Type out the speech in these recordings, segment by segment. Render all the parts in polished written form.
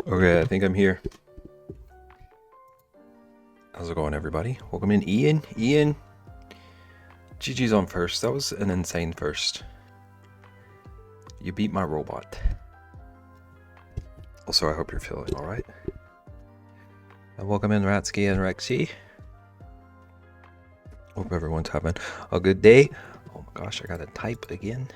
Okay, I think I'm here. How's it going, everybody? Welcome in, Ian. Ian. GG's on first. That was an insane first. You beat my robot. Also, I hope you're feeling alright. And welcome in, Ratsky and Rexy. Hope everyone's having a good day. Oh my gosh, I gotta type again.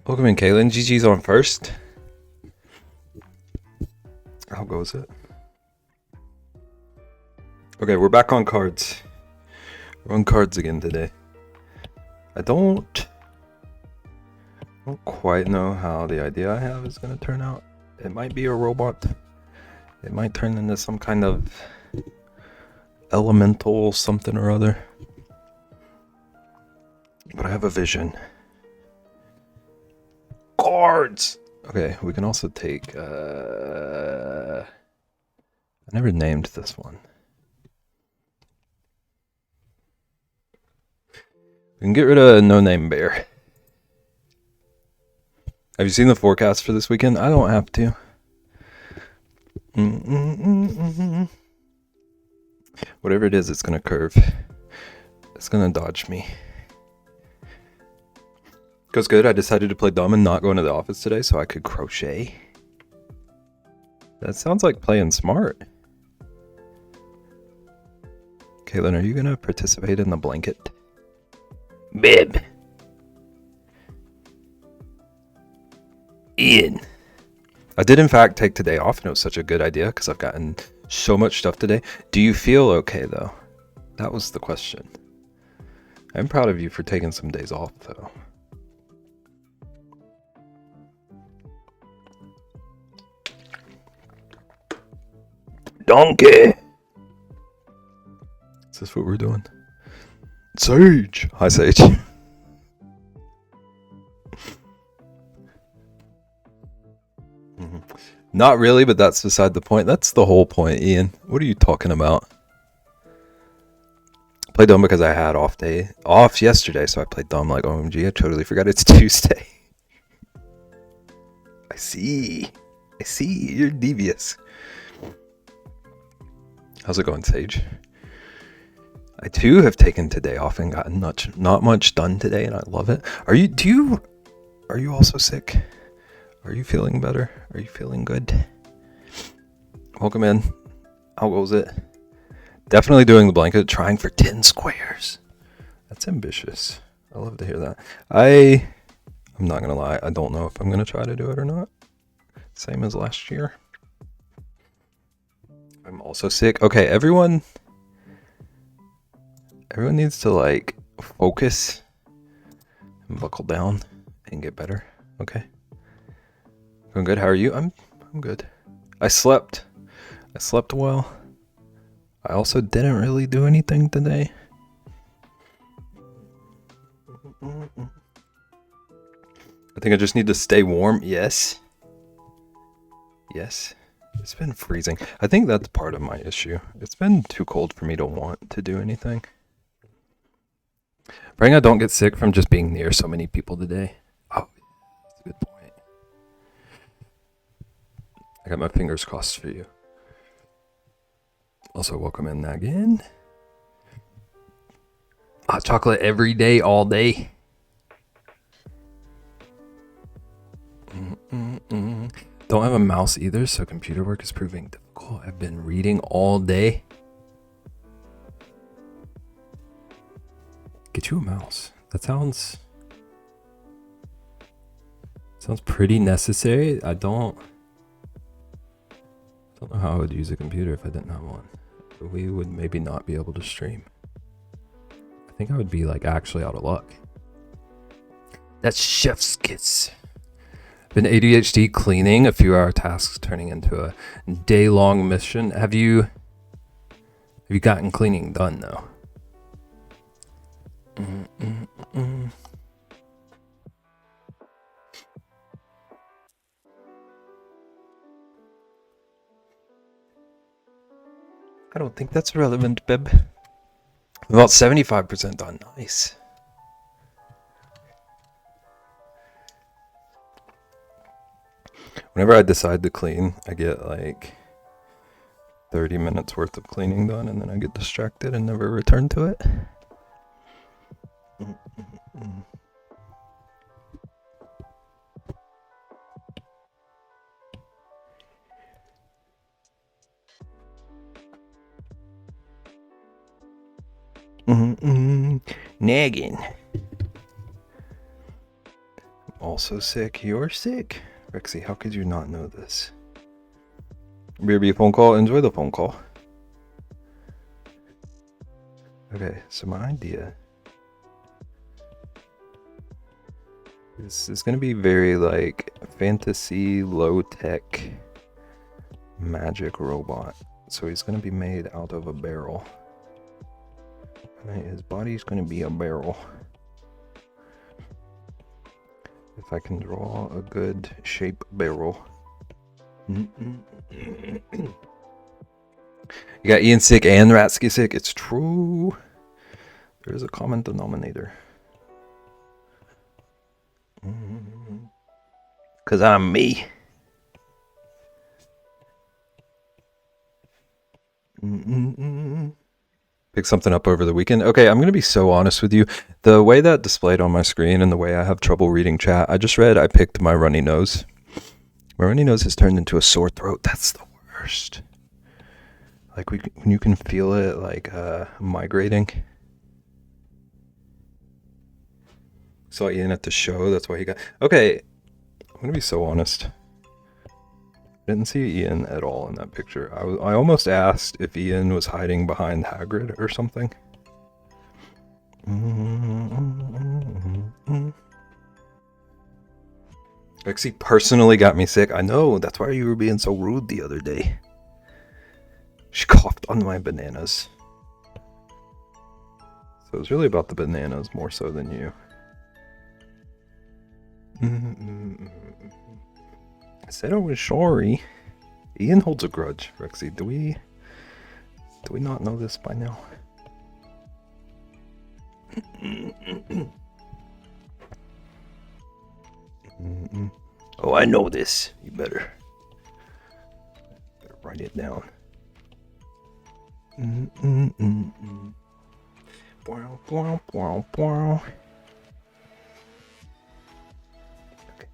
Welcome in, Kaylin. GG's on first. How goes it? Okay, we're back on cards. We're on cards again today. I don't quite know how the idea I have is going to turn out. It might be a robot. It might turn into some kind of elemental something or other. But I have a vision. Cards! Okay, we can also take... I never named this one. We can get rid of No Name Bear. Have you seen the forecast for this weekend? I don't have to. Whatever it is, it's gonna curve. It's gonna dodge me. Goes good. I decided to play dumb and not go into the office today so I could crochet. That sounds like playing smart. Caitlin, are you gonna participate in the blanket? Bib. Ian. I did in fact take today off, and it was such a good idea because I've gotten so much stuff today. Do you feel okay though? That was the question. I'm proud of you for taking some days off though. Donkey! Is this what we're doing? Sage! Hi, Sage. Not really, but that's beside the point. That's the whole point, Ian. What are you talking about? Played dumb because I had off yesterday, so I played dumb like OMG. I totally forgot it's Tuesday. I see. You're devious. How's it going, Sage? I too have taken today off and gotten not much done today, and I love it. Are you also sick? Are you feeling better? Are you feeling good? Welcome in. How goes it? Definitely doing the blanket, trying for 10 squares. That's ambitious. I love to hear that. I'm not gonna lie, I don't know if I'm gonna try to do it or not. Same as last year. I'm also sick. Okay, everyone needs to like focus and buckle down and get better. Okay. Going good. How are you? I'm good. I slept well. I also didn't really do anything today. I think I just need to stay warm. Yes. It's been freezing. I think that's part of my issue. It's been too cold for me to want to do anything. Praying I don't get sick from just being near so many people today. Oh, that's a good point. I got my fingers crossed for you. Also, welcome in again. Hot chocolate every day, all day. Don't have a mouse either, so computer work is proving difficult. I've been reading all day. Get you a mouse. That sounds pretty necessary. I don't know how I would use a computer if I didn't have one. We would maybe not be able to stream. I think I would be like actually out of luck. That's chef's kiss. Been ADHD cleaning, a few hour tasks turning into a day-long mission. Have you gotten cleaning done though? I don't think that's relevant, Bib. About 75% done. Nice. Whenever I decide to clean, I get like 30 minutes worth of cleaning done, and then I get distracted and never return to it. Nagging. Also sick. You're sick. Rexy, how could you not know this? BRB phone call. Enjoy the phone call. Okay, so my idea is gonna be very like fantasy, low-tech magic robot. So he's gonna be made out of a barrel. Right, his body's gonna be a barrel. If I can draw a good shape barrel. You got Ian sick and Ratsky sick. It's true. There is a common denominator. Cause I'm me. Pick something up over the weekend. Okay, I'm gonna be so honest with you. The way that displayed on my screen and the way I have trouble reading chat, I just read I picked my runny nose. My runny nose has turned into a sore throat. That's the worst. Like when you can feel it like migrating. Saw Ian at the show. That's why he got. Okay, I'm gonna be so honest. Didn't see Ian at all in that picture. I almost asked if Ian was hiding behind Hagrid or something. Lexi personally got me sick. I know, that's why you were being so rude the other day. She coughed on my bananas. So it was really about the bananas more so than you. I said I was sorry. Ian holds a grudge, Rexy. Do we not know this by now? Oh, I know this. You better write it down. Okay.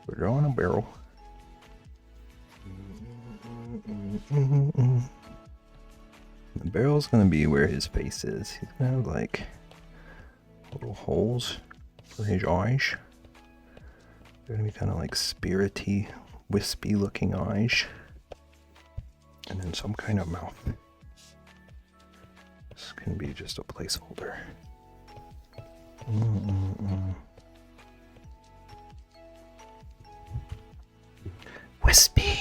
We're drawing a barrel. The barrel's gonna be where his face is. He's gonna have like little holes for his eyes. They're gonna be kind of like spirity, wispy looking eyes. And then some kind of mouth. This can be just a placeholder. Wispy.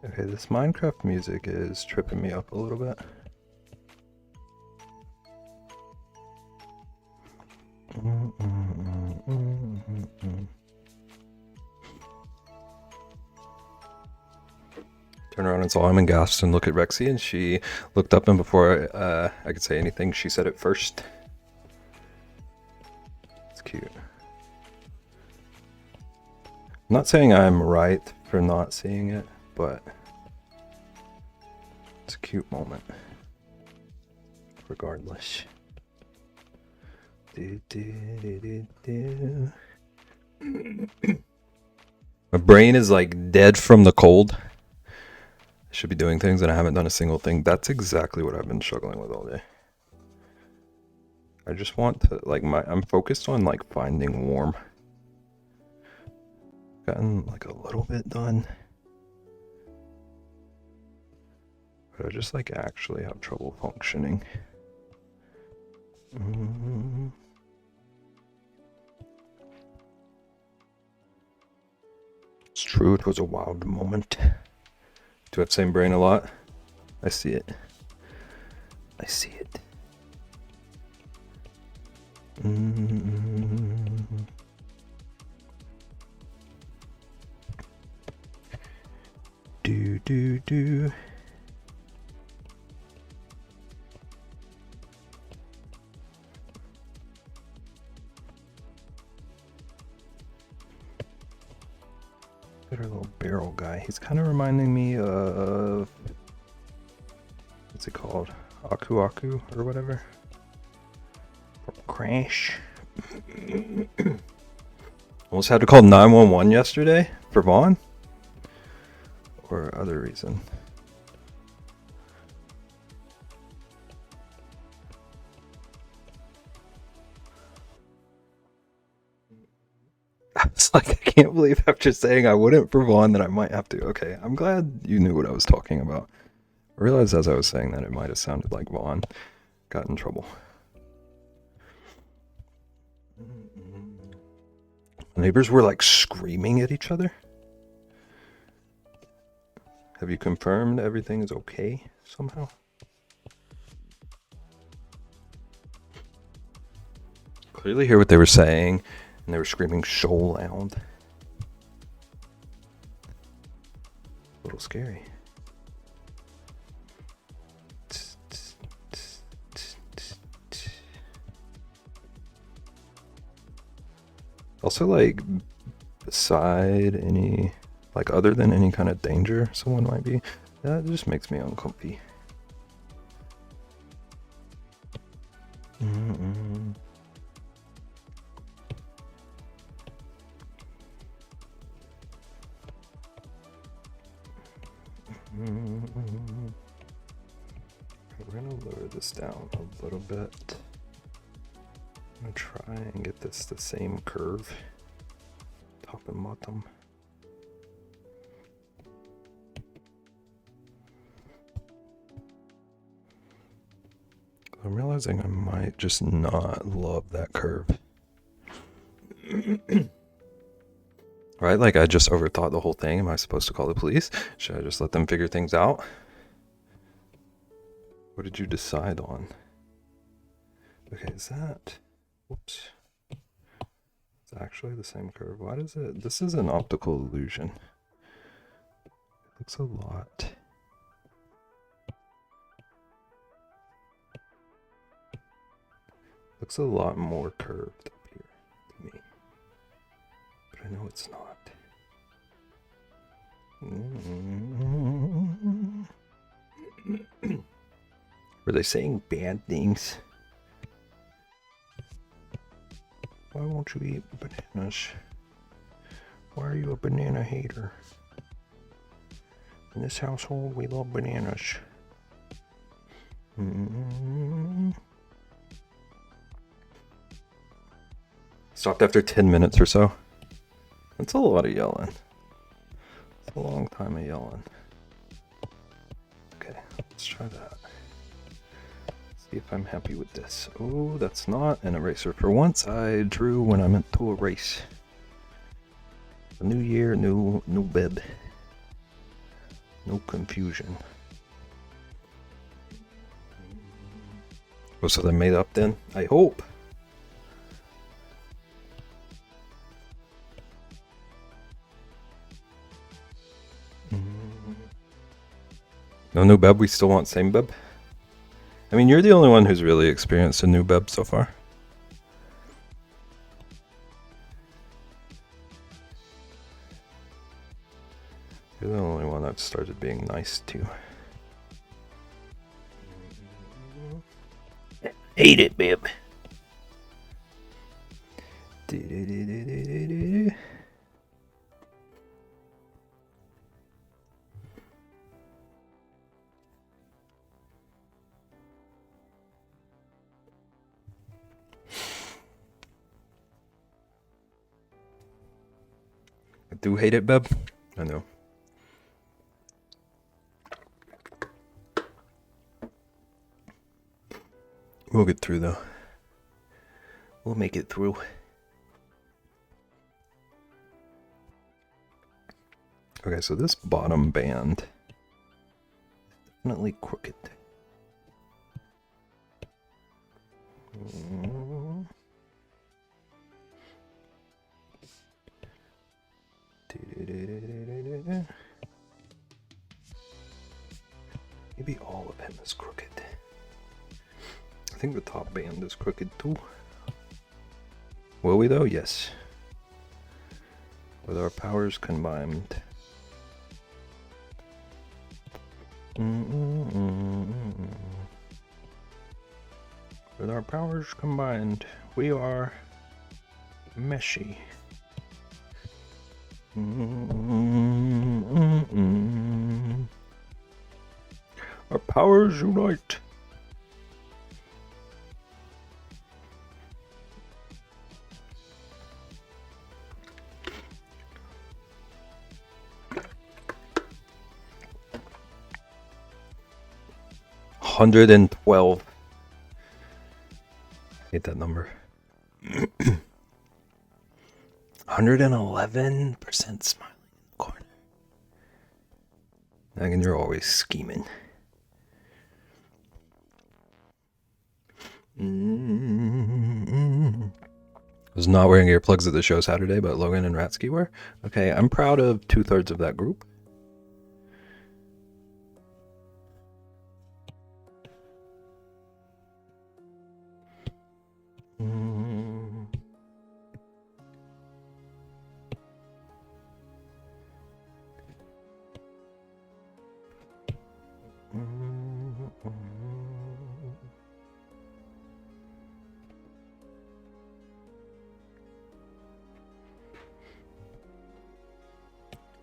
Okay, this Minecraft music is tripping me up a little bit. Turn around and saw him and gasped and looked at Rexy, and she looked up, and before I could say anything, she said it first. It's cute. I'm not saying I'm right for not seeing it, but it's a cute moment. Regardless. My brain is like dead from the cold. I should be doing things and I haven't done a single thing. That's exactly what I've been struggling with all day. I just want to like I'm focused on like finding warm. Gotten like a little bit done. But I just like actually have trouble functioning. It's true, it was a wild moment. Do I have the same brain a lot? I see it. I see it. do. Look at our little barrel guy. He's kind of reminding me of, what's it called? Aku Aku or whatever. Crash. Almost had to call 911 yesterday for Vaughn. Or other reason. I was like, I can't believe after saying I wouldn't for Vaughn that I might have to. Okay, I'm glad you knew what I was talking about. I realized as I was saying that it might have sounded like Vaughn got in trouble. Neighbors were like screaming at each other. Have you confirmed everything is okay somehow? Clearly hear what they were saying, and they were screaming so loud. A little scary. Also, like, beside any, like, other than any kind of danger someone might be, that just makes me uncomfy. We're gonna lower this down a little bit. I'm gonna try and get this the same curve, top and bottom. I'm realizing I might just not love that curve. Right, like I just overthought the whole thing. Am I supposed to call the police? Should I just let them figure things out? What did you decide on? Okay, is that... Whoops. It's actually the same curve. Why does it... This is an optical illusion. It looks a lot... Looks a lot more curved up here to me. But I know it's not. Were they saying bad things? Why won't you eat bananas? Why are you a banana hater? In this household, we love bananas. Stopped after 10 minutes or so. That's a lot of yelling. It's a long time of yelling. Okay, let's try that. See if I'm happy with this. Oh, that's not an eraser. For once, I drew when I meant to erase. A new year, new bib. No confusion. Oh, so they made up then? I hope. No new beb, we still want same beb? I mean, you're the only one who's really experienced a new beb so far. You're the only one I've started being nice to. Hate it, bib. I do hate it, Beb. I know. We'll get through, though. We'll make it through. Okay, so this bottom band is definitely crooked. him is crooked. I think the top band is crooked too. Will we though? Yes. With our powers combined. With our powers combined, we are meshy. Our powers unite. $112. Hate that number. 111% smiling in the corner. Megan, you're always scheming. I was not wearing earplugs at the show Saturday, but Logan and Ratsky were. Okay, I'm proud of 2/3 of that group.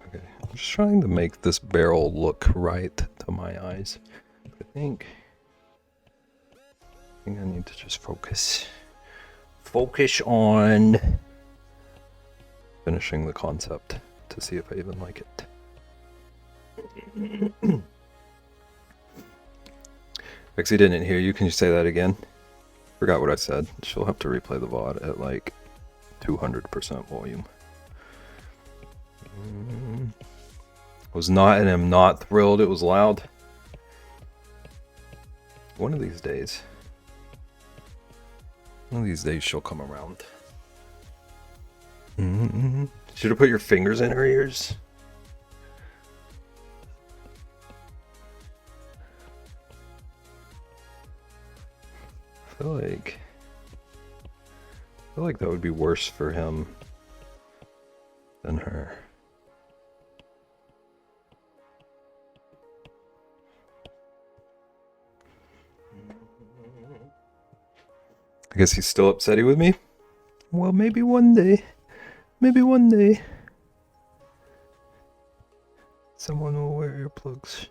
Okay, I'm just trying to make this barrel look right to my eyes. I think I need to just focus on finishing the concept to see if I even like it. Rexy didn't hear you. Can you say that again? Forgot what I said. She'll have to replay the VOD at like 200% volume. Was not and am not thrilled it was loud. One of these days she'll come around. Should have put your fingers in her ears. I feel like that would be worse for him than her. I guess he's still upsetty with me. Well, maybe one day. Someone will wear earplugs.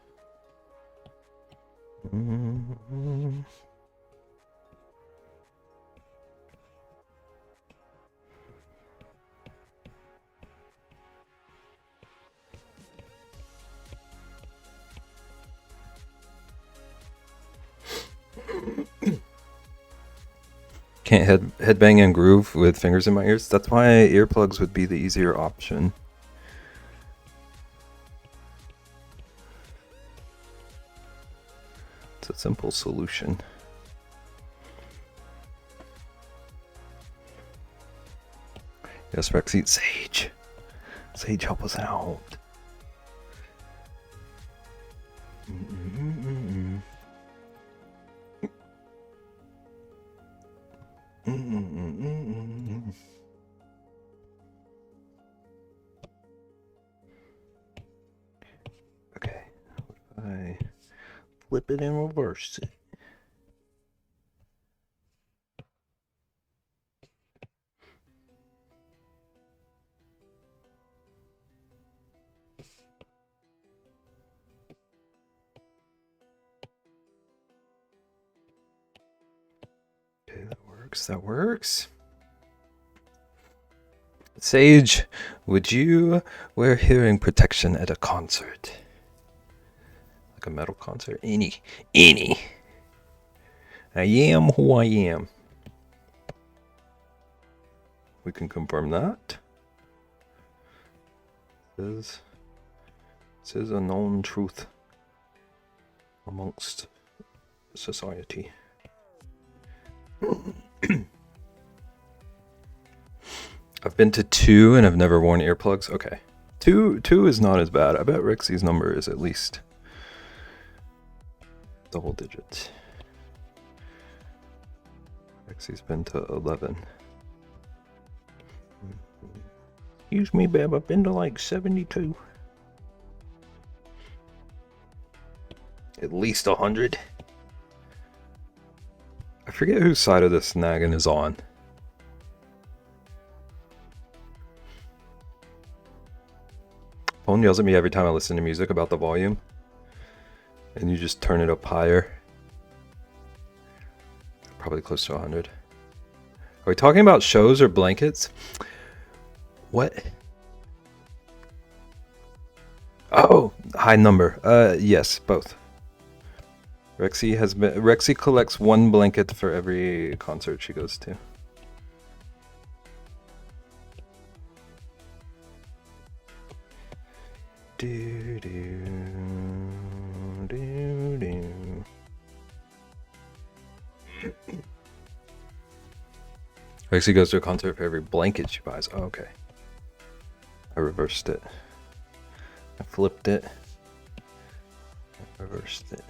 Can't headbang and groove with fingers in my ears. That's why earplugs would be the easier option. It's a simple solution. Yes, Rex, eat Sage. Sage, help us out. Okay, if I flip it and reverse it. Okay, that works. Sage, would you wear hearing protection at a concert? Like a metal concert? Any. I am who I am. We can confirm that. This is a known truth amongst society. I've been to 2 and I've never worn earplugs. Okay. 2 is not as bad. I bet Rixie's number is at least Double digits. Rexy's been to 11. Excuse me, babe, I've been to like 72. At least 100. I forget whose side of this nagging is on. Phone yells at me every time I listen to music about the volume. And you just turn it up higher. Probably close to 100. Are we talking about shows or blankets? What? Oh, high number. Yes, both. Rexy collects one blanket for every concert she goes to. Do do do do. Rexy goes to a concert for every blanket she buys. Oh, okay. I reversed it. I flipped it. I reversed it.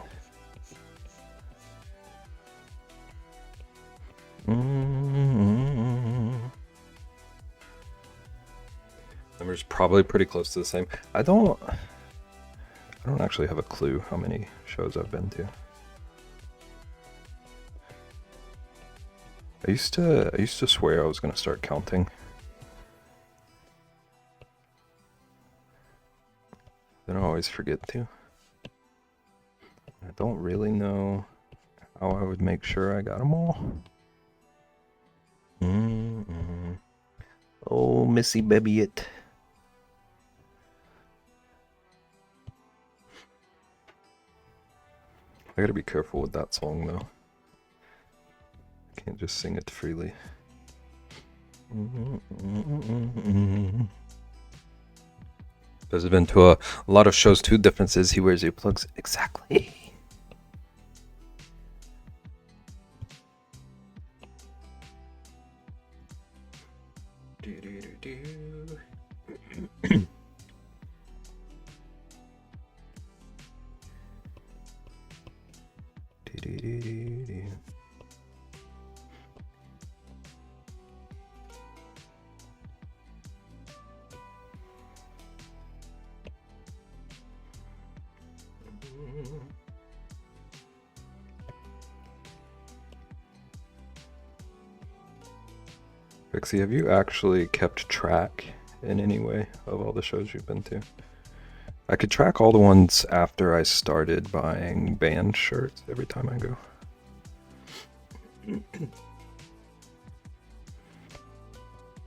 Number's probably pretty close to the same. I don't actually have a clue how many shows I've been to. I used to swear I was gonna start counting. Then I always forget to. I don't really know how I would make sure I got them all. Oh, Missy baby it. I gotta be careful with that song though. I can't just sing it freely. There's been to a lot of shows. Two differences: he wears earplugs. Exactly. Rexy, have you actually kept track in any way of all the shows you've been to? I could track all the ones after I started buying band shirts every time I go.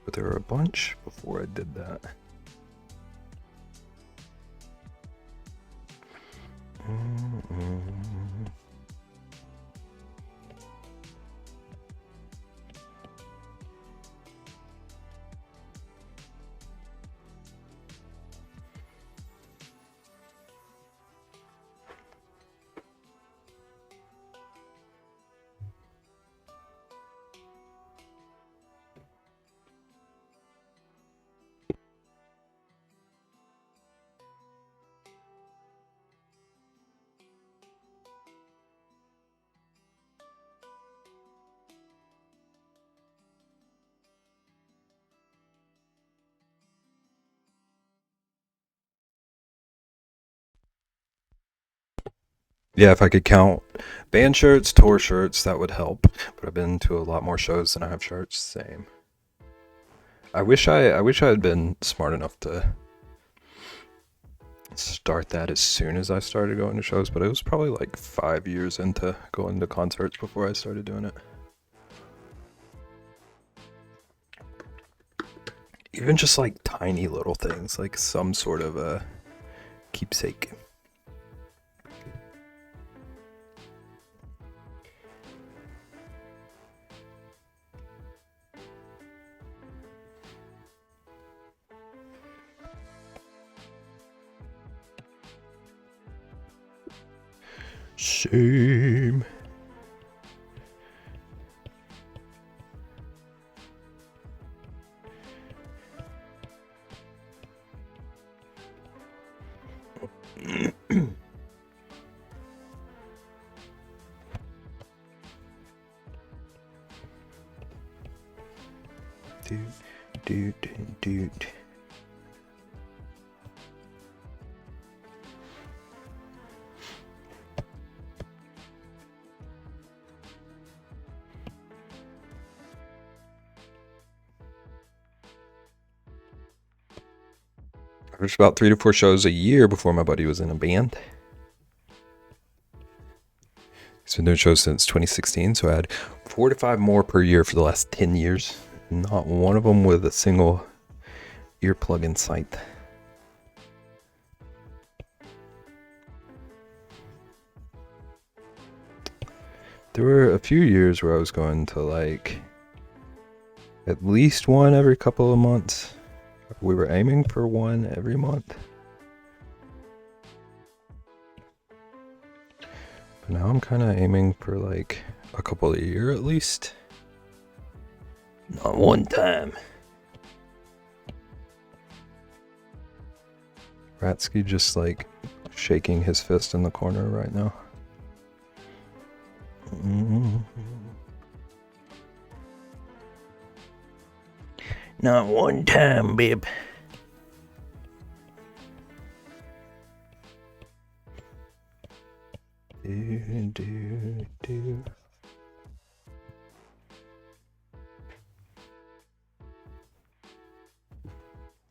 But there were a bunch before I did that. Yeah, if I could count band shirts, tour shirts, that would help. But I've been to a lot more shows than I have shirts. Same. I wish I had been smart enough to start that as soon as I started going to shows, but it was probably like 5 years into going to concerts before I started doing it. Even just like tiny little things, like some sort of a keepsake. Same. Doot, doot, doot, doot. I averaged about 3 to 4 shows a year before my buddy was in a band. He's been doing shows since 2016, so I had 4 to 5 more per year for the last 10 years. Not one of them with a single earplug in sight. There were a few years where I was going to like at least one every couple of months. We were aiming for one every month. But now I'm kind of aiming for like a couple a year at least. Not one time. Ratsky just like shaking his fist in the corner right now. Not one time, babe.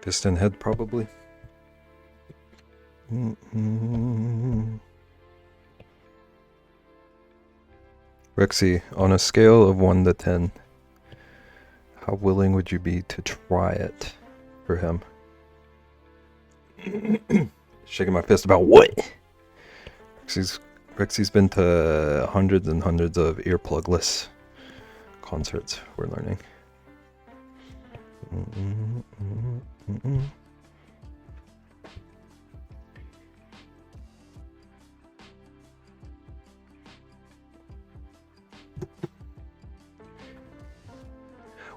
Piston head, probably. Rexy, on a scale of 1 to 10, how willing would you be to try it for him? Shaking my fist about what? Rexy's been to hundreds and hundreds of earplugless concerts, we're learning.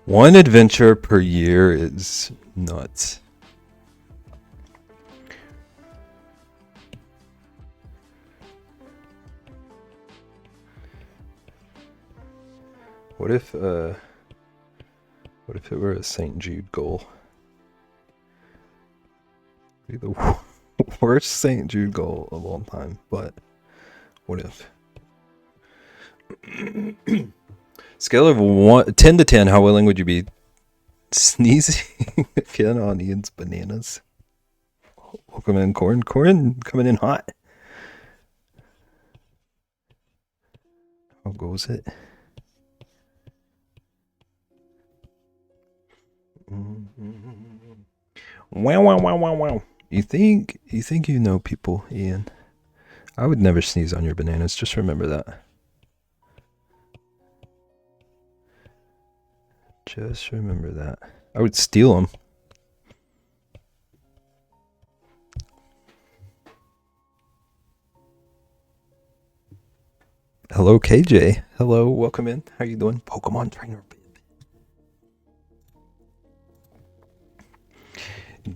One adventure per year is nuts. What if it were a St. Jude goal? It'd be the worst St. Jude goal of all time, but what if? Scale of 10 to 10, how willing would you be sneezing again on Ian's bananas? Welcome in, Corin. Corin coming in hot. How goes it? Wow. You think you know people, Ian? I would never sneeze on your bananas. Just remember that. Just remember that. I would steal them. Hello, KJ. Hello, welcome in. How you doing? Pokemon trainer.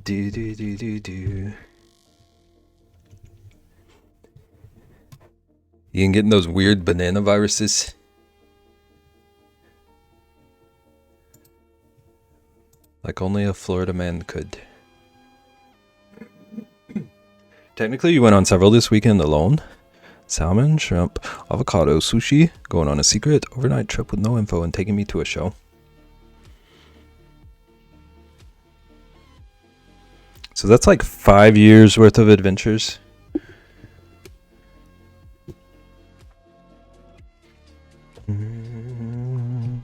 Do. Ian getting those weird banana viruses. Like only a Florida man could. Technically, you went on several this weekend alone. Salmon, shrimp, avocado, sushi, going on a secret overnight trip with no info and taking me to a show. So that's like 5 years worth of adventures. Mm-hmm.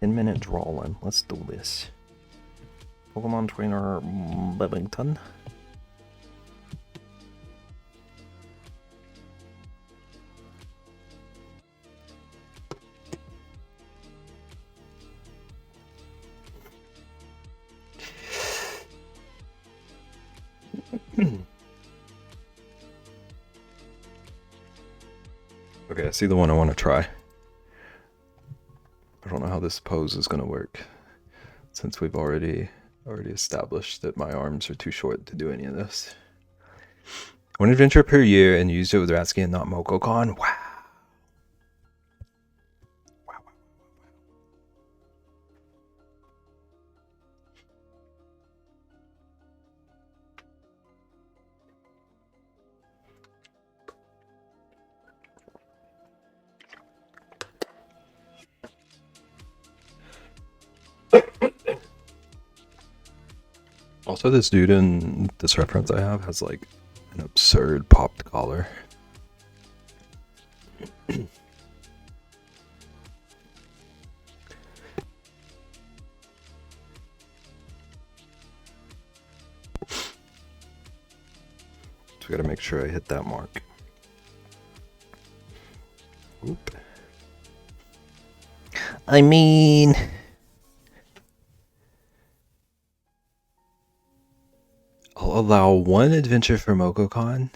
10-minute drawing. Let's do this. Pokemon trainer Bevington. Okay, I see the one I want to try. I don't know how this pose is going to work, since we've already established that my arms are too short to do any of this. One adventure per year and used it with Ratsky and not MokoCon. Wow. Also, this dude in this reference I have has like an absurd popped collar. So we gotta make sure I hit that mark. Oop. I mean, I'll allow one adventure for MocoCon.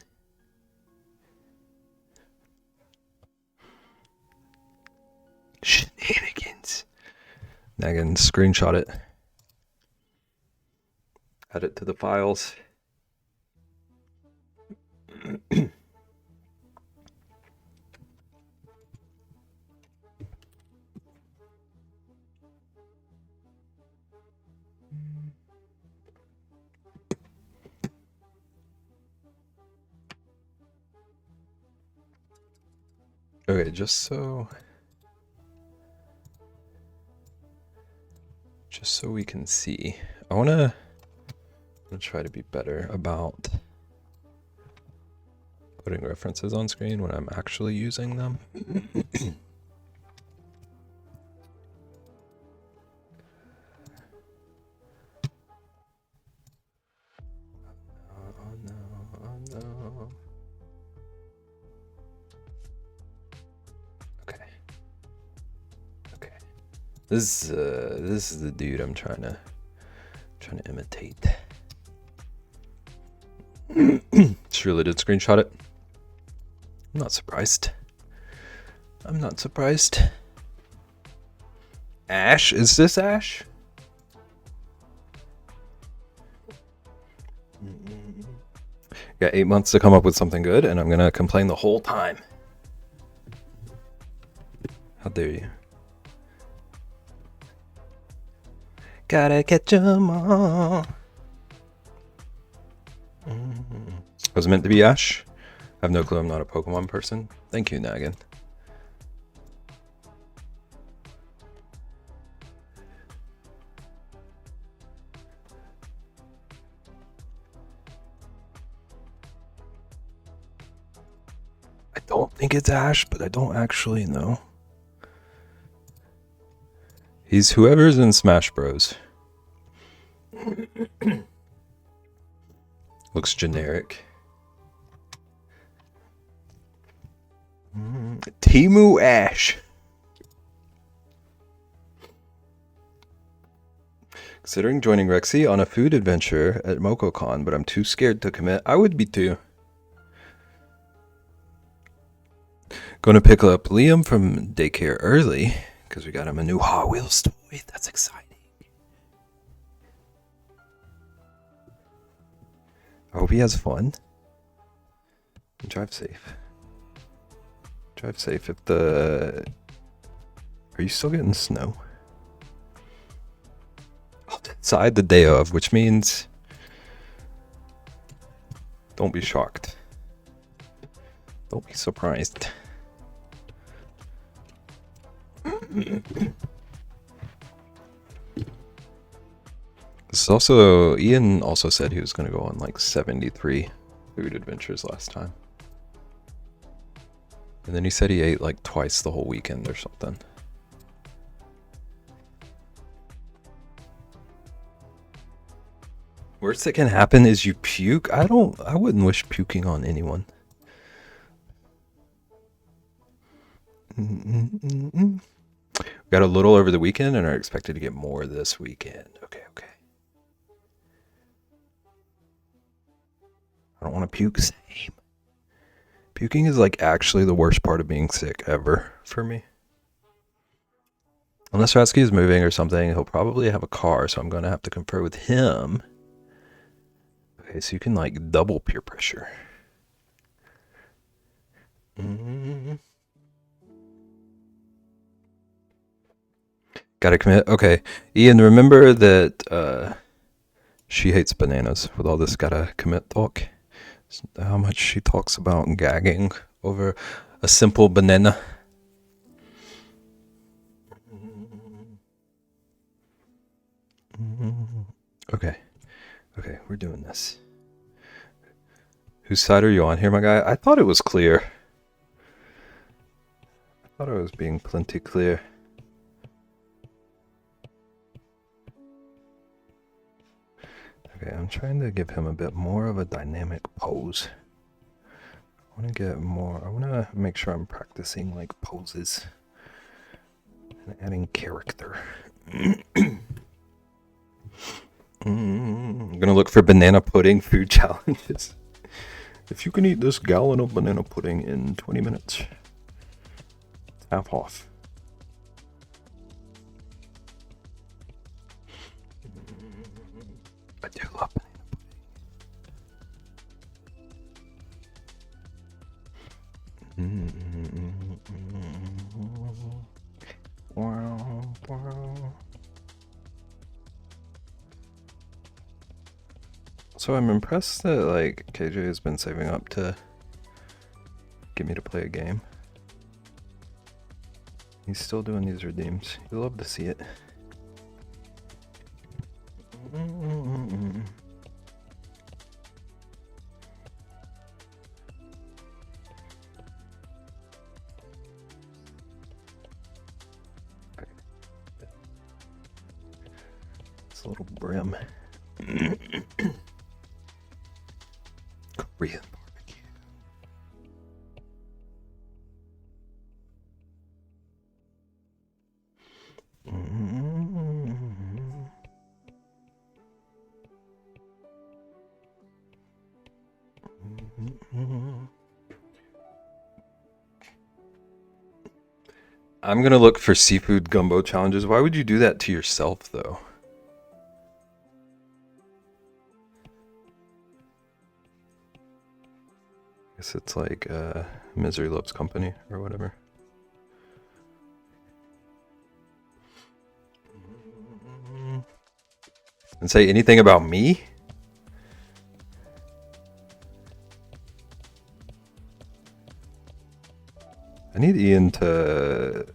Shenanigans. Now I can screenshot it. Add it to the files. Okay, just so we can see. I'm gonna try to be better about putting references on screen when I'm actually using them. Oh no. Okay. This is the dude I'm trying to imitate. Just really did screenshot it. I'm not surprised. Ash? Is this Ash? Got 8 months to come up with something good, and I'm gonna complain the whole time. How dare you? Gotta catch 'em all. Was it meant to be Ash? I have no clue, I'm not a Pokemon person. Thank you, Nagan. I don't think it's Ash, but I don't actually know. He's whoever's in Smash Bros. Looks generic. Timu Ash. Considering joining Rexy on a food adventure at MocoCon, but I'm too scared to commit. I would be too. Gonna pick up Liam from daycare early because we got him a new Hot Wheels toy. That's exciting. I hope he has fun. And drive safe. Drive safe. If the... Are you still getting snow? I'll decide the day of, which means... Don't be shocked. Don't be surprised. This is also... Ian also said he was going to go on like 73 food adventures last time. And then he said he ate like twice the whole weekend or something. Worst that can happen is you puke. I wouldn't wish puking on anyone. We got a little over the weekend and are expected to get more this weekend. Okay. I don't want to puke. Same. Puking is like actually the worst part of being sick ever for me. Unless Ratsky is moving or something, he'll probably have a car, so I'm going to have to confer with him. Okay, so you can like double peer pressure. Gotta commit. Okay, Ian, remember that she hates bananas with all this gotta commit talk. How much she talks about gagging over a simple banana. Okay. Okay, we're doing this. Whose side are you on here, my guy? I thought it was clear. I thought I was being plenty clear. Okay, I'm trying to give him a bit more of a dynamic pose. I want to get more, I want to make sure I'm practicing like poses and adding character. I'm gonna look for banana pudding food challenges. If you can eat this gallon of banana pudding in 20 minutes, it's half off. I do love banana pudding. Wow, wow. So I'm impressed that like KJ has been saving up to get me to play a game. He's still doing these redeems. You love to see it. It's a little brim. Korean barbecue. I'm gonna look for seafood gumbo challenges. Why would you do that to yourself, though? I guess it's like Misery Loves Company or whatever. And say anything about me? I need Ian to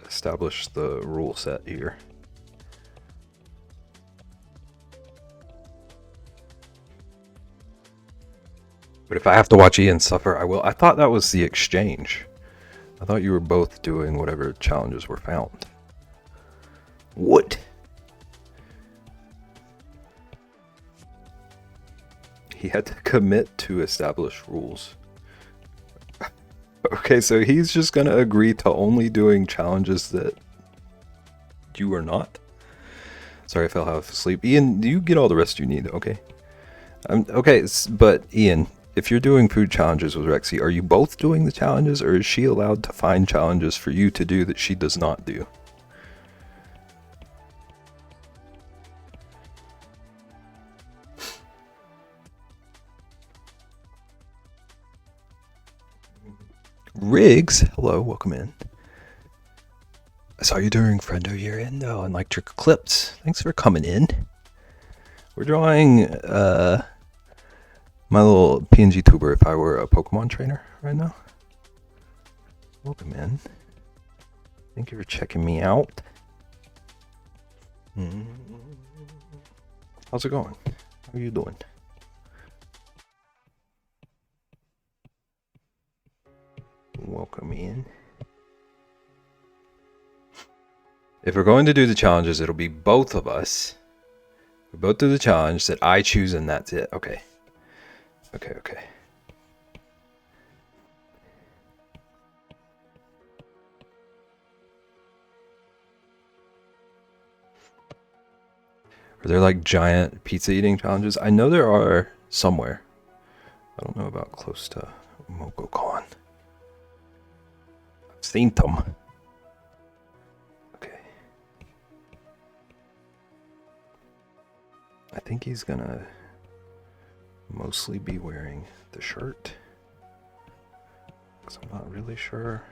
establish the rule set here. But if I have to watch Ian suffer, I will. I thought that was the exchange. I thought you were both doing whatever challenges were found. What? He had to commit to establish rules. Okay, so he's just gonna agree to only doing challenges that you are not? Sorry, I fell half asleep. Ian, do you get all the rest you need? Okay. Okay, but Ian, if you're doing food challenges with Rexy, are you both doing the challenges, or is she allowed to find challenges for you to do that she does not do? Riggs, hello, welcome in. I saw you during Friendo Year End though, and liked your clips. Thanks for coming in. We're drawing my little PNG tuber if I were a Pokemon trainer right now. Welcome in. Thank you for checking me out. How's it going? How are you doing? Welcome in. If we're going to do the challenges, it'll be both of us. We both do the challenge that I choose, and that's it. Okay. Okay. Are there like giant pizza eating challenges? I know there are somewhere. I don't know about close to MokoCon. I've seen them. Okay. I think he's gonna mostly be wearing the shirt. Because I'm not really sure.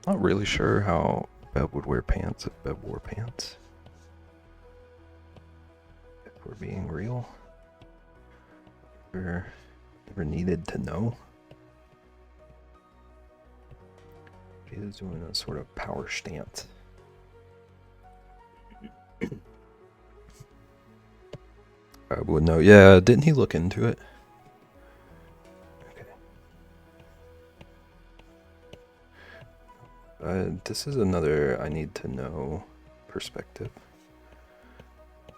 Not really sure how Bev would wear pants if Bev wore pants. If we're being real. Never needed to know. He is doing a sort of power stance. probably would know. Yeah, didn't he look into it? Okay. This is another I need to know perspective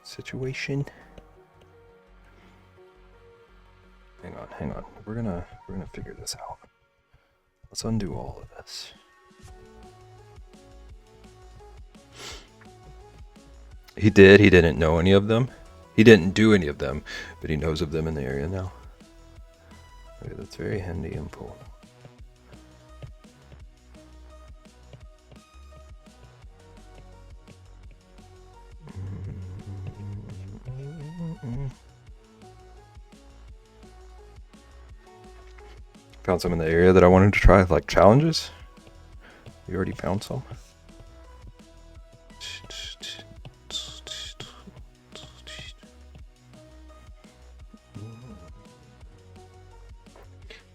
situation. Hang on. We're gonna figure this out. Let's undo all of this. He didn't know any of them. He didn't do any of them, but he knows of them in the area now. Okay, that's very handy info. Found some in the area that I wanted to try, like challenges. You already found some?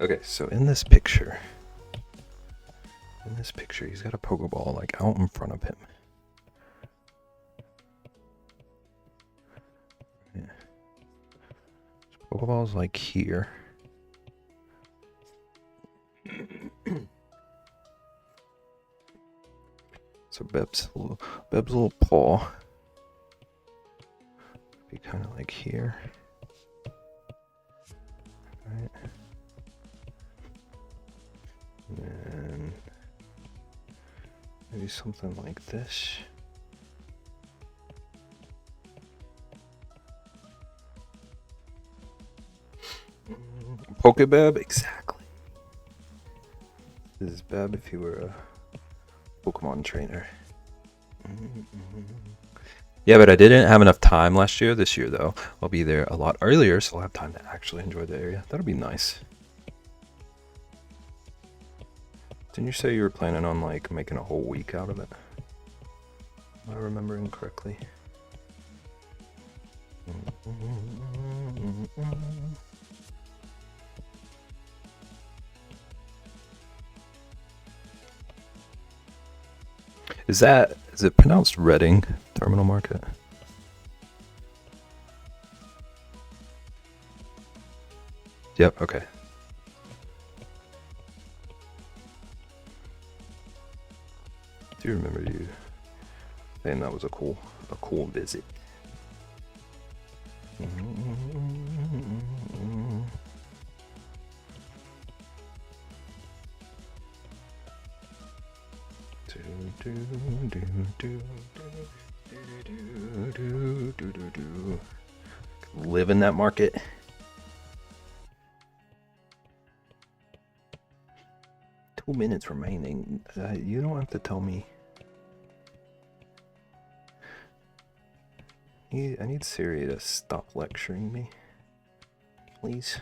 Okay, so in this picture, he's got a Pokeball like out in front of him. Yeah. Pokeball's like here. So Beb's little paw be kind of like here. Right. And then maybe something like this. Pokebeb, exactly. This is Beb if you were a Pokemon trainer. Yeah, but I didn't have enough time last year. This year, though, I'll be there a lot earlier, so I'll have time to actually enjoy the area. That'll be nice. Didn't you say you were planning on, like, making a whole week out of it? Am I remembering correctly? Is it pronounced Reading Terminal Market? Yep, okay. Do you remember you saying that was a cool visit? Live in that market. Two minutes remaining. You don't have to tell me. I need Siri to stop lecturing me, please.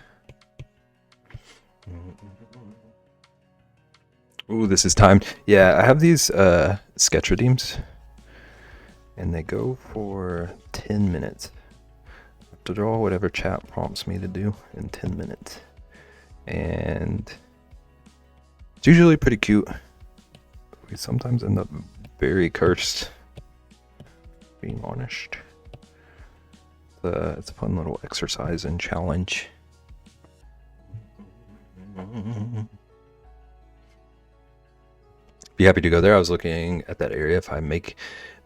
Ooh, this is timed. Yeah, I have these sketch redeems, and they go for 10 minutes. I have to draw whatever chat prompts me to do in 10 minutes. And it's usually pretty cute. We sometimes end up very cursed, being honest. It's a fun little exercise and challenge. Be happy to go there. I was looking at that area. If I make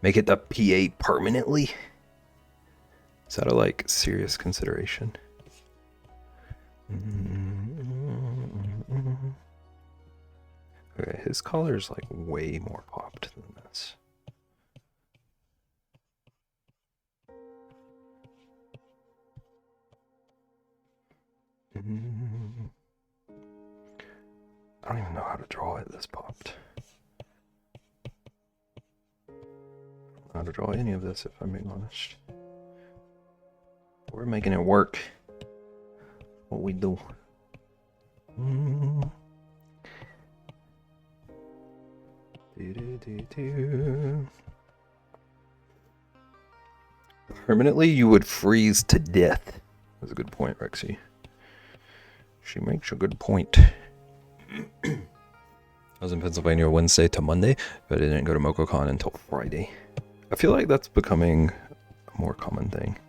it the P8 permanently, is that a like serious consideration? Okay, his collar's like way more popped than this. I don't even know how to draw it this popped. I don't know how to draw any of this, if I'm being honest. We're making it work. What we do. Permanently, you would freeze to death. That's a good point, Rexy. She makes a good point. I was in Pennsylvania Wednesday to Monday, but I didn't go to MocoCon until Friday. I feel like that's becoming a more common thing.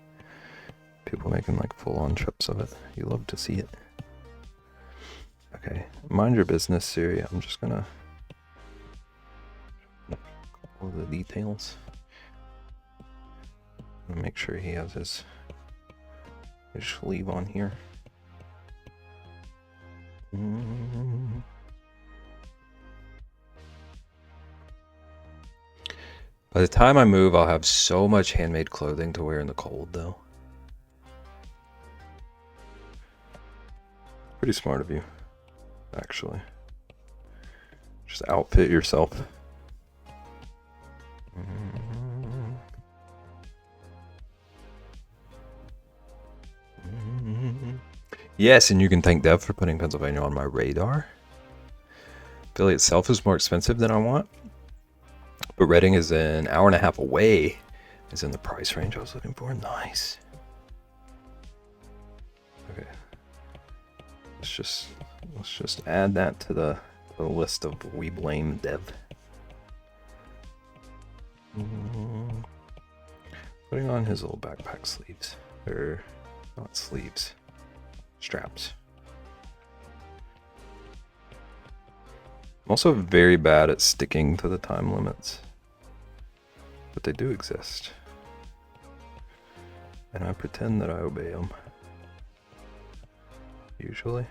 People making like full-on trips of it. You love to see it. Okay, mind your business, Siri. I'm just gonna all the details. Make sure he has his sleeve on here. By the time I move, I'll have so much handmade clothing to wear in the cold, though. Pretty smart of you, actually. Just outfit yourself. Yes, and you can thank Dev for putting Pennsylvania on my radar. Philly itself is more expensive than I want, but Reading is an hour and a half away. Is in the price range I was looking for. Nice. Okay. Let's just add that to the list of we blame Dev. Putting on his little backpack sleeves. Or not sleeves. Straps. I'm also very bad at sticking to the time limits. But they do exist. And I pretend that I obey them. Usually.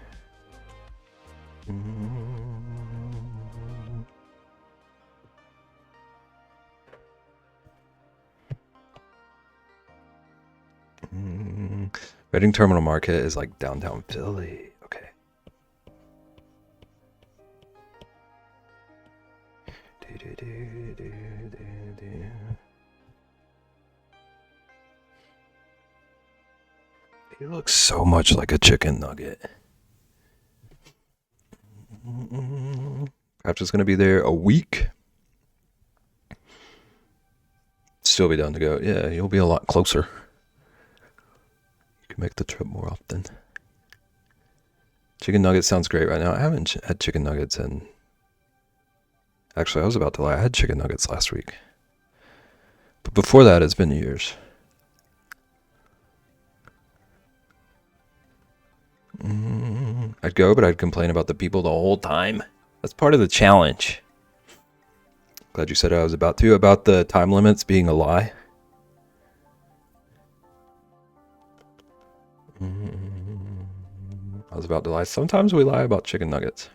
Reading Terminal Market is like downtown Philly. Okay. He looks so much like a chicken nugget. Perhaps it's gonna be there a week. Still be down to go. Yeah, you'll be a lot closer. You can make the trip more often. Chicken nuggets sounds great right now. I haven't had chicken nuggets in... Actually, I was about to lie. I had chicken nuggets last week. But before that, it's been years. I'd go, but I'd complain about the people the whole time. That's part of the challenge. Glad you said I was about to. About the time limits being a lie. I was about to lie. Sometimes we lie about chicken nuggets.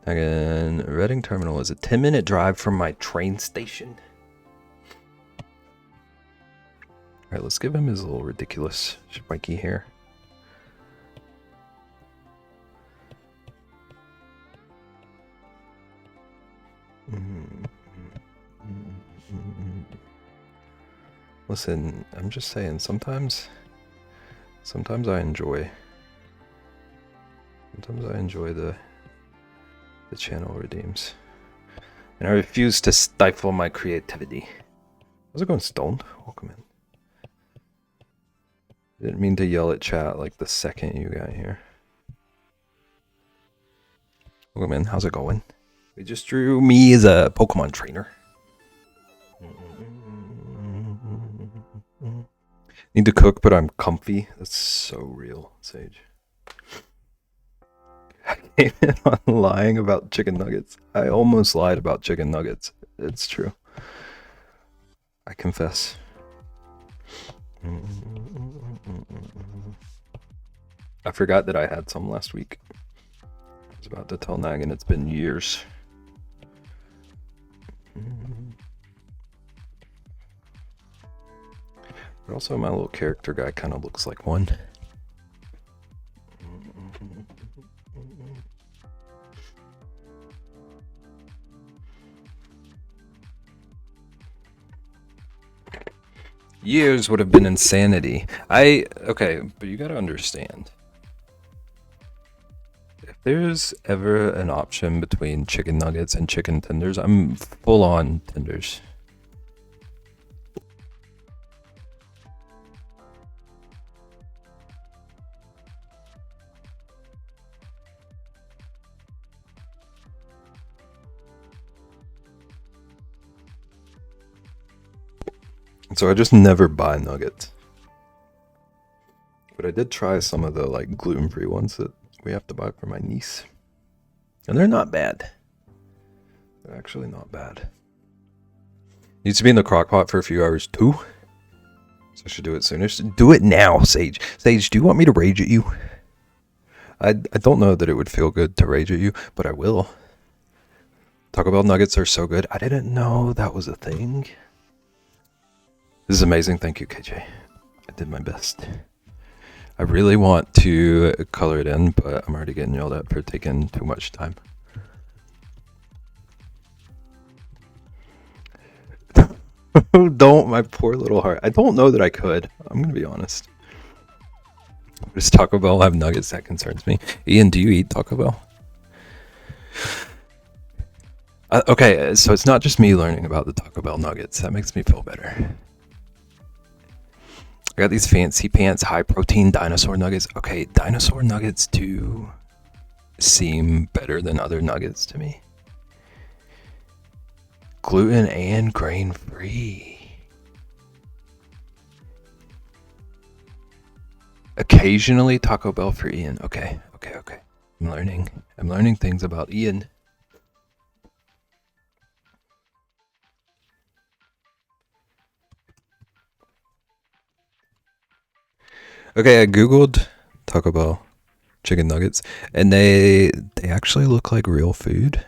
Again, Reading Terminal is a 10-minute drive from my train station. Alright, let's give him his little ridiculous spiky hair. Listen, I'm just saying, sometimes I enjoy the channel redeems. And I refuse to stifle my creativity. How's it going, Stoned? Welcome in. Didn't mean to yell at chat like the second you got here. Welcome in, how's it going? We just drew me as a Pokemon trainer. Need to cook, but I'm comfy. That's so real, Sage. I came in on lying about chicken nuggets. I almost lied about chicken nuggets. It's true. I confess. I forgot that I had some last week. I was about to tell Nagan it's been years. But also my little character guy kind of looks like one. Years would have been insanity. Okay, but you gotta understand. If there's ever an option between chicken nuggets and chicken tenders, I'm full on tenders. So I just never buy nuggets. But I did try some of the like gluten-free ones that we have to buy for my niece. And they're not bad. They're actually not bad. Needs to be in the crock pot for a few hours too. So I should do it sooner. Do it now, Sage. Sage, do you want me to rage at you? I don't know that it would feel good to rage at you, but I will. Taco Bell nuggets are so good. I didn't know that was a thing. This is amazing. Thank you, KJ. I did my best. I really want to color it in, but I'm already getting yelled at for taking too much time. Don't, my poor little heart. I don't know that I could. I'm going to be honest. Does Taco Bell have nuggets? That concerns me. Ian, do you eat Taco Bell? Okay, so it's not just me learning about the Taco Bell nuggets. That makes me feel better. I got these fancy pants, high protein dinosaur nuggets. Okay, dinosaur nuggets do seem better than other nuggets to me. Gluten and grain free. Occasionally Taco Bell for Ian. Okay. I'm learning things about Ian. Okay, I googled Taco Bell chicken nuggets, and they actually look like real food.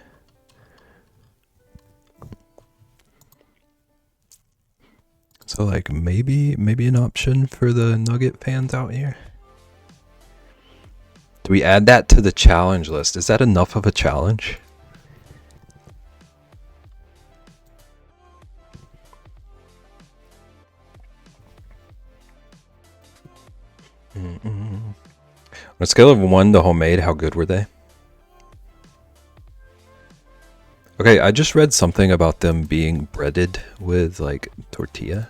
So like maybe an option for the nugget fans out here. Do we add that to the challenge list? Is that enough of a challenge? On a scale of 1 to homemade, how good were they? Okay, I just read something about them being breaded with like tortilla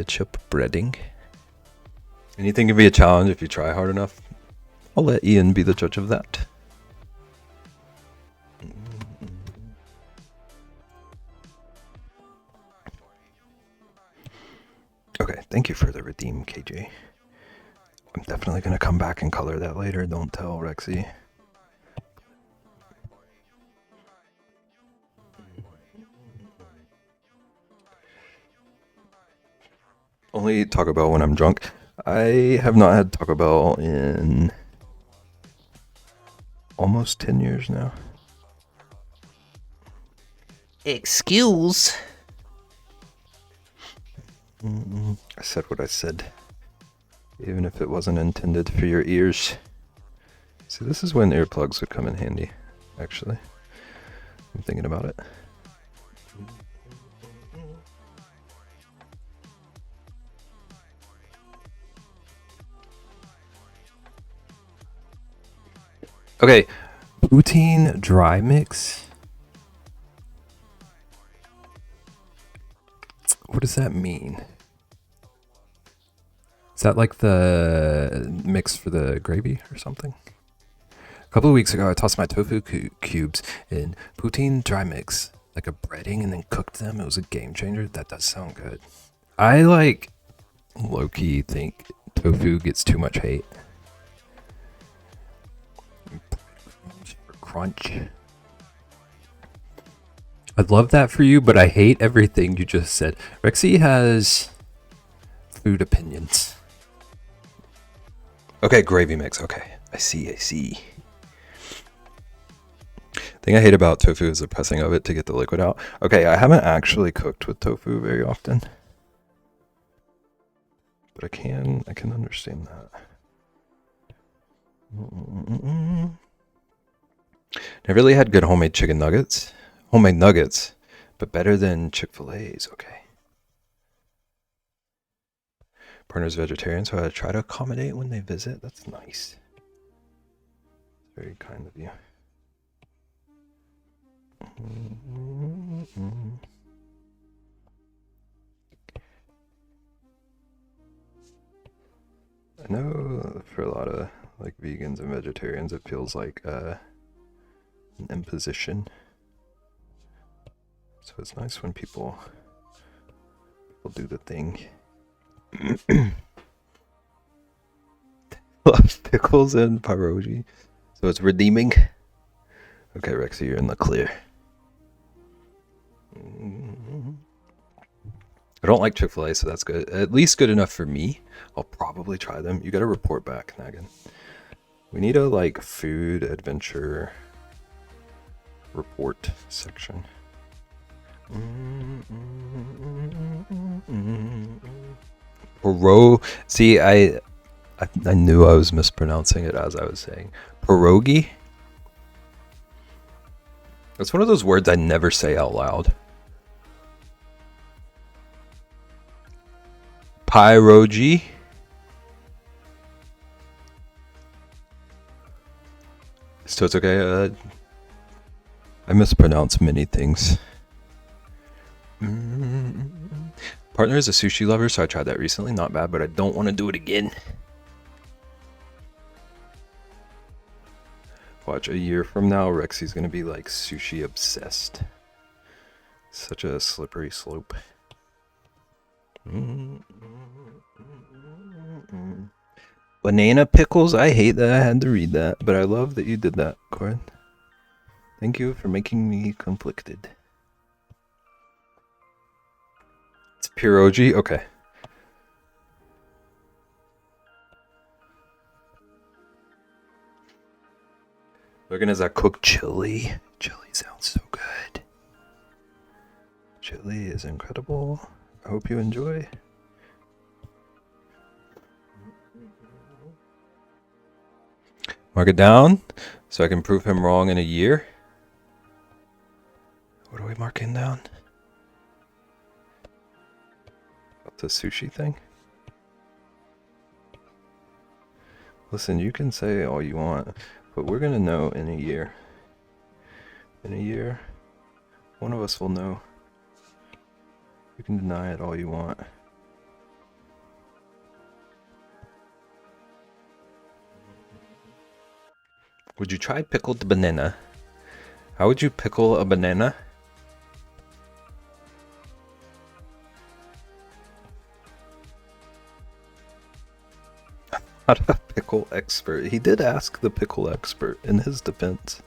chip breading. Anything can be a challenge if you try hard enough. I'll let Ian be the judge of that. Okay, thank you for the redeem, KJ. I'm definitely going to come back and color that later. Don't tell Rexy. Only eat Taco Bell when I'm drunk. I have not had Taco Bell in almost 10 years now. Excuse. I said what I said, even if it wasn't intended for your ears. See, this is when earplugs would come in handy, actually. I'm thinking about it. Okay, poutine dry mix. What does that mean? Is that like the mix for the gravy or something? A couple of weeks ago, I tossed my tofu cubes in poutine dry mix, like a breading, and then cooked them. It was a game changer. That does sound good. I like low-key think tofu gets too much hate. Crunch. I'd love that for you, but I hate everything you just said. Rexy has food opinions. Okay, gravy mix. Okay, I see. Thing I hate about tofu is the pressing of it to get the liquid out. Okay, I haven't actually cooked with tofu very often, but I can understand that. Never really had good homemade chicken nuggets. Homemade nuggets, but better than Chick-fil-A's. Okay. Partner's vegetarian, so I try to accommodate when they visit. That's nice. Very kind of you. I know for a lot of like vegans and vegetarians, it feels like an imposition. So it's nice when people We'll do the thing. Love pickles and pierogi. So it's redeeming. Okay, Rexy, you're in the clear. I don't like Chick-fil-A, so that's good. At least good enough for me. I'll probably try them. You gotta report back, Nagan. We need a, like, food adventure report section. See, I knew I was mispronouncing it as I was saying. Pierogi? It's one of those words I never say out loud. Pierogi? So it's okay. I mispronounce many things. Partner is a sushi lover, so I tried that recently. Not bad, but I don't want to do it again. Watch, a year from now, Rexy's gonna be like sushi obsessed. Such a slippery slope. Banana pickles? I hate that I had to read that, but I love that you did that, Corin. Thank you for making me conflicted. It's pierogi? Okay. Looking as I cook chili. Chili sounds so good. Chili is incredible. I hope you enjoy. Mark it down so I can prove him wrong in a year. What are we marking down? About the sushi thing? Listen, you can say all you want, but we're gonna know in a year. In a year, one of us will know. You can deny it all you want. Would you try pickled banana? How would you pickle a banana? Not a pickle expert. He did ask the pickle expert in his defense.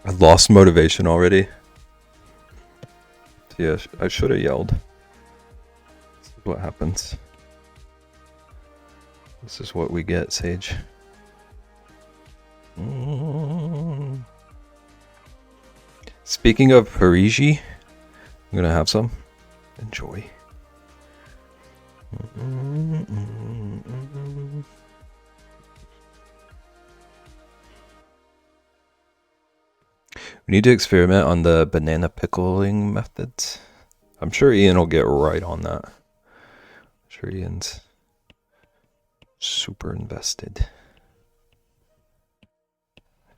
I lost motivation already. Yeah, I should have yelled. This is what happens. This is what we get, Sage. Speaking of Parigi, I'm gonna have some. Enjoy. We need to experiment on the banana pickling methods. I'm sure Ian will get right on that. I'm sure Ian's super invested.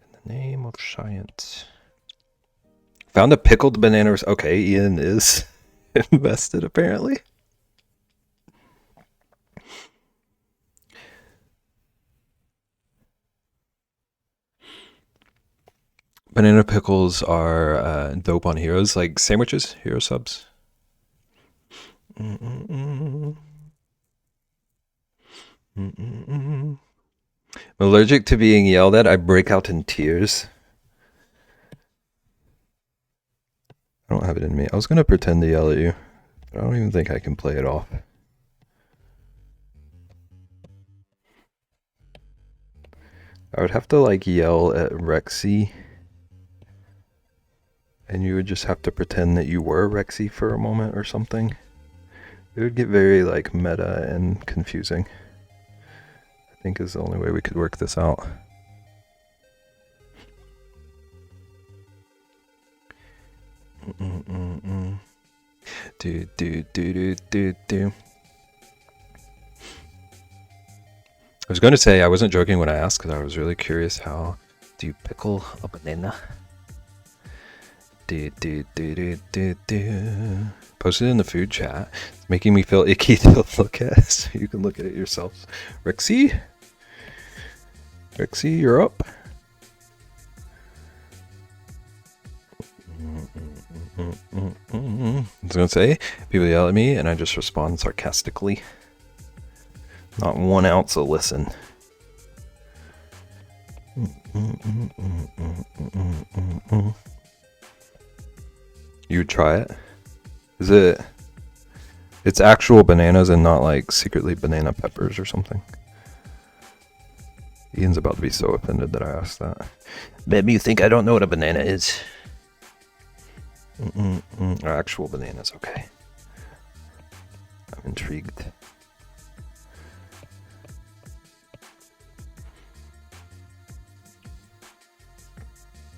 In the name of science. Found a pickled banana. Okay, Ian is invested apparently. Banana pickles are dope on heroes, like sandwiches, hero subs. I'm allergic to being yelled at. I break out in tears. I don't have it in me. I was gonna pretend to yell at you, but I don't even think I can play it off. I would have to like yell at Rexy, and you would just have to pretend that you were Rexy for a moment or something. It would get very like meta and confusing. I think is the only way we could work this out. Do. I was going to say I wasn't joking when I asked because I was really curious. How do you pickle a banana? Do. Post it in the food chat. It's making me feel icky to look at, so you can look at it yourselves. Rexy, you're up. I was gonna say, people yell at me and I just respond sarcastically. Not 1 ounce of listen. You would try it? Is it... It's actual bananas and not like secretly banana peppers or something? Ian's about to be so offended that I asked that. Maybe you think I don't know what a banana is. Actual bananas, okay. I'm intrigued.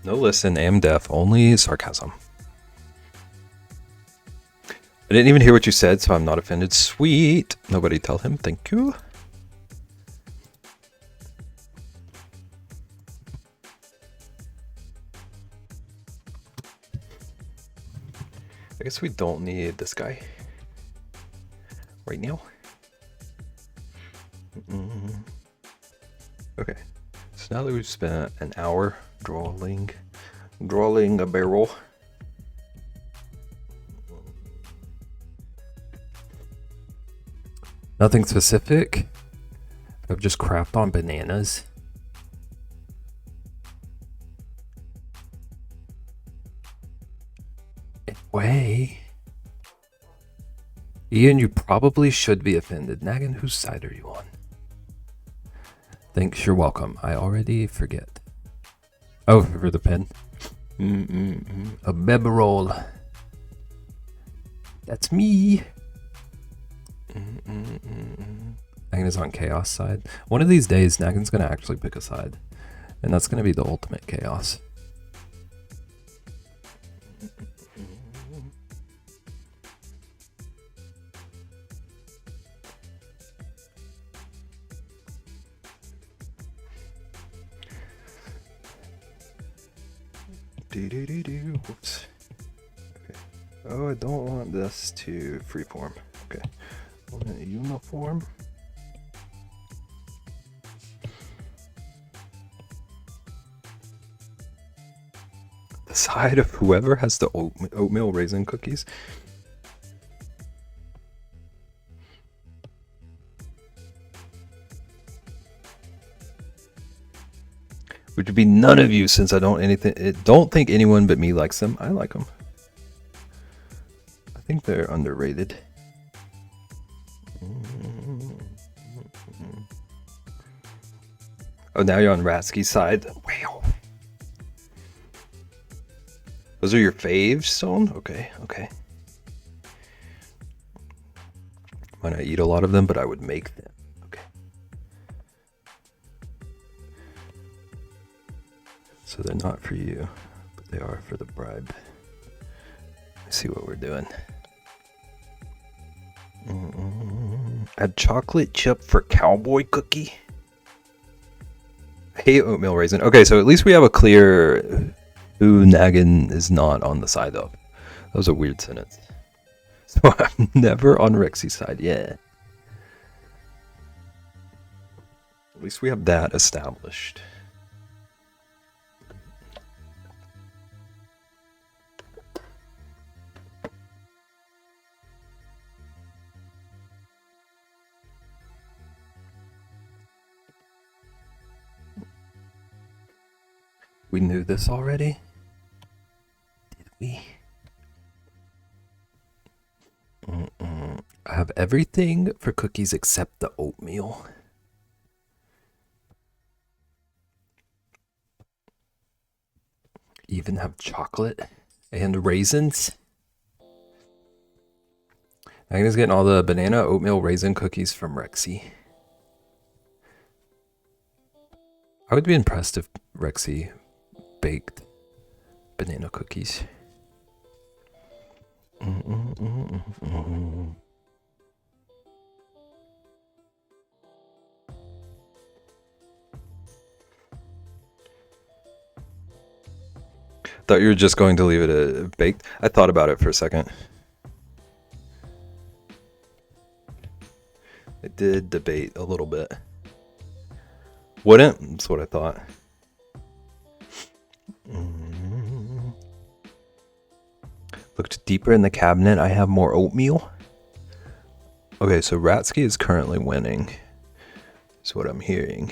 No listen, am deaf, only sarcasm. I didn't even hear what you said, so I'm not offended. Sweet. Nobody tell him. Thank you. I guess we don't need this guy right now. Okay. So now that we've spent an hour drawing a barrel. Nothing specific. I've just crapped on bananas. Anyway. Ian, you probably should be offended. Nagan, whose side are you on? Thanks, you're welcome. I already forget. Oh, for the pen. A beberol. That's me. Nagan is on chaos side. One of these days, Nagan's gonna actually pick a side. And that's gonna be the ultimate chaos. Whoops. Okay. Oh, I don't want this to freeform. Okay. I want a uniform. The side of whoever has the oatmeal raisin cookies. Which would be none of you, since I don't think anyone but me likes them. I like them. I think they're underrated. Oh, now you're on Ratsky's side. Wow. Those are your faves, Stone? Okay, okay. Might not eat a lot of them, but I would make them. Okay. So they're not for you, but they are for the bribe. Let's see what we're doing. Add chocolate chip for cowboy cookie. I hate oatmeal raisin. Okay, so at least we have a clear who Nagan is not on the side of. That was a weird sentence. So I'm never on Rexy's side. Yeah. At least we have that established. We knew this already? Did we? I have everything for cookies except the oatmeal. Even have chocolate and raisins. Agnes getting all the banana oatmeal raisin cookies from Rexy. I would be impressed if Rexy baked banana cookies. Thought you were just going to leave it baked. I thought about it for a second. I did debate a little bit. Wouldn't? That's what I thought. deeper in the cabinet, I have more oatmeal. Okay, so Ratsky is currently winning. That's what I'm hearing.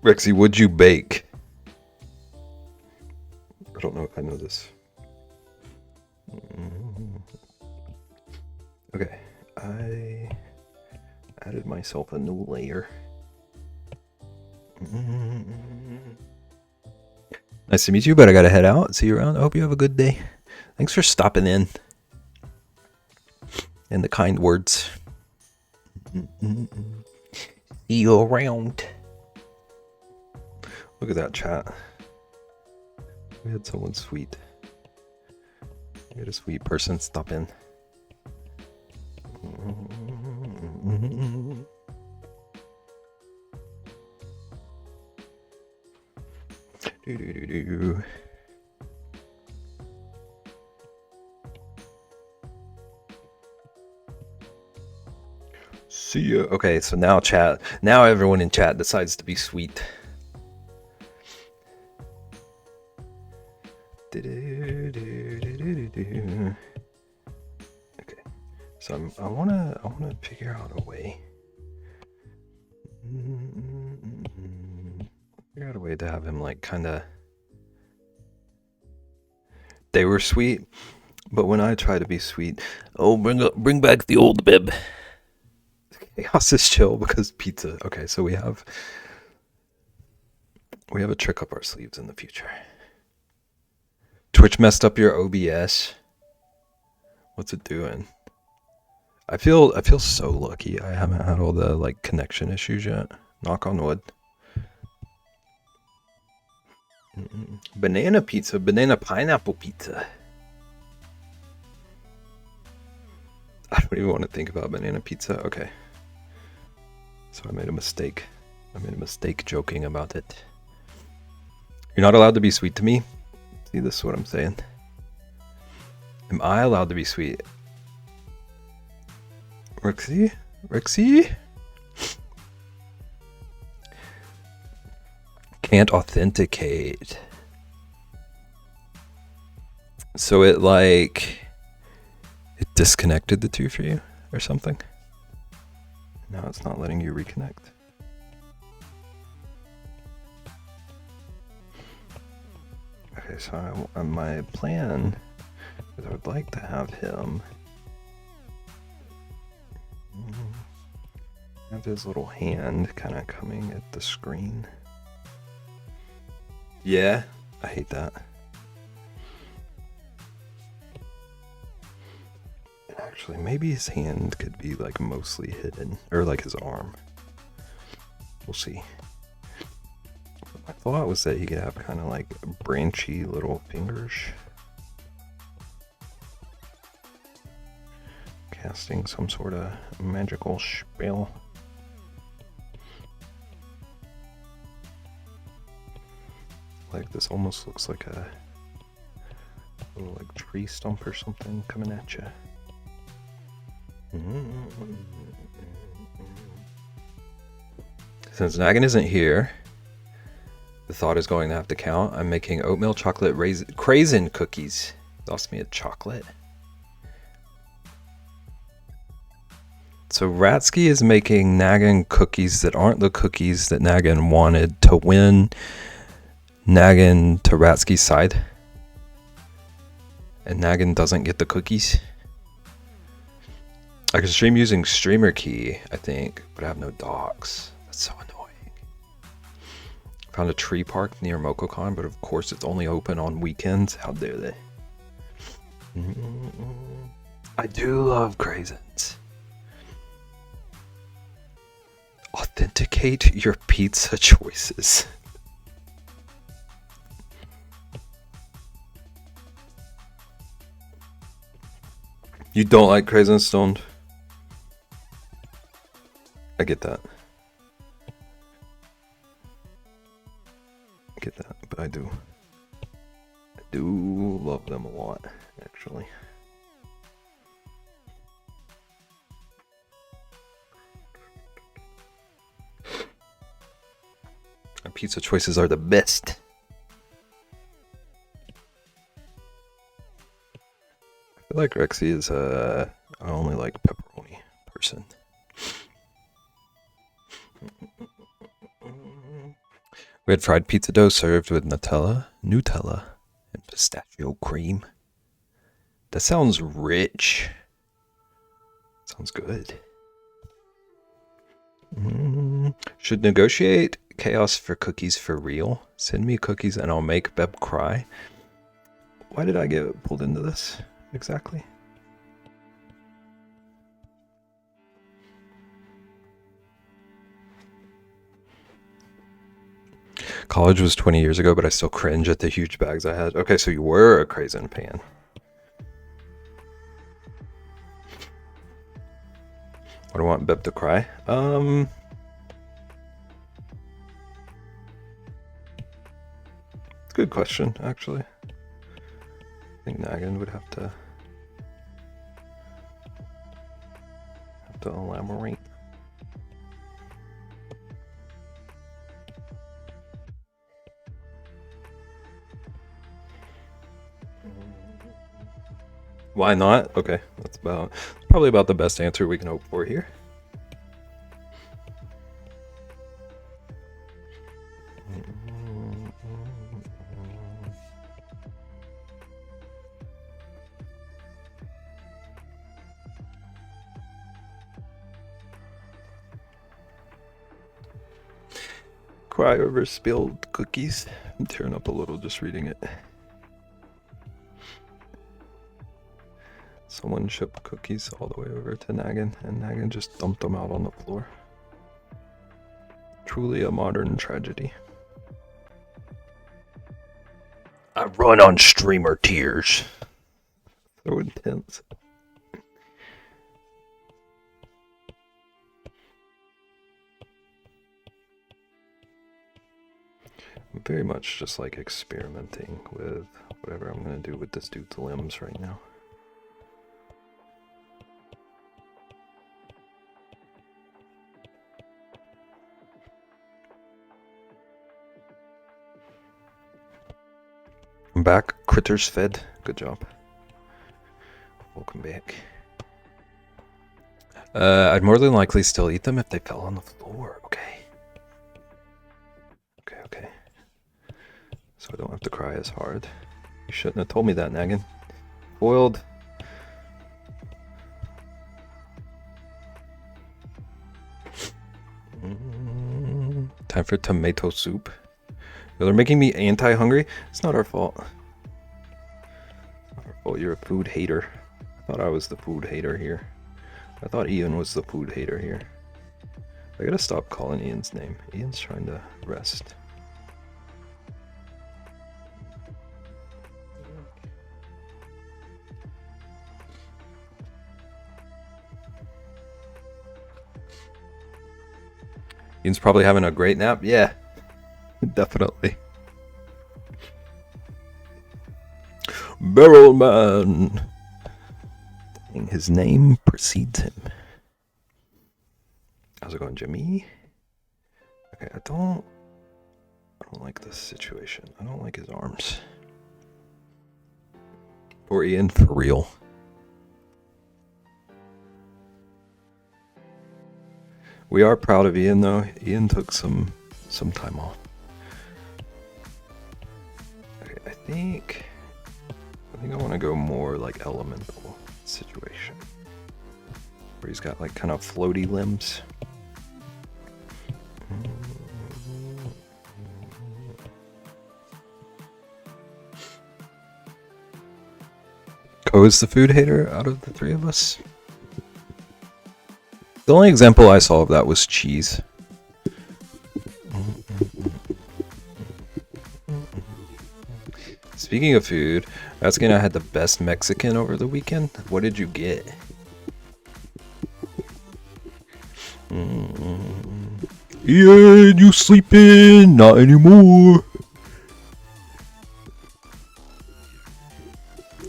Rexy, would you bake? I don't know if I know this. Okay, I added myself a new layer. Nice to meet you, but I gotta head out. See you around. I hope you have a good day. Thanks for stopping in. And the kind words. See you around. Look at that chat. We had someone sweet. We had a sweet person stop in. See ya. Okay, so now chat. Now everyone in chat decides to be sweet. Okay, so I wanna figure out a way. Figure out a way to have him like kind of. They were sweet, but when I try to be sweet, oh, bring back the old bib. Chaos is chill because pizza. Okay, so we have a trick up our sleeves in the future. Twitch messed up your OBS. What's it doing? I feel so lucky. I haven't had all the like connection issues yet. Knock on wood. Banana pizza, banana pineapple pizza. I don't even want to think about banana pizza. Okay. So I made a mistake. I made a mistake joking about it. You're not allowed to be sweet to me? See, this is what I'm saying. Am I allowed to be sweet? Rexy? Rexy? Can't authenticate. So it like... it disconnected the two for you or something? Now it's not letting you reconnect. Okay, so my plan is I would like to have him have his little hand kind of coming at the screen. Yeah, I hate that. Actually, maybe his hand could be like mostly hidden, or like his arm. We'll see. My thought was that he could have kind of like branchy little fingers. Casting some sort of magical spell. Like this almost looks like a little like tree stump or something coming at you. Since Nagan isn't here, the thought is going to have to count. I'm making oatmeal chocolate craisin cookies. Lost me a chocolate. So Ratsky is making Nagan cookies that aren't the cookies that Nagan wanted to win Nagan to Ratsky's side. And Nagan doesn't get the cookies. I can stream using Streamer Key, I think, but I have no docks. That's so annoying. Found a tree park near MocoCon, but of course it's only open on weekends. How dare they? I do love craisins. Authenticate your pizza choices. You don't like craisins stoned? I get that. I get that, but I do love them a lot, actually. pizza choices are the best. I feel like Rexy is I only like pepperoni person. We had fried pizza dough served with Nutella, and pistachio cream. That sounds rich. Sounds good. Should negotiate chaos for cookies for real. Send me cookies and I'll make Beb cry. Why did I get pulled into this exactly? College was 20 years ago, but I still cringe at the huge bags I had. Okay, so you were a Craisin fan. What do I want Beb to cry? Good question, actually. I think Nagan would have to elaborate. Why not? Okay, that's probably about the best answer we can hope for here. Cry over spilled cookies. I'm tearing up a little just reading it. Someone shipped cookies all the way over to Nagan, and Nagan just dumped them out on the floor. Truly a modern tragedy. I run on streamer tears. So intense. I'm very much just like experimenting with whatever I'm gonna do with this dude's limbs right now. I'm back. Critters fed. Good job. Welcome back. I'd more than likely still eat them if they fell on the floor. Okay. Okay. So I don't have to cry as hard. You shouldn't have told me that, Nagan. Foiled. Time for tomato soup. Yo, they're making me anti-hungry. It's not our fault. It's not our fault. You're a food hater. I thought I was the food hater here. I thought Ian was the food hater here. I gotta stop calling Ian's name. Ian's trying to rest. Ian's probably having a great nap. Yeah, definitely. Barrelman. His name precedes him. How's it going, Jimmy? Okay, I don't like this situation. I don't like his arms. Poor Ian, for real. We are proud of Ian, though. Ian took some time off. Okay, I think I want to go more like elemental situation, where he's got like kind of floaty limbs. Ko is the food hater out of the three of us. The only example I saw of that was cheese. Speaking of food, asking I had the best Mexican over the weekend. What did you get? Ian, you sleeping? Not anymore.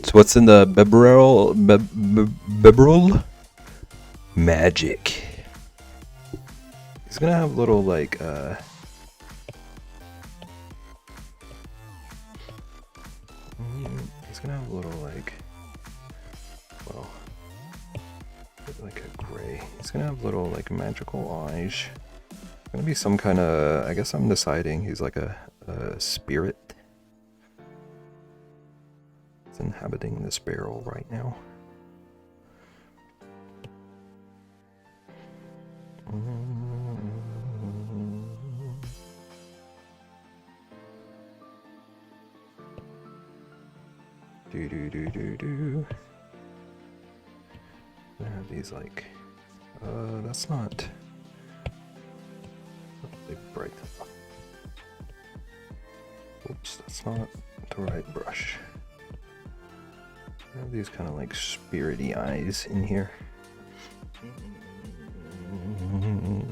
So what's in the beberel? Magic. He's gonna have little like like a gray. He's gonna have little like magical eyes. Gonna be some kind of, I guess I'm deciding he's like a spirit. It's inhabiting this barrel right now. Do. I have these like, that's not really bright. Oops, that's not the right brush. I have these kind of like spirity eyes in here. I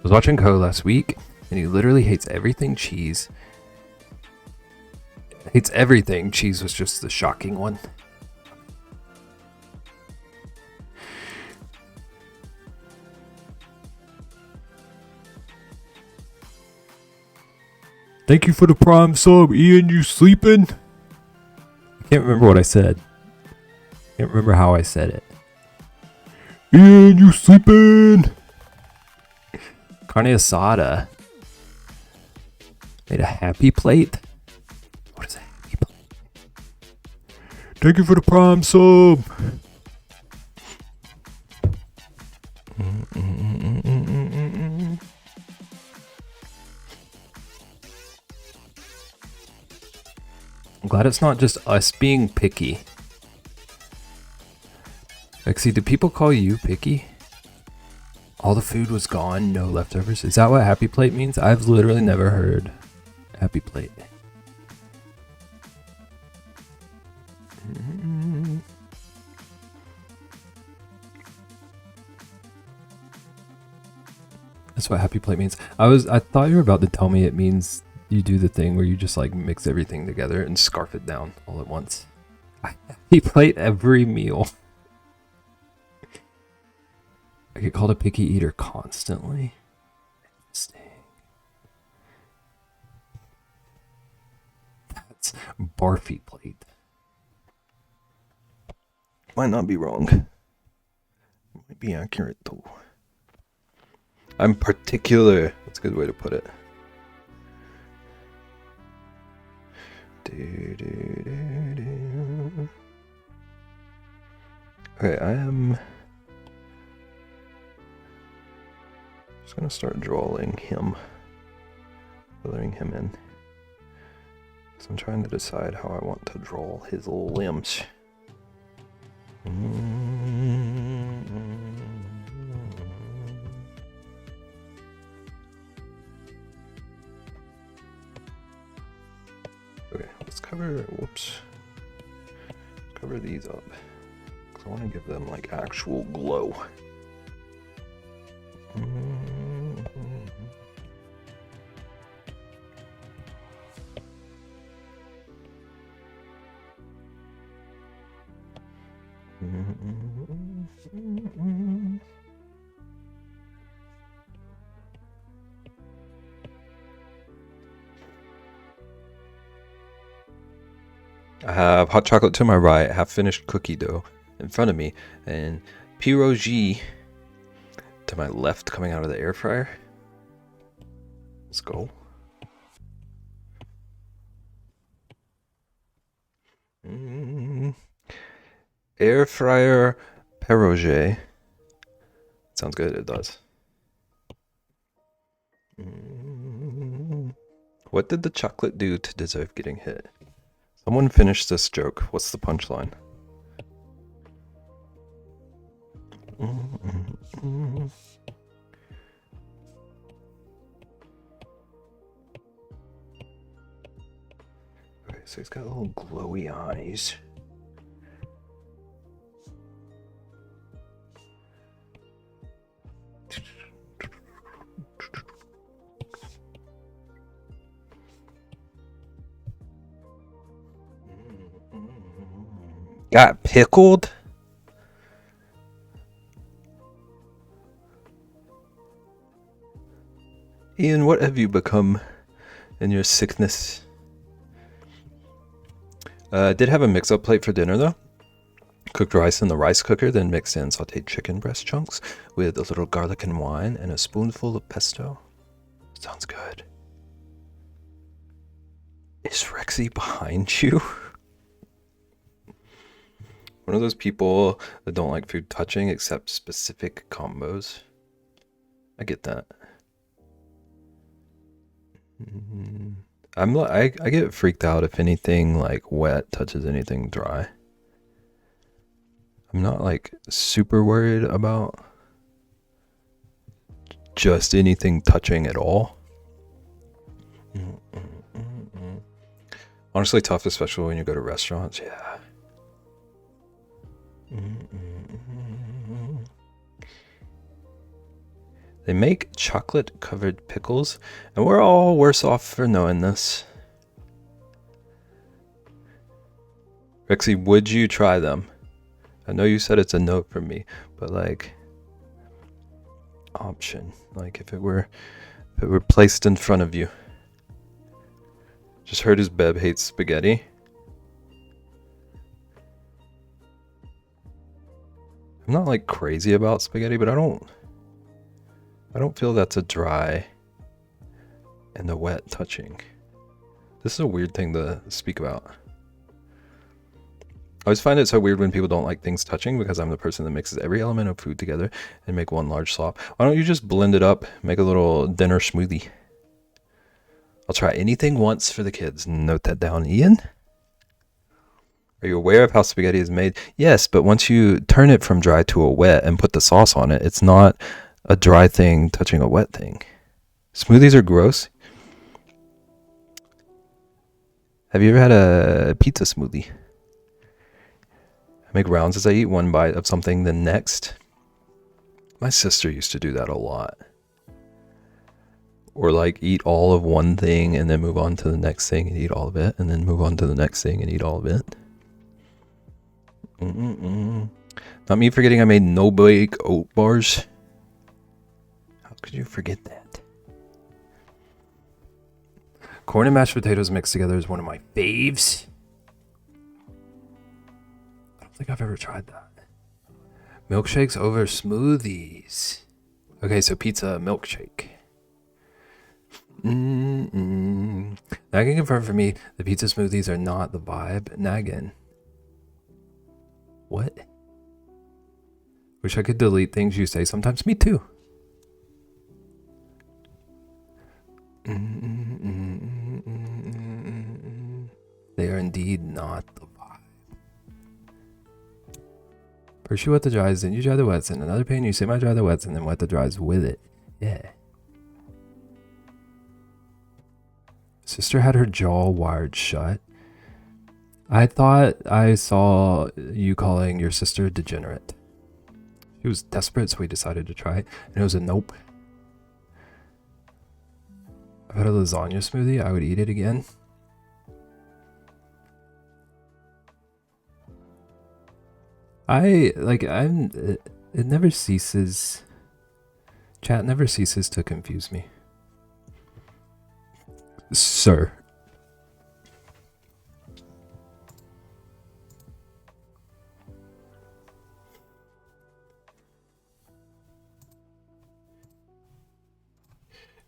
was watching Ko last week, and he literally hates everything cheese. Hates everything. Cheese was just the shocking one. Thank you for the prime sub, Ian. You sleeping? I can't remember what I said. Can't remember how I said it. Ian, you sleeping? Carne asada. Made a happy plate. What is a happy plate? Thank you for the prime sub. I'm glad it's not just us being picky. Lexi, do people call you picky? All the food was gone, no leftovers. Is that what happy plate means? I've literally never heard happy plate. That's what happy plate means. I thought you were about to tell me it means you do the thing where you just like mix everything together and scarf it down all at once. I happy plate every meal. I get called a picky eater constantly. That's barfy plate. Might not be wrong. Might be accurate though. I'm particular. That's a good way to put it. Okay, I am just gonna start drawing him, coloring him in. So I'm trying to decide how I want to draw his limbs. Okay, let's cover these up, because I want to give them like actual glow. I have hot chocolate to my right, half finished cookie dough in front of me, and pierogi to my left coming out of the air fryer. Let's go. Air fryer pierogi. Sounds good, it does. What did the chocolate do to deserve getting hit? Someone finish this joke. What's the punchline? Okay, so he's got little glowy eyes. Got pickled? Ian, what have you become in your sickness? Did have a mix-up plate for dinner though. Cooked rice in the rice cooker, then mix in sauteed chicken breast chunks with a little garlic and wine and a spoonful of pesto. Sounds good. Is Rexy behind you? One of those people that don't like food touching except specific combos. I get that. I get freaked out if anything like wet touches anything dry. I'm not like super worried about just anything touching at all. Honestly tough, especially when you go to restaurants. Yeah. They make chocolate covered pickles, and we're all worse off for knowing this. Rexy, would you try them? I know you said it's a no for me, but like option, like if it were placed in front of you. Just heard his Beb hates spaghetti. I'm not like crazy about spaghetti, but I don't feel that's a dry and the wet touching. This is a weird thing to speak about. I always find it so weird when people don't like things touching because I'm the person that mixes every element of food together and make one large slop. Why don't you just blend it up, make a little dinner smoothie? I'll try anything once for the kids. Note that down, Ian. Are you aware of how spaghetti is made? Yes, but once you turn it from dry to a wet and put the sauce on it, it's not a dry thing touching a wet thing. Smoothies are gross. Have you ever had a pizza smoothie? I make rounds as I eat, one bite of something, then next. My sister used to do that a lot. Or like eat all of one thing and then move on to the next thing and eat all of it, and then move on to the next thing and eat all of it. Not me forgetting I made no-bake oat bars. How could you forget that? Corn and mashed potatoes mixed together is one of my faves. I don't think I've ever tried that. Milkshakes over smoothies. Okay, so pizza milkshake. I can confirm for me, the pizza smoothies are not the vibe. Naggin. What? Wish I could delete things you say sometimes. Me too. They are indeed not the vibe. First you wet the dries, then you dry the wets. In another pane, you semi-dry the wets, and then wet the dries with it. Yeah. Sister had her jaw wired shut. I thought I saw you calling your sister degenerate. She was desperate, so we decided to try it, and it was a nope. I've had a lasagna smoothie. I would eat it again. It never ceases. Chat never ceases to confuse me. Sir.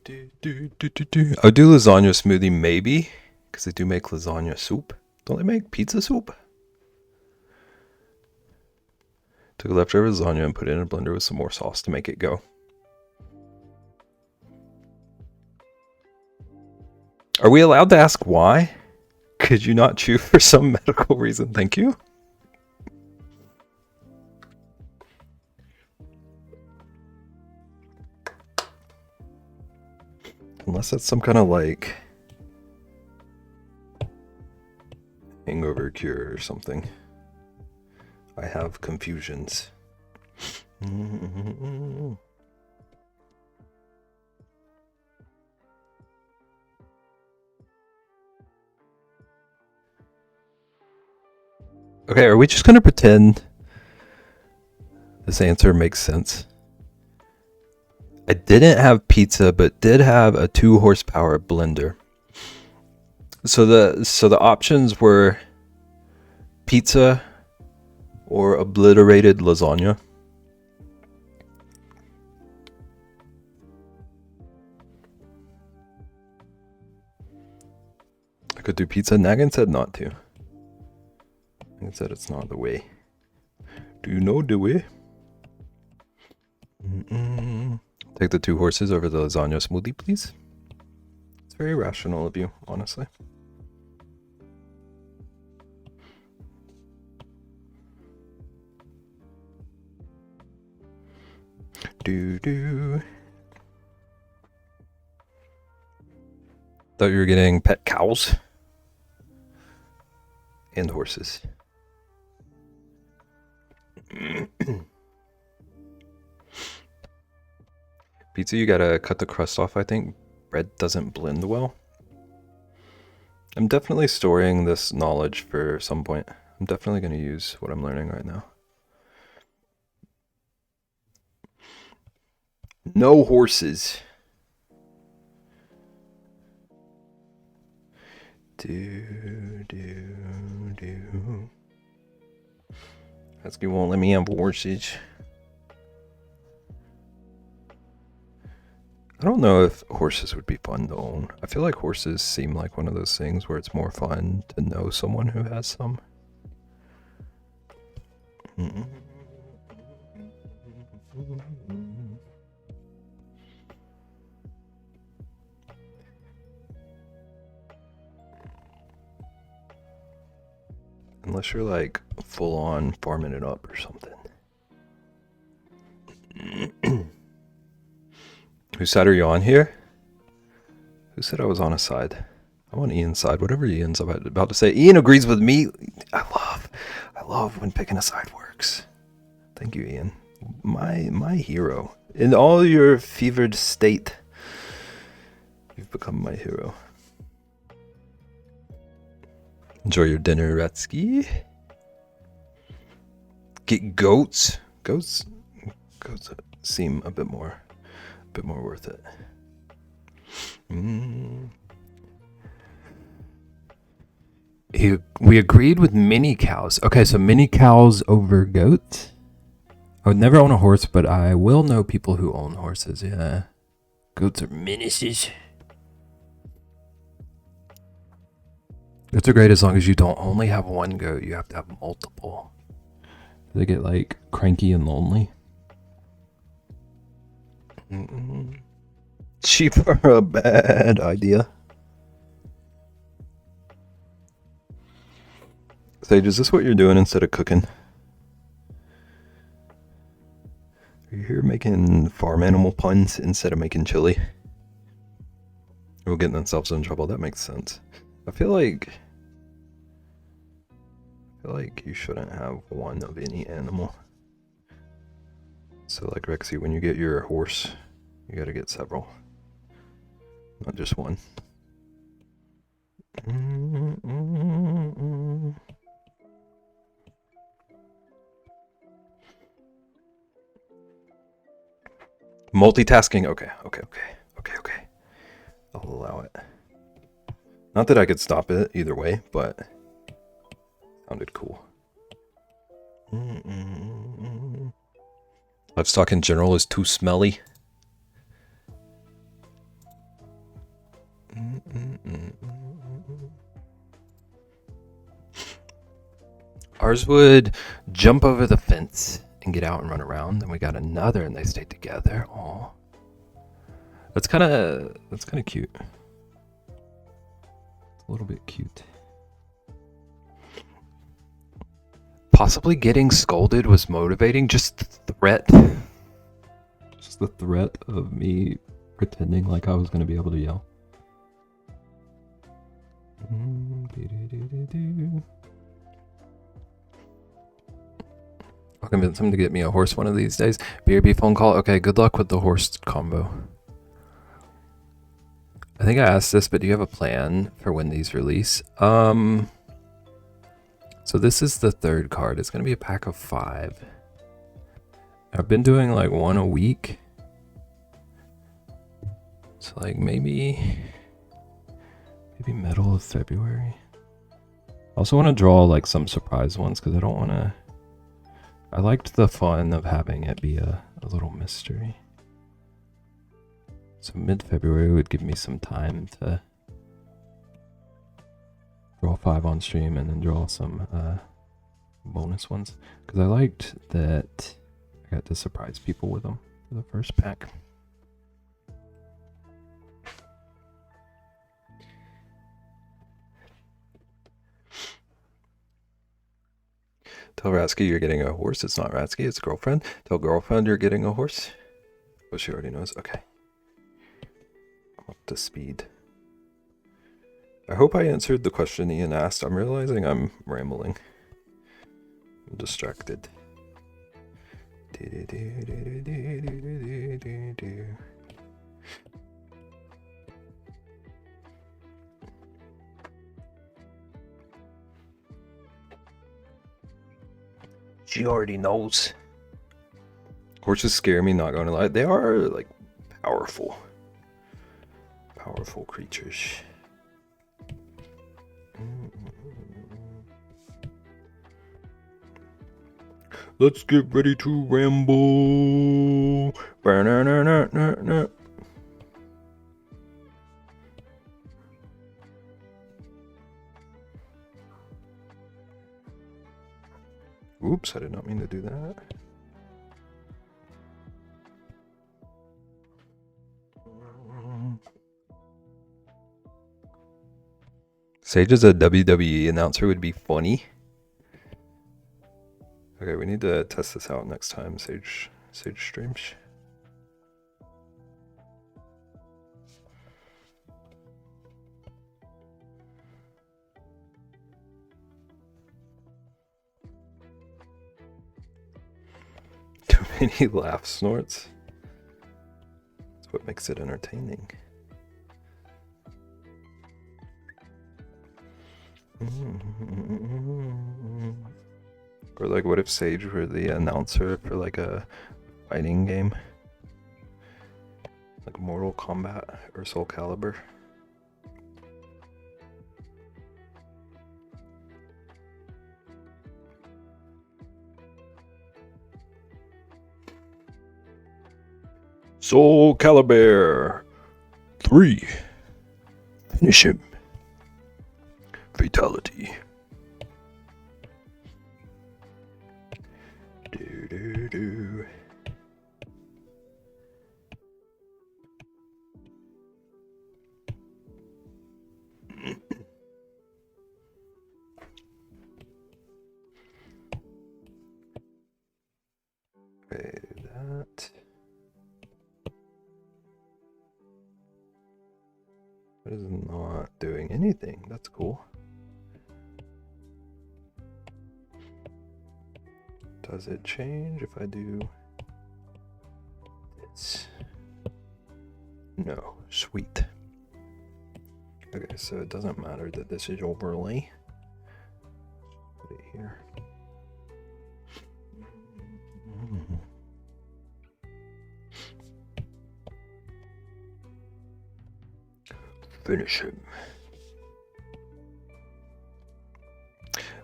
I'll do lasagna smoothie maybe, because they do make lasagna soup. Don't they make pizza soup? Took a leftover lasagna and put it in a blender with some more sauce to make it go. Are we allowed to ask why? Could you not chew for some medical reason? Thank you. Unless that's some kind of like hangover cure or something. I have confusions. Okay, are we just gonna pretend this answer makes sense? I didn't have pizza, but did have a 2 horsepower blender. So the options were pizza, or obliterated lasagna. I could do pizza. Nagan said not to. Nagan said it's not the way. Do you know the way? Take the 2 horses over the lasagna smoothie, please. It's very rational of you, honestly. Do. Thought you were getting pet cows and horses. Pizza, you gotta cut the crust off, I think. Bread doesn't blend well. I'm definitely storing this knowledge for some point. I'm definitely gonna use what I'm learning right now. No horses. Do. Husky won't let me have horses. I don't know if horses would be fun to own. I feel like horses seem like one of those things where it's more fun to know someone who has some. Unless you're like full on farming it up or something. Whose side are you on here? Who said I was on a side? I'm on Ian's side, whatever Ian's about to say. Ian agrees with me. I love when picking a side works. Thank you, Ian. My hero. In all your fevered state, you've become my hero. Enjoy your dinner, Retsky. Get goats. Goats seem a bit more worth it. We agreed with mini cows. Okay, so mini cows over goats. I would never own a horse, but I will know people who own horses. Yeah, goats are menaces. Goats are great as long as you don't only have one goat. You have to have multiple. They get like cranky and lonely. Sheep are a bad idea. Sage, is this what you're doing instead of cooking? Are you here making farm animal puns instead of making chili? We're getting themselves in trouble. That makes sense. I feel like you shouldn't have one of any animal. So like Rexy, when you get your horse, you gotta get several. Not just one. Multitasking. Okay. I'll allow it. Not that I could stop it either way, but sounded cool. Livestock in general is too smelly. Ours would jump over the fence and get out and run around. Then we got another and they stayed together. Aw. That's kind of cute. It's a little bit cute. Possibly getting scolded was motivating. Just the threat. Just the threat of me pretending like I was going to be able to yell. I'll convince him to get me a horse one of these days. BRB phone call. Okay, good luck with the horse combo. I think I asked this, but do you have a plan for when these release? So this is the third card. It's going to be a pack of 5. I've been doing like one a week. So like maybe middle of February. I also want to draw like some surprise ones because I don't want to I liked the fun of having it be a little mystery. So mid-February would give me some time to draw 5 on stream and then draw some bonus ones. Because I liked that I got to surprise people with them for the first pack. Tell Ratsky you're getting a horse. It's not Ratsky, it's girlfriend. Tell girlfriend you're getting a horse. Oh, she already knows. Okay. I'm up to speed. I hope I answered the question Ian asked. I'm realizing I'm rambling. I'm distracted. She already knows. Horses scare me, not gonna lie. They are, like, powerful. Powerful creatures. Let's get ready to ramble. Oops, I did not mean to do that. Sage as a WWE announcer would be funny. Okay, we need to test this out next time, Sage streams. Too many laugh snorts. That's what makes it entertaining. Or like, what if Sage were the announcer for like a fighting game? Like Mortal Kombat or Soul Calibur? Soul Calibur 3. Finish him. Fatality. Do. Okay, that. That is not doing anything. That's cool. Does it change if I do this? No. Sweet. Okay, so it doesn't matter that this is overlay. Put it here. Finish him.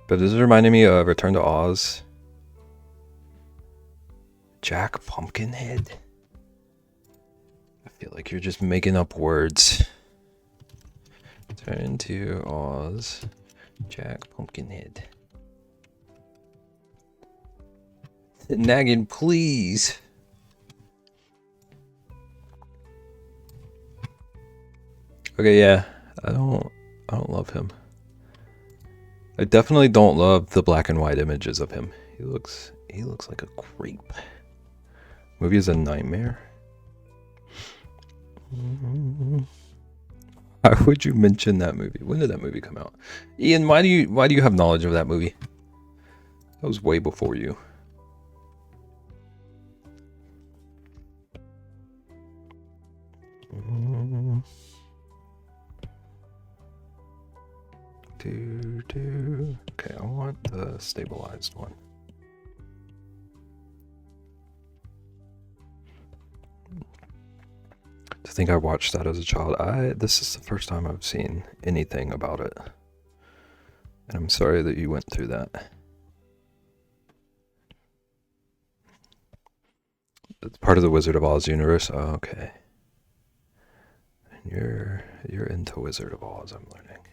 But this is reminding me of Return to Oz. Jack Pumpkinhead? I feel like you're just making up words. Turn to Oz. Jack Pumpkinhead. Naggin, please. Okay, yeah. I don't love him. I definitely don't love the black and white images of him. He looks like a creep. Movie is a nightmare. Why would you mention that movie? When did that movie come out? Ian, why do you have knowledge of that movie? That was way before you. Okay, I want the stabilized one. To think I watched that as a child. This is the first time I've seen anything about it. And I'm sorry that you went through that. It's part of the Wizard of Oz universe. Oh, okay. And you're into Wizard of Oz, I'm learning.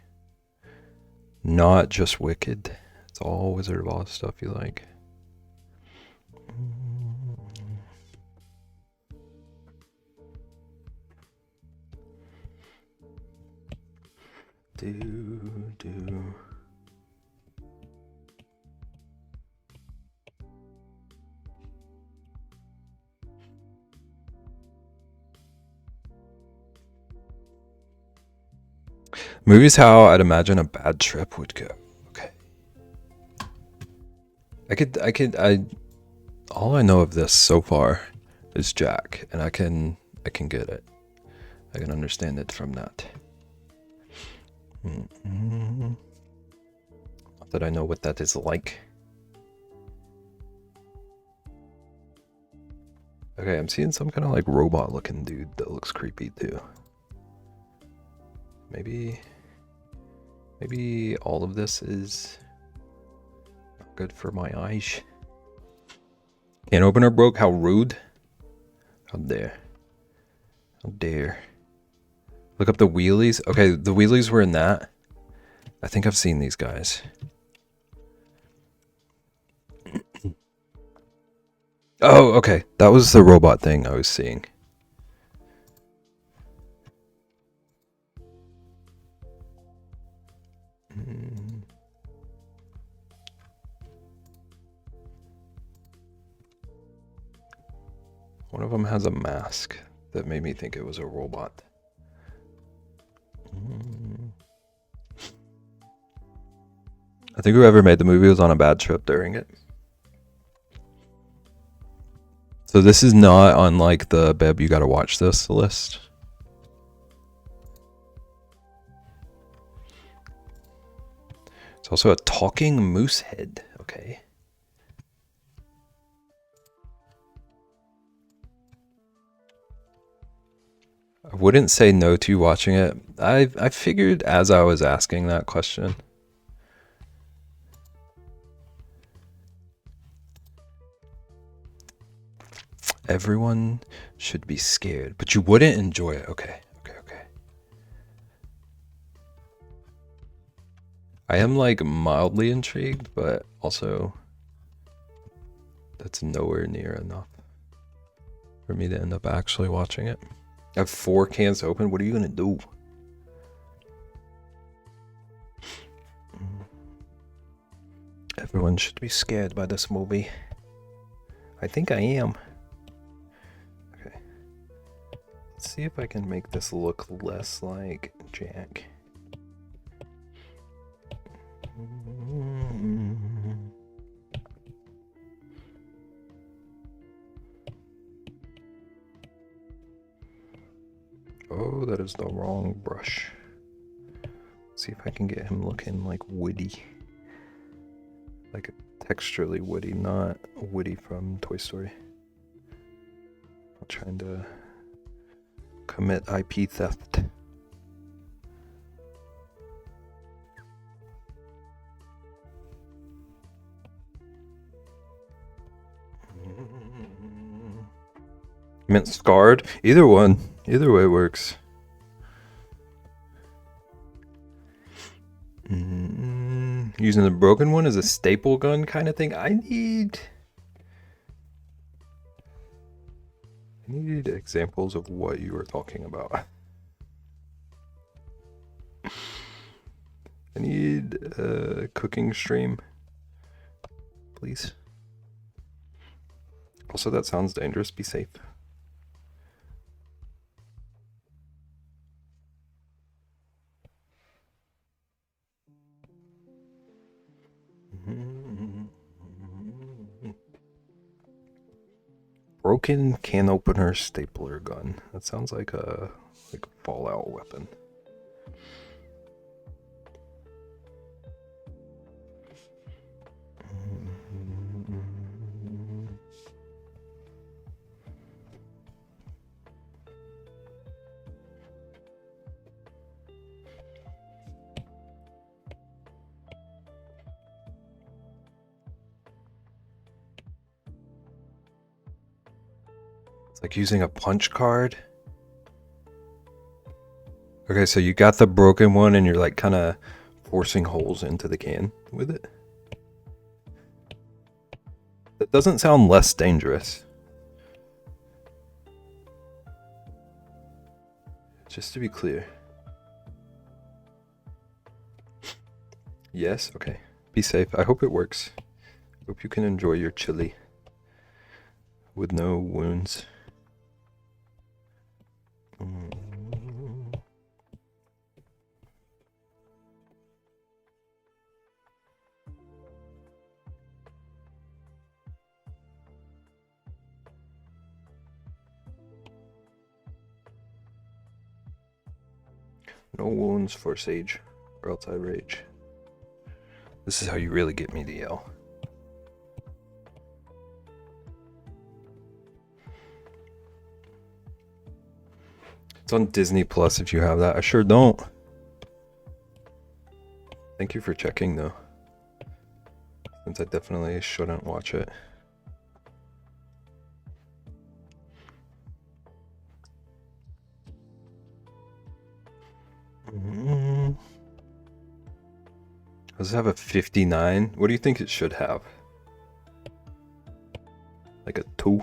Not just Wicked. It's all Wizard of Oz stuff you like. Do. Movie's how I'd imagine a bad trip would go. Okay. All I know of this so far is Jack, and I can get it. I can understand it from that. Not that I know what that is like. Okay, I'm seeing some kind of like robot looking dude that looks creepy too. Maybe all of this is not good for my eyes. Can opener broke? How rude. How dare. How dare. Look up the wheelies. Okay, the wheelies were in that. I think I've seen these guys. Oh, okay. That was the robot thing I was seeing. One of them has a mask that made me think it was a robot. I think whoever made the movie was on a bad trip during it. So this is not on like the Beb you gotta watch this list. It's also a talking moose head. Okay. I wouldn't say no to you watching it. I figured as I was asking that question. Everyone should be scared, but you wouldn't enjoy it. Okay. I am like mildly intrigued, but also that's nowhere near enough for me to end up actually watching it. I have 4 cans open. What are you gonna do? Everyone should be scared by this movie. I think I am. Okay. Let's see if I can make this look less like Jack. Oh, that is the wrong brush. Let's see if I can get him looking like Woody. Like texturally Woody, not Woody from Toy Story. I'm trying to commit IP theft. I meant scarred. Either one. Either way works. Using the broken one as a staple gun kind of thing. I need examples of what you were talking about. I need a cooking stream, please. Also, that sounds dangerous. Be safe. Broken can opener stapler gun. That sounds like a Fallout weapon. It's like using a punch card. Okay, so you got the broken one and you're like kind of forcing holes into the can with it. That doesn't sound less dangerous. Just to be clear. Yes? Okay. Be safe. I hope it works. Hope you can enjoy your chili with no wounds. No wounds for Sage, or else I rage. This is how you really get me to yell. It's on Disney Plus if you have that. I sure don't. Thank you for checking though. Since I definitely shouldn't watch it. Does it have a 59? What do you think it should have? Like a 2?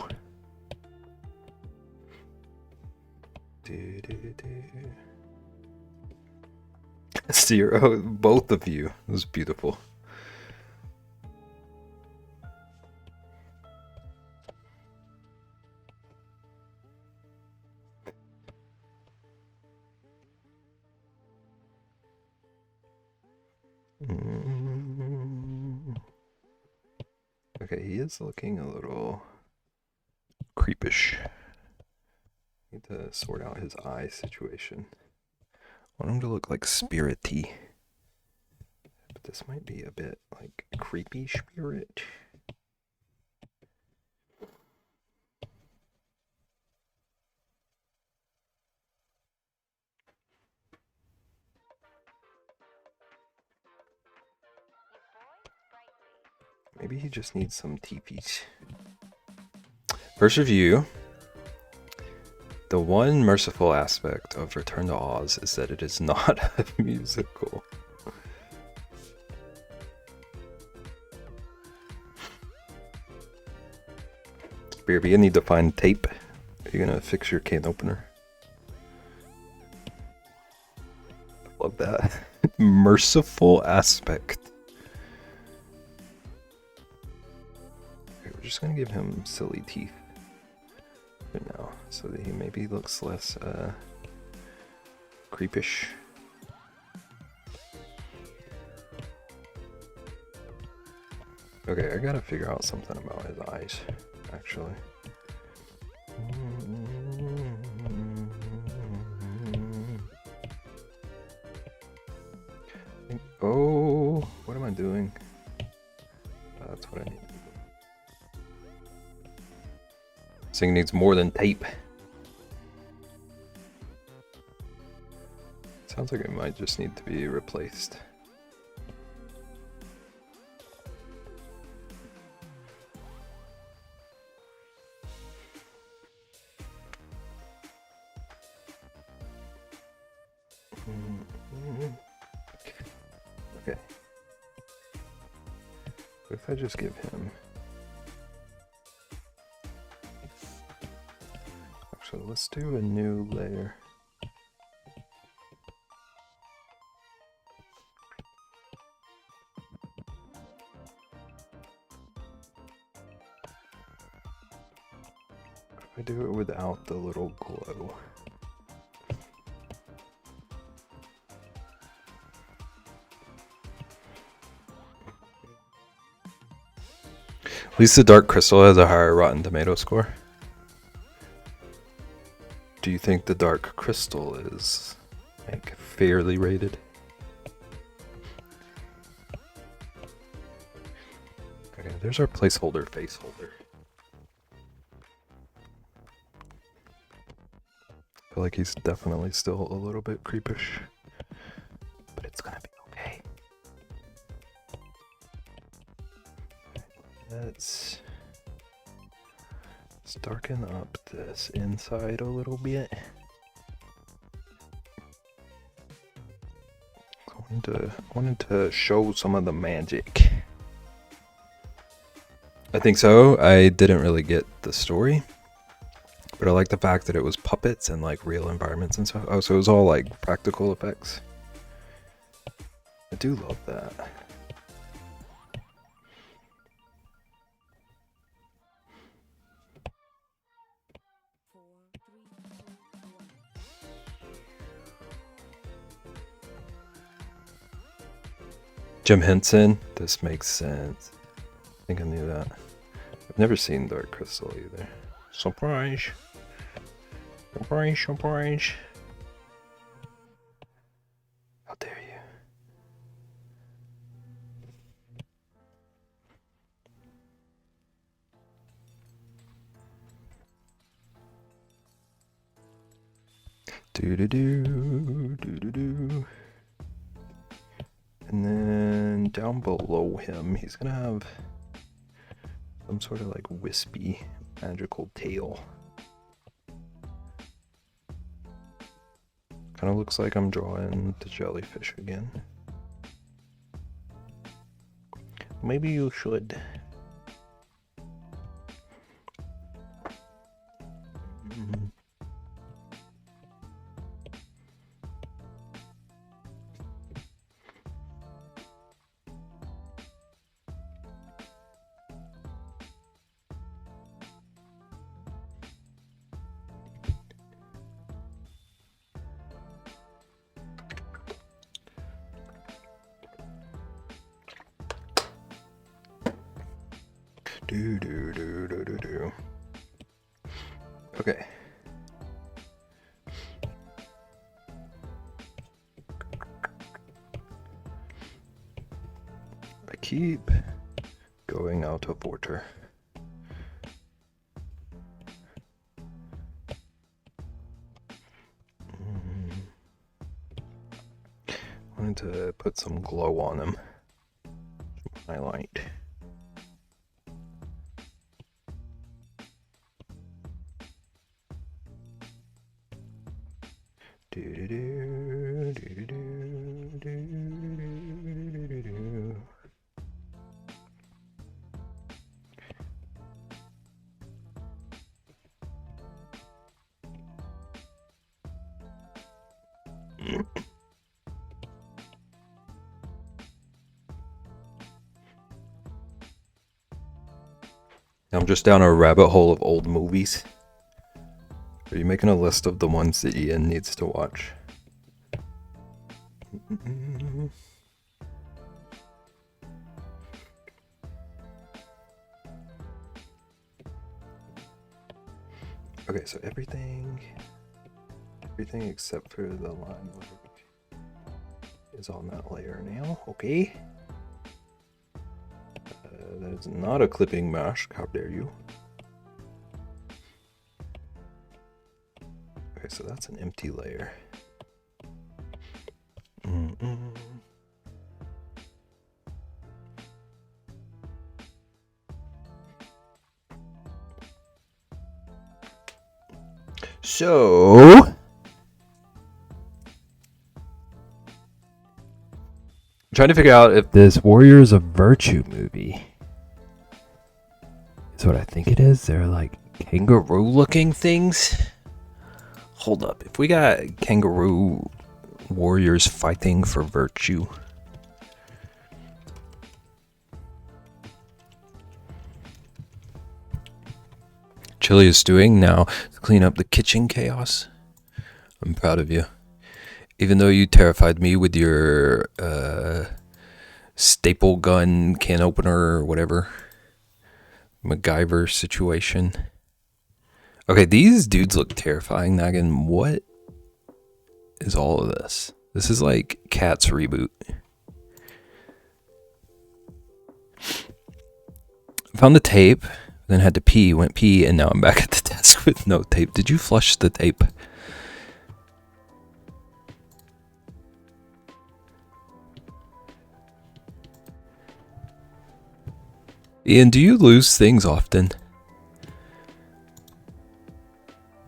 Zero, both of you. It was beautiful. Okay, he is looking a little creepish. Need to sort out his eye situation. I want him to look like spirity. But this might be a bit like creepy spirit. Maybe he just needs some teepees. First review. The one merciful aspect of Return to Oz is that it is not a musical. BRB, you need to find tape. Are you gonna fix your can opener? Love that. Merciful aspect. Okay, we're just gonna give him silly teeth for now, so that he maybe looks less creepish. Okay, I gotta figure out something about his eyes, actually. Oh, what am I doing? That's what I need. This thing needs more than tape. Sounds like it might just need to be replaced. Okay. What if I just give him... Actually, let's do a new layer. If I do it without the little glow. At least the Dark Crystal has a higher Rotten Tomato score. Do you think the Dark Crystal is like fairly rated? Okay, there's our placeholder face holder. I feel like he's definitely still a little bit creepish, but it's gonna be okay. Let's Let's darken up this inside a little bit. Wanted to show some of the magic. I think so. I didn't really get the story, but I like the fact that it was puppets and like real environments and stuff. Oh, so it was all like practical effects. I do love that. Jim Henson. This makes sense. I think I knew that. I've never seen Dark Crystal either. Surprise. Surprise, surprise. How dare you? Do. And then down below him, he's gonna have some sort of like wispy magical tail. Kind of looks like I'm drawing the jellyfish again. Maybe you should. Do. Okay. I keep going out of order. Wanted to put some glow on him. Highlight. I'm just down a rabbit hole of old movies. Are you making a list of the ones that Ian needs to watch? Okay, so everything except for the line work is on that layer now. Okay. That is not a clipping mask. How dare you? Okay, so that's an empty layer. So I'm trying to figure out if this Warriors of Virtue movie is what I think it is. They're like kangaroo looking things. Hold up. If we got kangaroo warriors fighting for virtue. Chili is stewing now to clean up the kitchen chaos. I'm proud of you. Even though you terrified me with your staple gun can opener or whatever. MacGyver situation. Okay, these dudes look terrifying, Naggin. What is all of this? This is like Cats reboot. Found the tape, then had to pee, went pee, and now I'm back at the desk with no tape. Did you flush the tape? Ian, do you lose things often?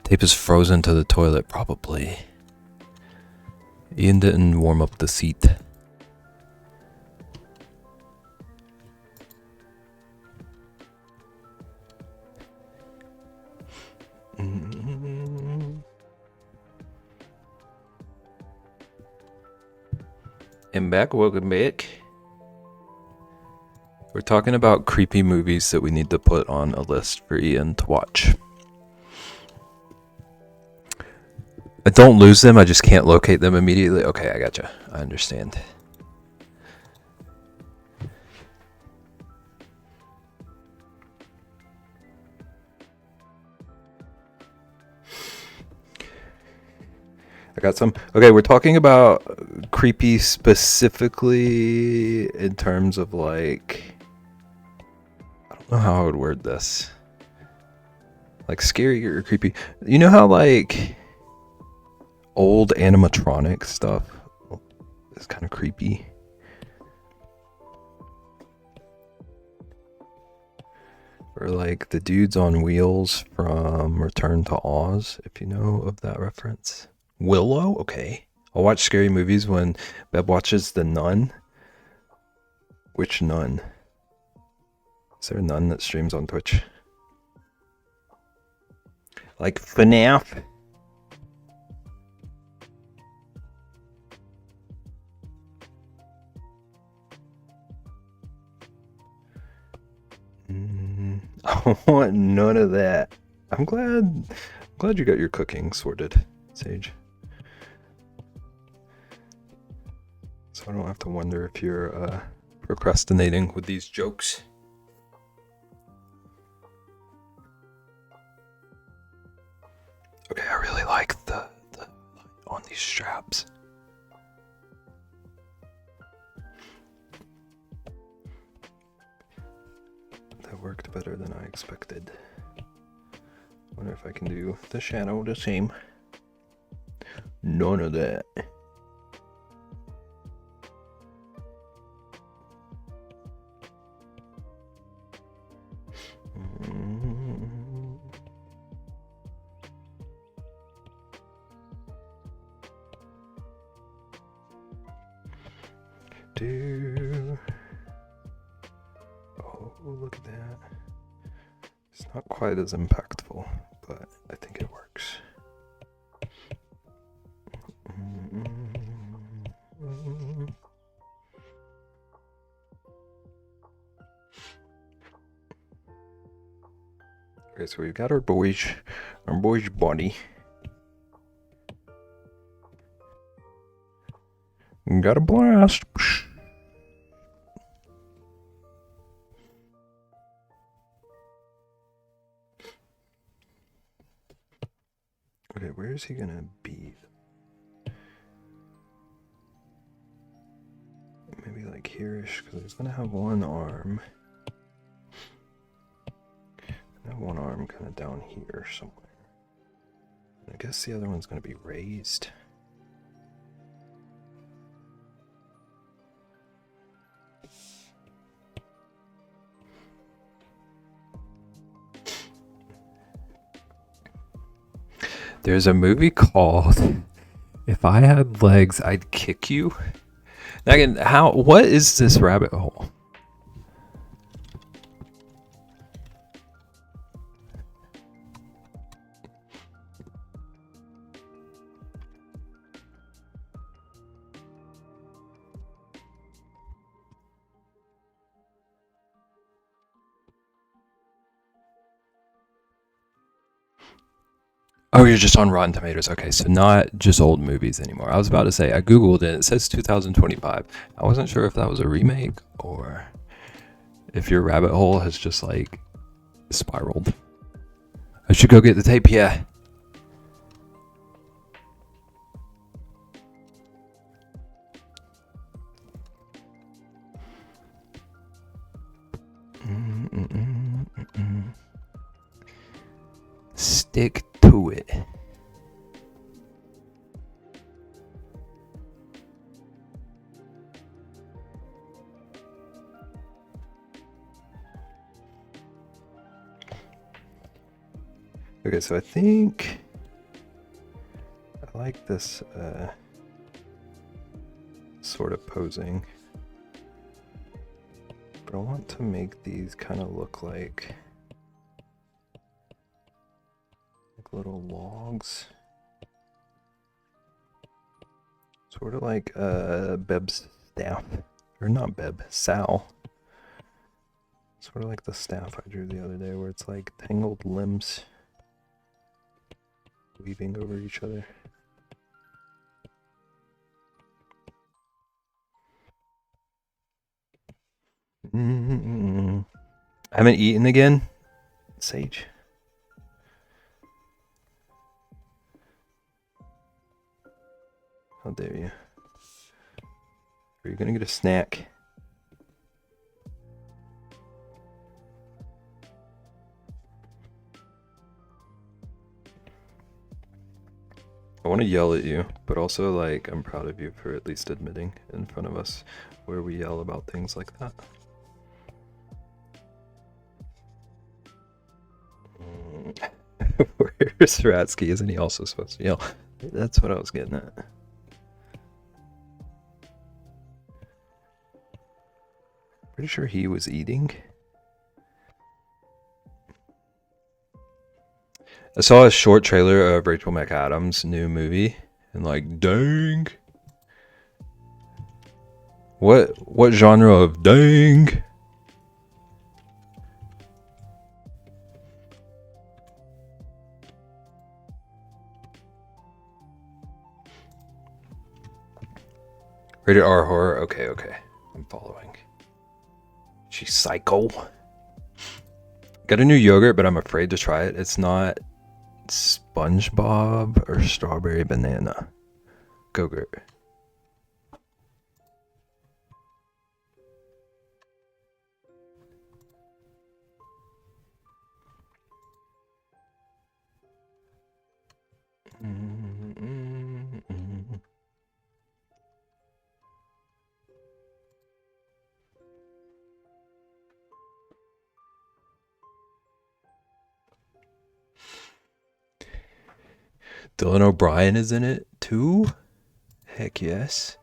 Tape is frozen to the toilet, probably. Ian didn't warm up the seat. And back, welcome back. We're talking about creepy movies that we need to put on a list for Ian to watch. I don't lose them, I just can't locate them immediately. Okay, I gotcha. I understand. I got some. Okay, we're talking about creepy specifically in terms of like, I don't know how I would word this. Like scary or creepy. You know how like old animatronic stuff is kind of creepy? Or like the dudes on wheels from Return to Oz, if you know of that reference. Willow? Okay. I'll watch scary movies when Beb watches The Nun. Which nun? Is there a nun that streams on Twitch? Like FNAF? I want none of that. I'm glad you got your cooking sorted, Sage. So I don't have to wonder if you're procrastinating with these jokes. Okay, I really like the on these straps. That worked better than I expected. Wonder if I can do the shadow the same. None of that. Oh, look at that. It's not quite as impactful, but I think it works. Okay, so we've got our boy's body. Got a blast. Okay, where is he gonna be? Maybe like here-ish, because he's gonna have one arm. And one arm kind of down here somewhere. I guess the other one's gonna be raised. There's a movie called If I Had Legs, I'd Kick You. Now again, what is this rabbit hole? Oh, you're just on Rotten Tomatoes. Okay, so not just old movies anymore. I was about to say, I Googled it. It says 2025. I wasn't sure if that was a remake or if your rabbit hole has just like spiraled. I should go get the tape, yeah. Stick to it. Okay, so I think like this sort of posing, but I want to make these kind of look like little logs, sort of like Beb's staff, or not Beb, Sal. Sort of like the staff I drew the other day, where it's like tangled limbs weaving over each other. I haven't eaten again, Sage. How dare you? Are you gonna get a snack? I want to yell at you, but also, like, I'm proud of you for at least admitting in front of us where we yell about things like that. Where's Ratsky? Isn't he also supposed to yell? That's what I was getting at. Pretty sure he was eating. I saw a short trailer of Rachel McAdams' new movie, and like, dang. What genre of dang? Rated R horror. Okay, I'm following. She's psycho. Got a new yogurt, but I'm afraid to try it. It's not SpongeBob or strawberry banana. Go-gurt. Dylan O'Brien is in it too? Heck yes.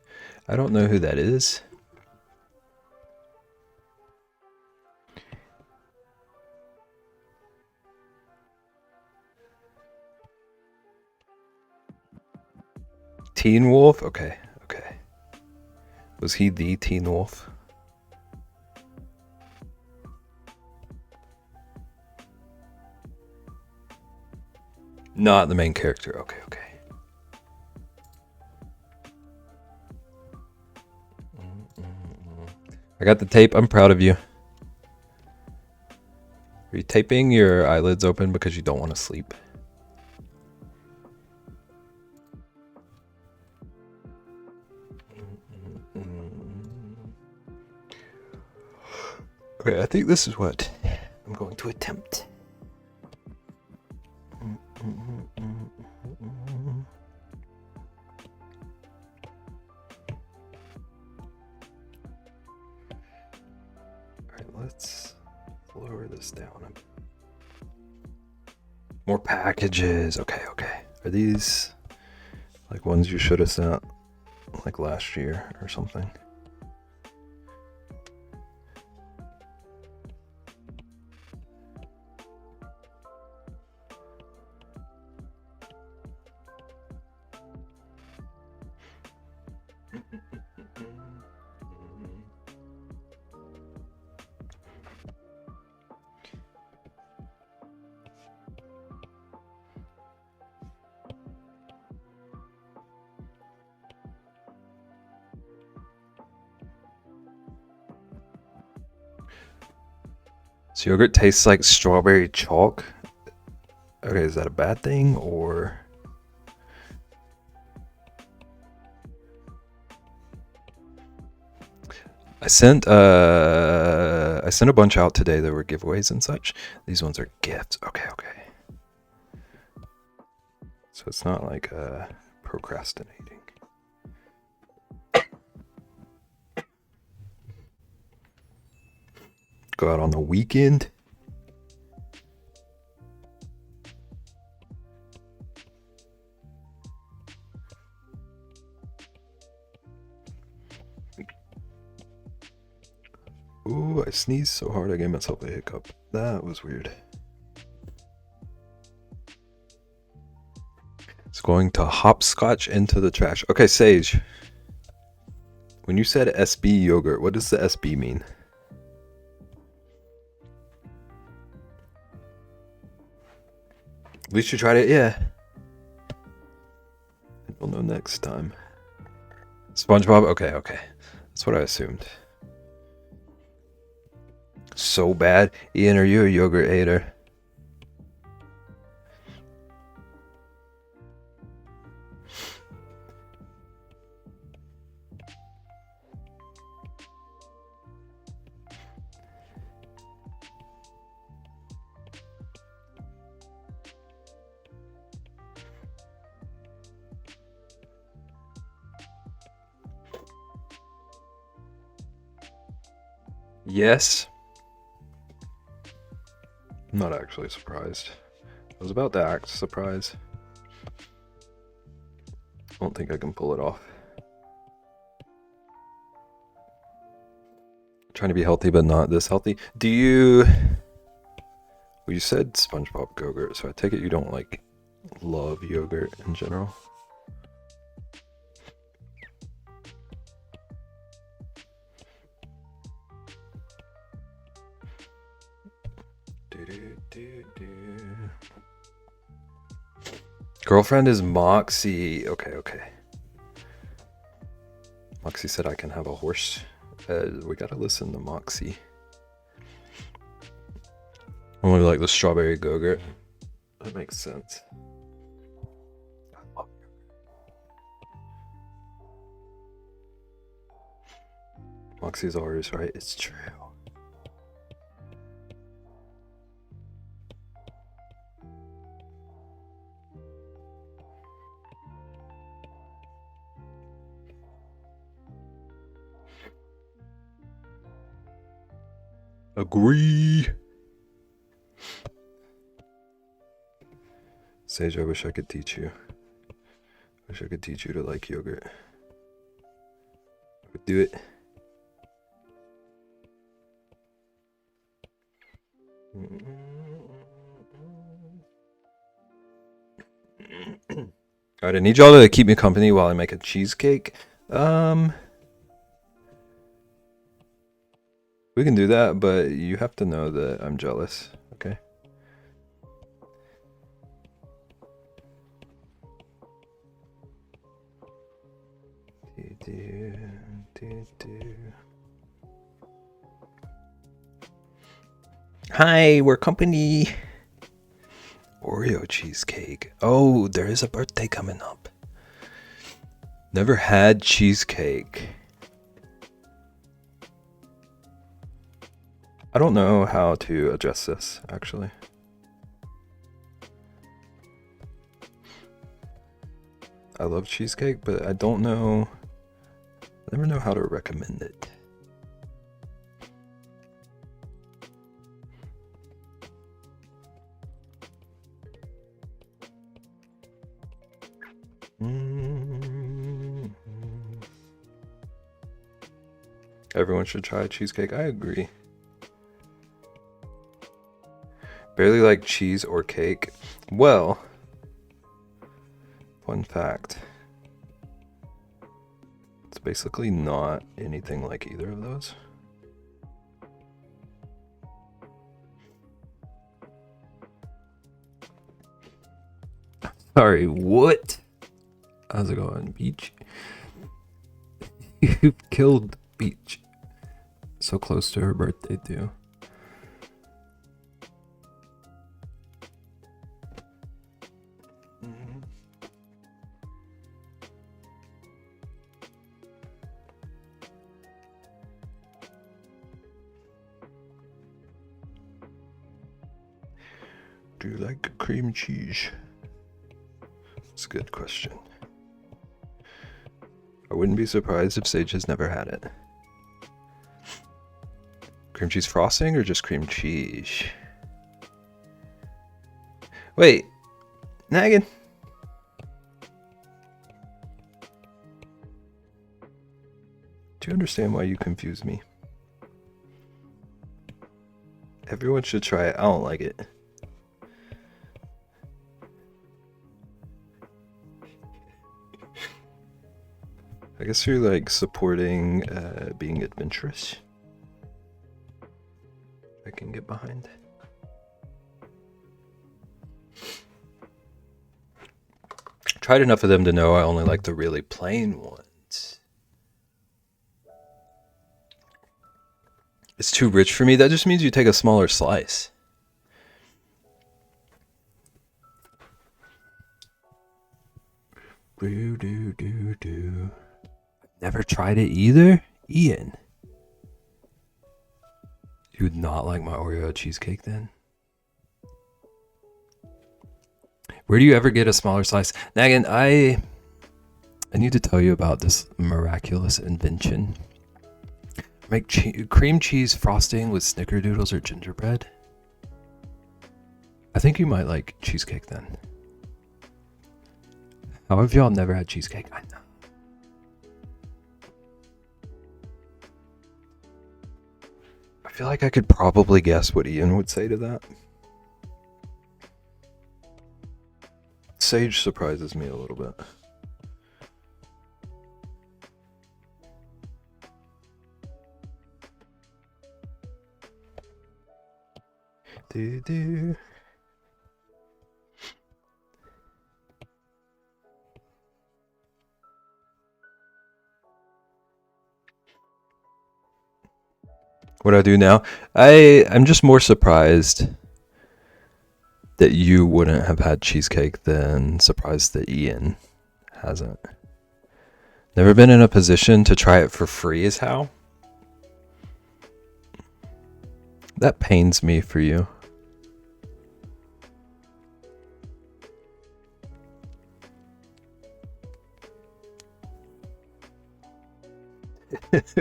I don't know who that is. Teen Wolf? Okay. Was he the Teen Wolf? Not the main character. Okay. I got the tape. I'm proud of you. Are you taping your eyelids open because you don't want to sleep? Okay, I think this is what I'm going to attempt. Alright, let's lower this down. More packages. Okay. Are these like ones you should have sent like last year or something? So yogurt tastes like strawberry chalk. Okay, is that a bad thing or? I sent a bunch out today that were giveaways and such. These ones are gifts. Okay. So it's not like procrastinating. Go out on the weekend. Ooh, I sneezed so hard I gave myself a hiccup. That was weird. It's going to hopscotch into the trash. Okay, Sage. When you said SB yogurt, what does the SB mean? At least you tried it, yeah. We'll know next time. SpongeBob? Okay. That's what I assumed. So bad. Ian, are you a yogurt hater? Yes. I'm not actually surprised. I was about to act surprised. I don't think I can pull it off. Trying to be healthy, but not this healthy. Do you... Well, you said SpongeBob yogurt, so I take it you don't, like, love yogurt in general. Girlfriend is Moxie. Okay. Moxie said I can have a horse. We gotta listen to Moxie. Only like the strawberry go-gurt. That makes sense. Moxie's always right. It's true. Agree. Sage, I wish I could teach you. Wish I could teach you to like yogurt. I would do it. Alright, I need y'all to keep me company while I make a cheesecake. We can do that, but you have to know that I'm jealous, okay? Hi, we're company. Oreo cheesecake. Oh, there is a birthday coming up. Never had cheesecake. I don't know how to address this, actually. I love cheesecake, but I don't know. I never know how to recommend it. Everyone should try cheesecake. I agree. Barely like cheese or cake. Well, fun fact. It's basically not anything like either of those. Sorry, what? How's it going, Beach? You killed Beach. So close to her birthday, too. Do you like cream cheese? It's a good question. I wouldn't be surprised if Sage has never had it. Cream cheese frosting or just cream cheese? Wait, Naggin. Do you understand why you confuse me? Everyone should try it. I don't like it. I guess you're like supporting being adventurous. I can get behind. Tried enough of them to know I only like the really plain ones. It's too rich for me. That just means you take a smaller slice. Do. Never tried it either? Ian. You would not like my Oreo cheesecake then? Where do you ever get a smaller slice? Nagan, I need to tell you about this miraculous invention. Make cream cheese frosting with snickerdoodles or gingerbread. I think you might like cheesecake then. How have y'all never had cheesecake? I know. I feel like I could probably guess what Ian would say to that. Sage surprises me a little bit. Do. What do I do now? I'm just more surprised that you wouldn't have had cheesecake than surprised that Ian hasn't. Never been in a position to try it for free is how? That pains me for you.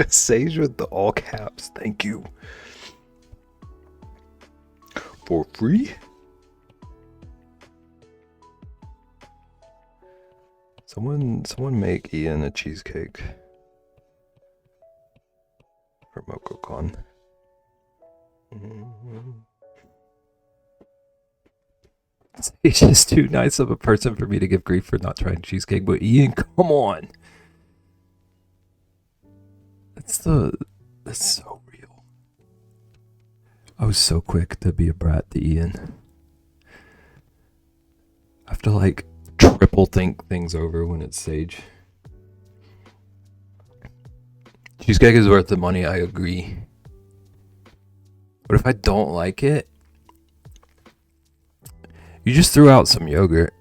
Sage with the all caps. Thank you. For free? Someone make Ian a cheesecake for MocoCon. Sage is too nice of a person for me to give grief for not trying cheesecake, but Ian, come on. That's so real. I was so quick to be a brat to Ian. I have to like triple think things over when it's Sage. Cheesecake is worth the money, I agree. But if I don't like it, you just threw out some yogurt.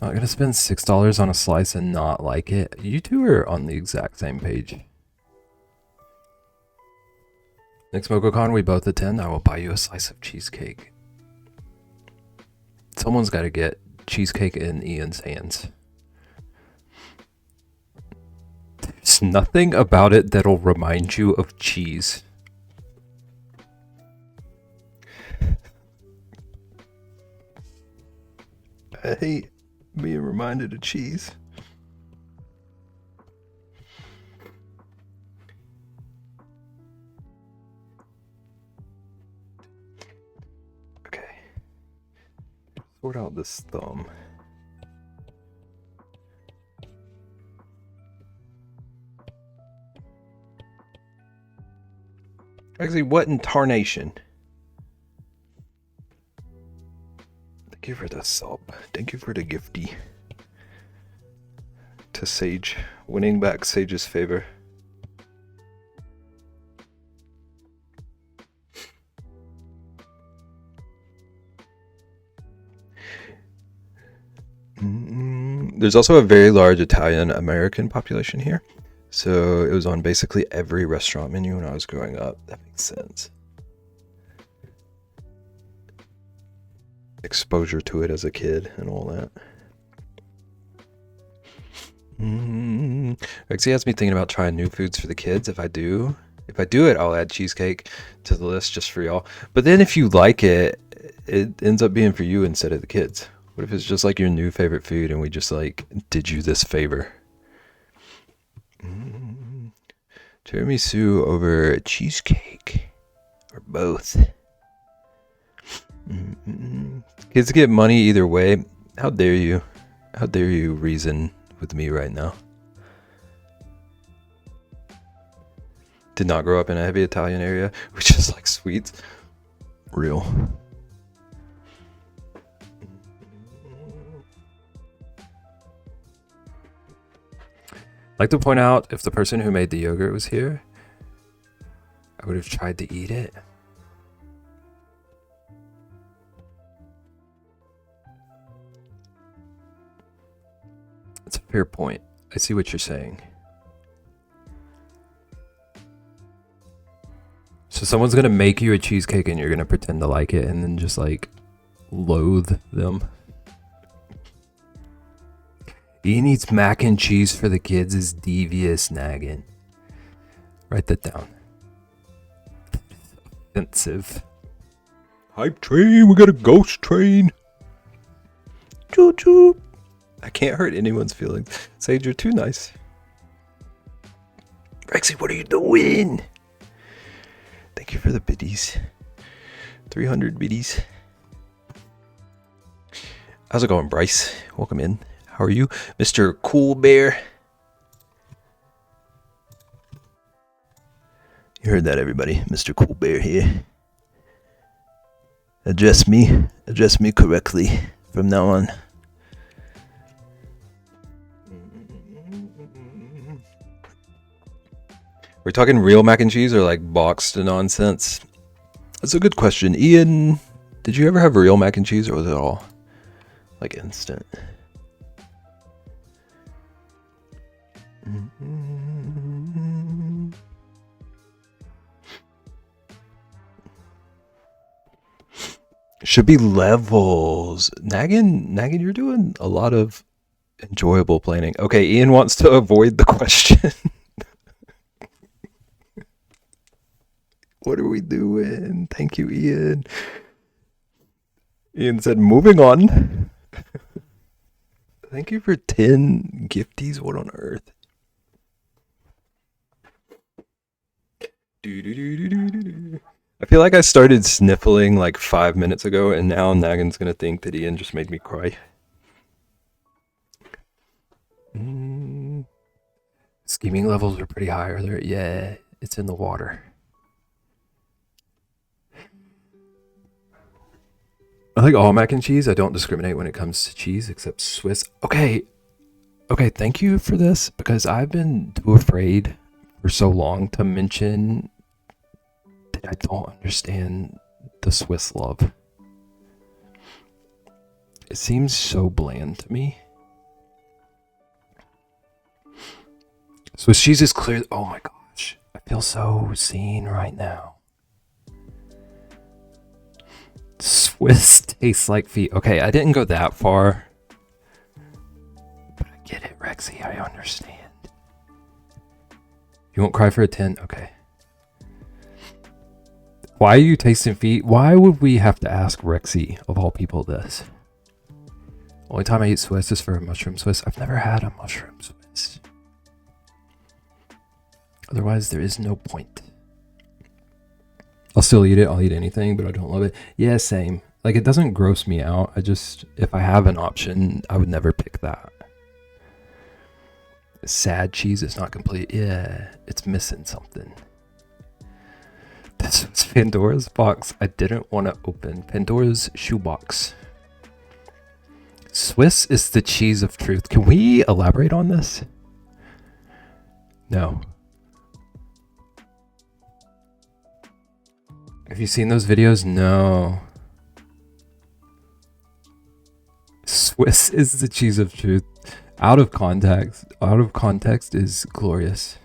I'm not gonna spend $6 on a slice and not like it. You two are on the exact same page. Next MocoCon we both attend, I will buy you a slice of cheesecake. Someone's gotta get cheesecake in Ian's hands. There's nothing about it that'll remind you of cheese. I hate being reminded of cheese. Okay. Sort out this thumb. Actually, what in tarnation? Thank you for the sub. Thank you for the gifty. To Sage. Winning back Sage's favor. There's also a very large Italian American population here. So it was on basically every restaurant menu when I was growing up. That makes sense. Exposure to it as a kid and all that. Rexy has me thinking about trying new foods for the kids. If I do it, I'll add cheesecake to the list just for y'all. But then if you like it, it ends up being for you instead of the kids. What if it's just like your new favorite food and we just like did you this favor? Tiramisu over cheesecake. Or both. Kids get money either way. How dare you? How dare you reason with me right now? Did not grow up in a heavy Italian area, which is like sweets. Real. I'd like to point out, if the person who made the yogurt was here, I would have tried to eat it. That's a fair point. I see what you're saying. So someone's gonna make you a cheesecake and you're gonna pretend to like it and then just like loathe them. Ian eats mac and cheese for the kids is devious nagging. Write that down. Offensive. Hype train, we got a ghost train. Choo choo. I can't hurt anyone's feelings. Sage, you're too nice. Rexy, what are you doing? Thank you for the biddies. 300 biddies. How's it going, Bryce? Welcome in. How are you? Mr. Cool Bear. You heard that, everybody. Mr. Cool Bear here. Address me correctly from now on. We're talking real mac and cheese or like boxed nonsense? That's a good question. Ian, did you ever have real mac and cheese or was it all like instant? Should be levels. Naggin, you're doing a lot of enjoyable planning. Okay, Ian wants to avoid the question. What are we doing? Thank you, Ian. Ian said, moving on. Thank you for 10 gifties. What on earth? I feel like I started sniffling like 5 minutes ago, and now Nagin's gonna think that Ian just made me cry. Scheming levels are pretty high earlier. Yeah, it's in the water. I like all mac and cheese. I don't discriminate when it comes to cheese except Swiss. Okay, thank you for this because I've been too afraid for so long to mention that I don't understand the Swiss love. It seems so bland to me. Swiss cheese is clear. Oh my gosh, I feel so seen right now. Swiss tastes like feet. Okay, I didn't go that far. But I get it, Rexy. I understand. You won't cry for a 10? Okay. Why are you tasting feet? Why would we have to ask Rexy, of all people, this? Only time I eat Swiss is for a mushroom Swiss. I've never had a mushroom Swiss. Otherwise, there is no point. I'll still eat it. I'll eat anything, but I don't love it. Yeah, same. Like, it doesn't gross me out. If I have an option, I would never pick that. Sad cheese is not complete. Yeah, it's missing something. This was Pandora's box I didn't want to open. Pandora's shoebox. Swiss is the cheese of truth. Can we elaborate on this? No. Have you seen those videos? No. Swiss is the cheese of truth. Out of context is glorious.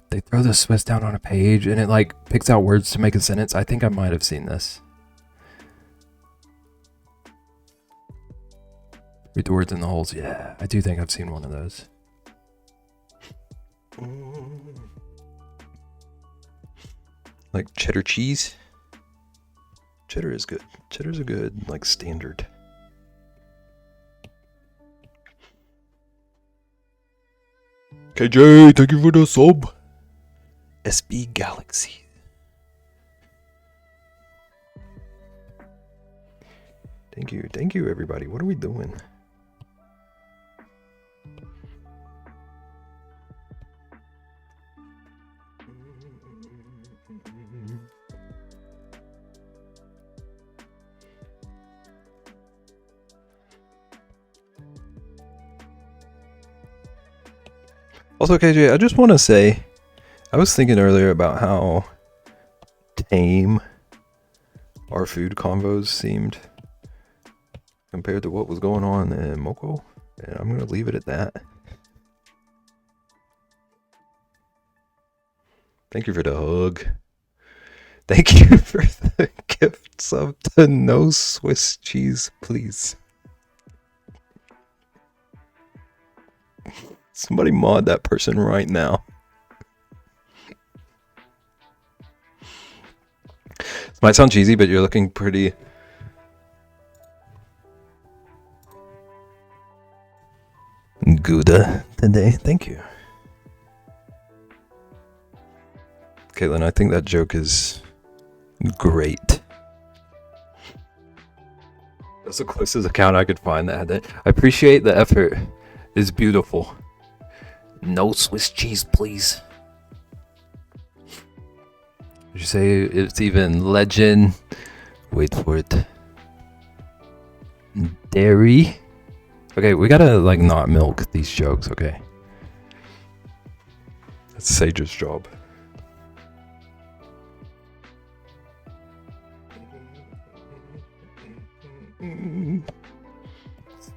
They throw the Swiss down on a page and it like picks out words to make a sentence. I think I might have seen this. Read the words in the holes. Yeah, I do think I've seen one of those. Like cheddar cheese. Cheddar is good. Cheddar's a good, like, standard. KJ, thank you for the sub. SB Galaxy. Thank you, everybody. What are we doing? Also, KJ, I just want to say, I was thinking earlier about how tame our food convos seemed compared to what was going on in Moko, and I'm going to leave it at that. Thank you for the hug. Thank you for the gift sub to no Swiss cheese, please. Somebody mod that person right now. This might sound cheesy, but you're looking pretty... Gouda today. Thank you. Caitlin, I think that joke is great. That's the closest account I could find that had that. I appreciate the effort. It's beautiful. No Swiss cheese, please. Did you say it's even legend? Wait for it. Dairy? Okay, we gotta like not milk these jokes, okay? That's Sage's job.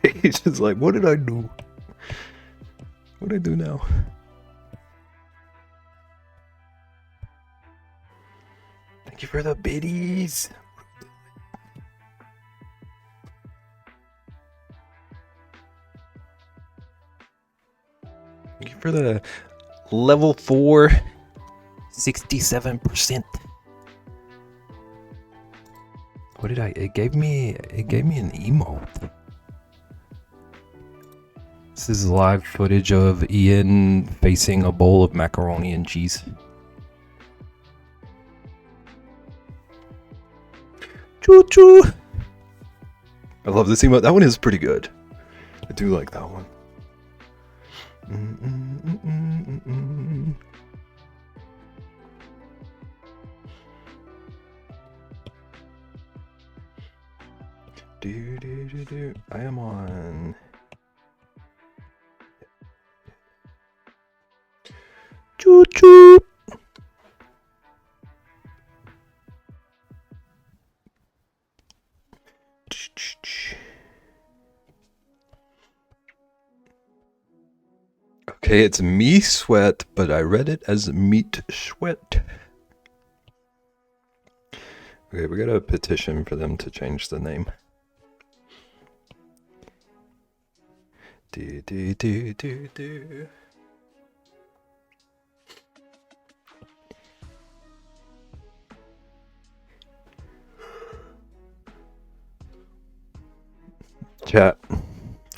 Sage is like, what did I do? What do I do now? Thank you for the biddies. Thank you for the level 4, 67%. What did I? It gave me an emote. This is live footage of Ian facing a bowl of macaroni and cheese. Choo choo. I love this emote. That one is pretty good. I do like that one. Do. I am on. Choo choo. Okay, it's me sweat, but I read it as meat sweat. Okay, we got a petition for them to change the name. Do. Chat,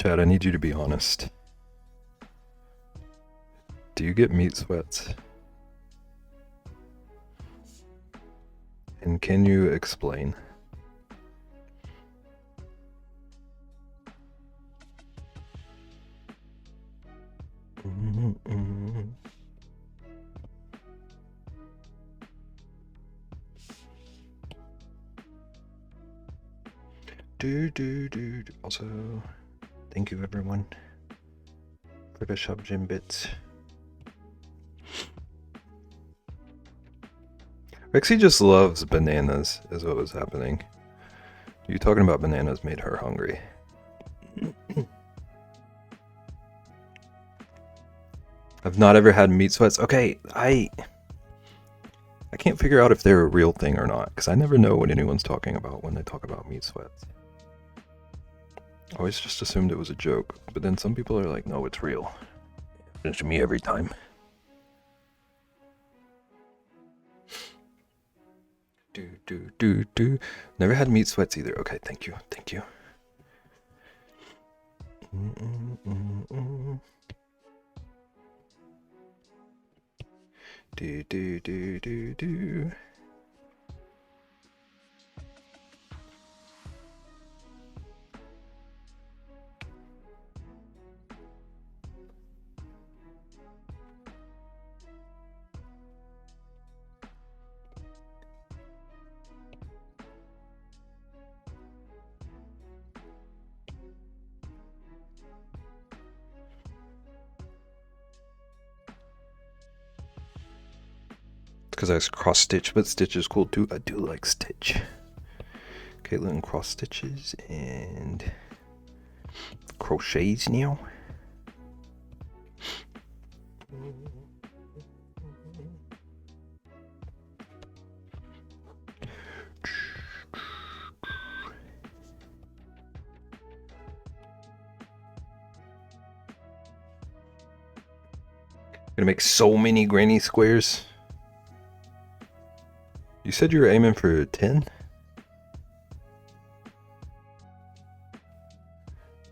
I need you to be honest. Do you get meat sweats? And can you explain? Do. Also, thank you everyone for the sub gym bits. Rexy just loves bananas, is what was happening. You talking about bananas made her hungry. I've not ever had meat sweats. Okay, I can't figure out if they're a real thing or not, because I never know what anyone's talking about when they talk about meat sweats. I always just assumed it was a joke, but then some people are like, no, it's real. Happens to me every time. Do. Never had meat sweats either. Okay, thank you. Do do do do do. Because I was cross stitch, but stitch is cool too. I do like stitch. Caitlin cross stitches and crochets now. Gonna make so many granny squares. You said you were aiming for 10?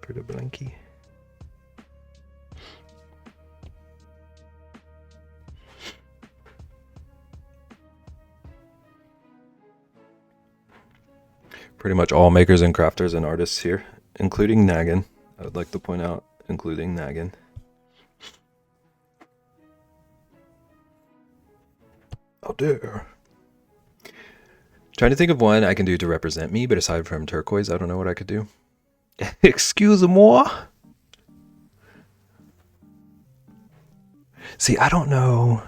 For the blankie. Pretty much all makers and crafters and artists here, including Naggin. I would like to point out, including Naggin. Oh dear. Trying to think of one I can do to represent me, but aside from turquoise, I don't know what I could do. Excuse-moi. See, I don't know,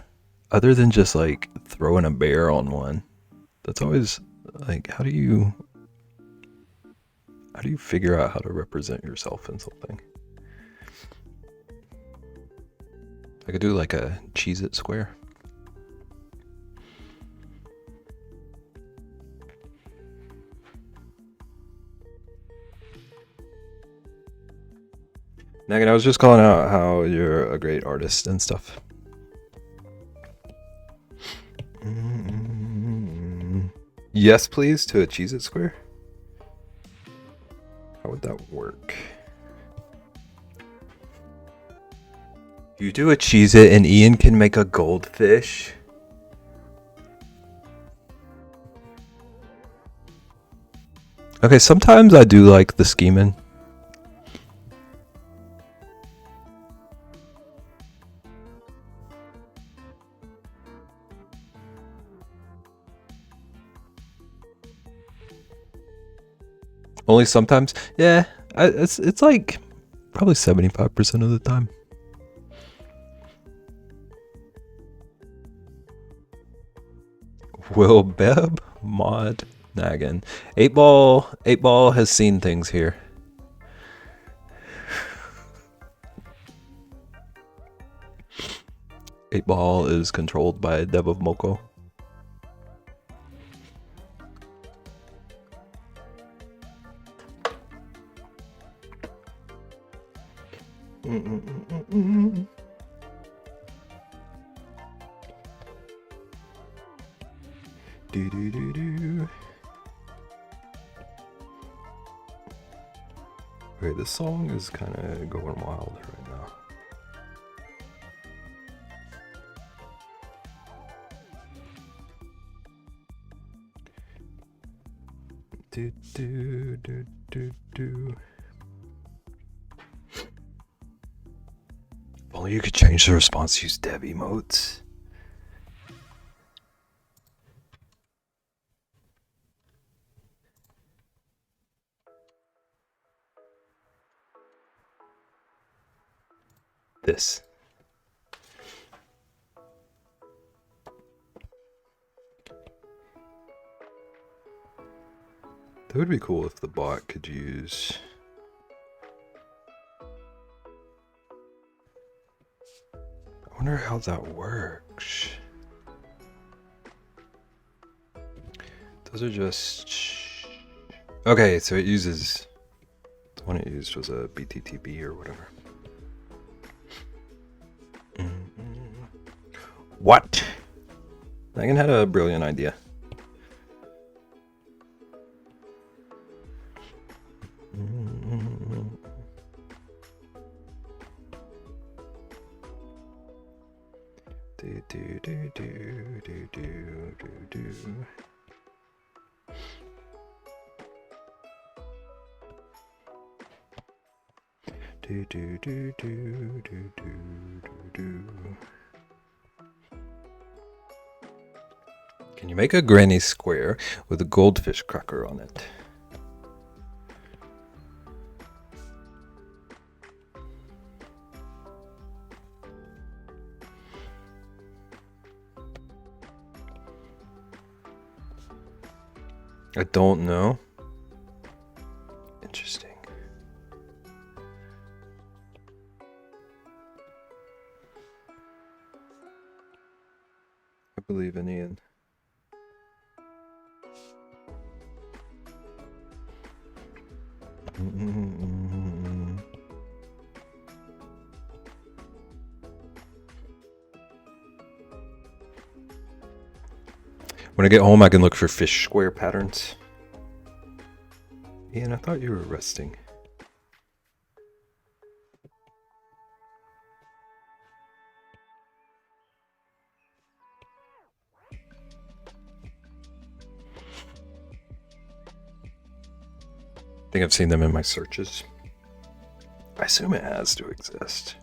other than just like throwing a bear on one. That's always like, how do you figure out how to represent yourself in something? I could do like a Cheez-It square. Naggin, I was just calling out how you're a great artist and stuff. Yes, please, to a Cheez-It square. How would that work? You do a Cheez-It and Ian can make a goldfish. Okay, sometimes I do like the scheming. Only sometimes? Yeah, it's like probably 75% of the time. Will Beb mod Naggin. 8-Ball has seen things here. Eight Ball is controlled by Deb of Moko. Do do do do. Okay, this song is kind of going wild right now. Do do do do do. If only you could change the response to use Deb emotes. This. That would be cool if the bot could use... I wonder how that works. Those are just... Okay, so it uses... The one it used was a BTTB or whatever. What? Naggin had a brilliant idea. Do, do do do do do do do. Do do do do do do do. Can you make a granny square with a goldfish cracker on it? I don't know. Interesting. I believe in Ian. When I get home, I can look for fish square patterns. Ian, I thought you were resting. I think I've seen them in my searches. I assume it has to exist.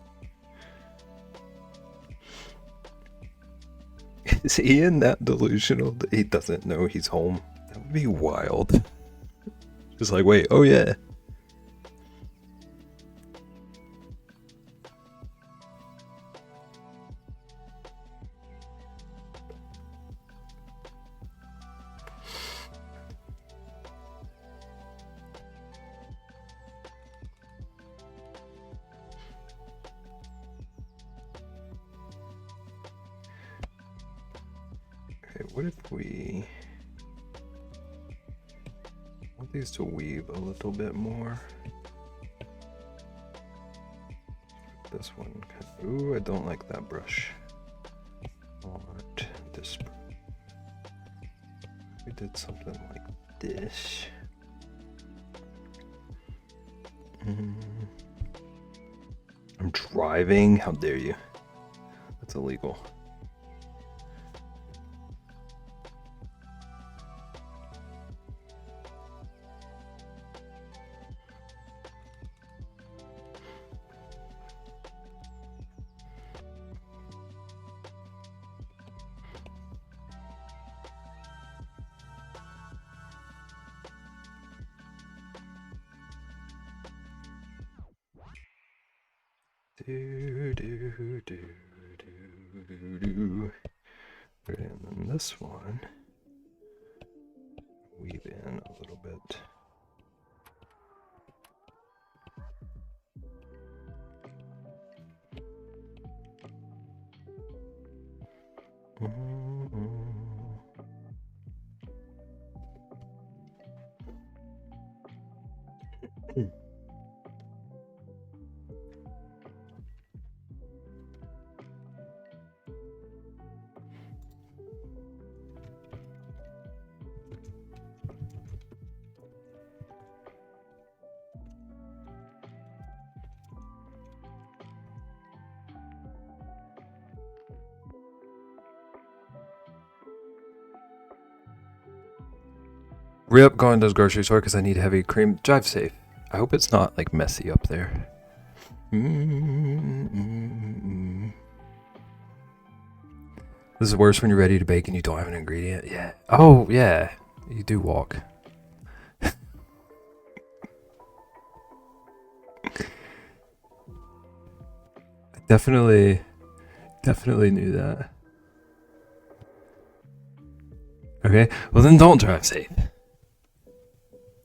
Is Ian that delusional that he doesn't know he's home? That would be wild. Just like, wait, oh yeah. What if we want these to weave a little bit more? This one, ooh, I don't like that brush. I want this. We did something like this. I'm driving. How dare you? That's illegal. Do, do, do, do, do. And then this one, weave in a little bit. Re-up going to the grocery store because I need heavy cream. Drive safe. I hope it's not like messy up there. This is worse when you're ready to bake and you don't have an ingredient. Yeah. Oh, yeah. You do walk. I definitely knew that. Okay. Well, then don't drive safe.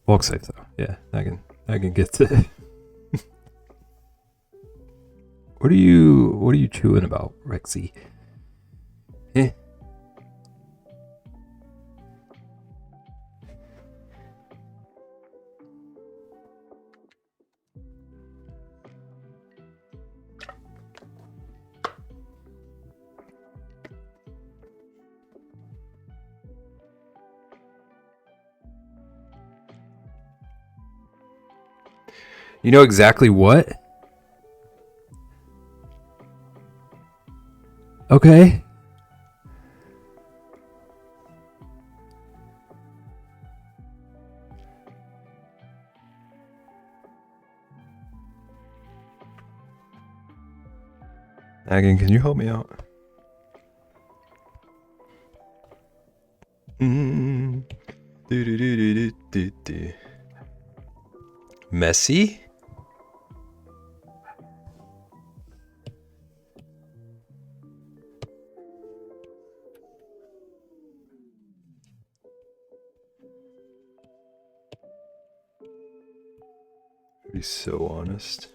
Walk safe though. Yeah, I can get to. What are you chewing about, Rexy? Eh. You know exactly what? Okay. Megan, can you help me out? Do. Messy? Be so honest.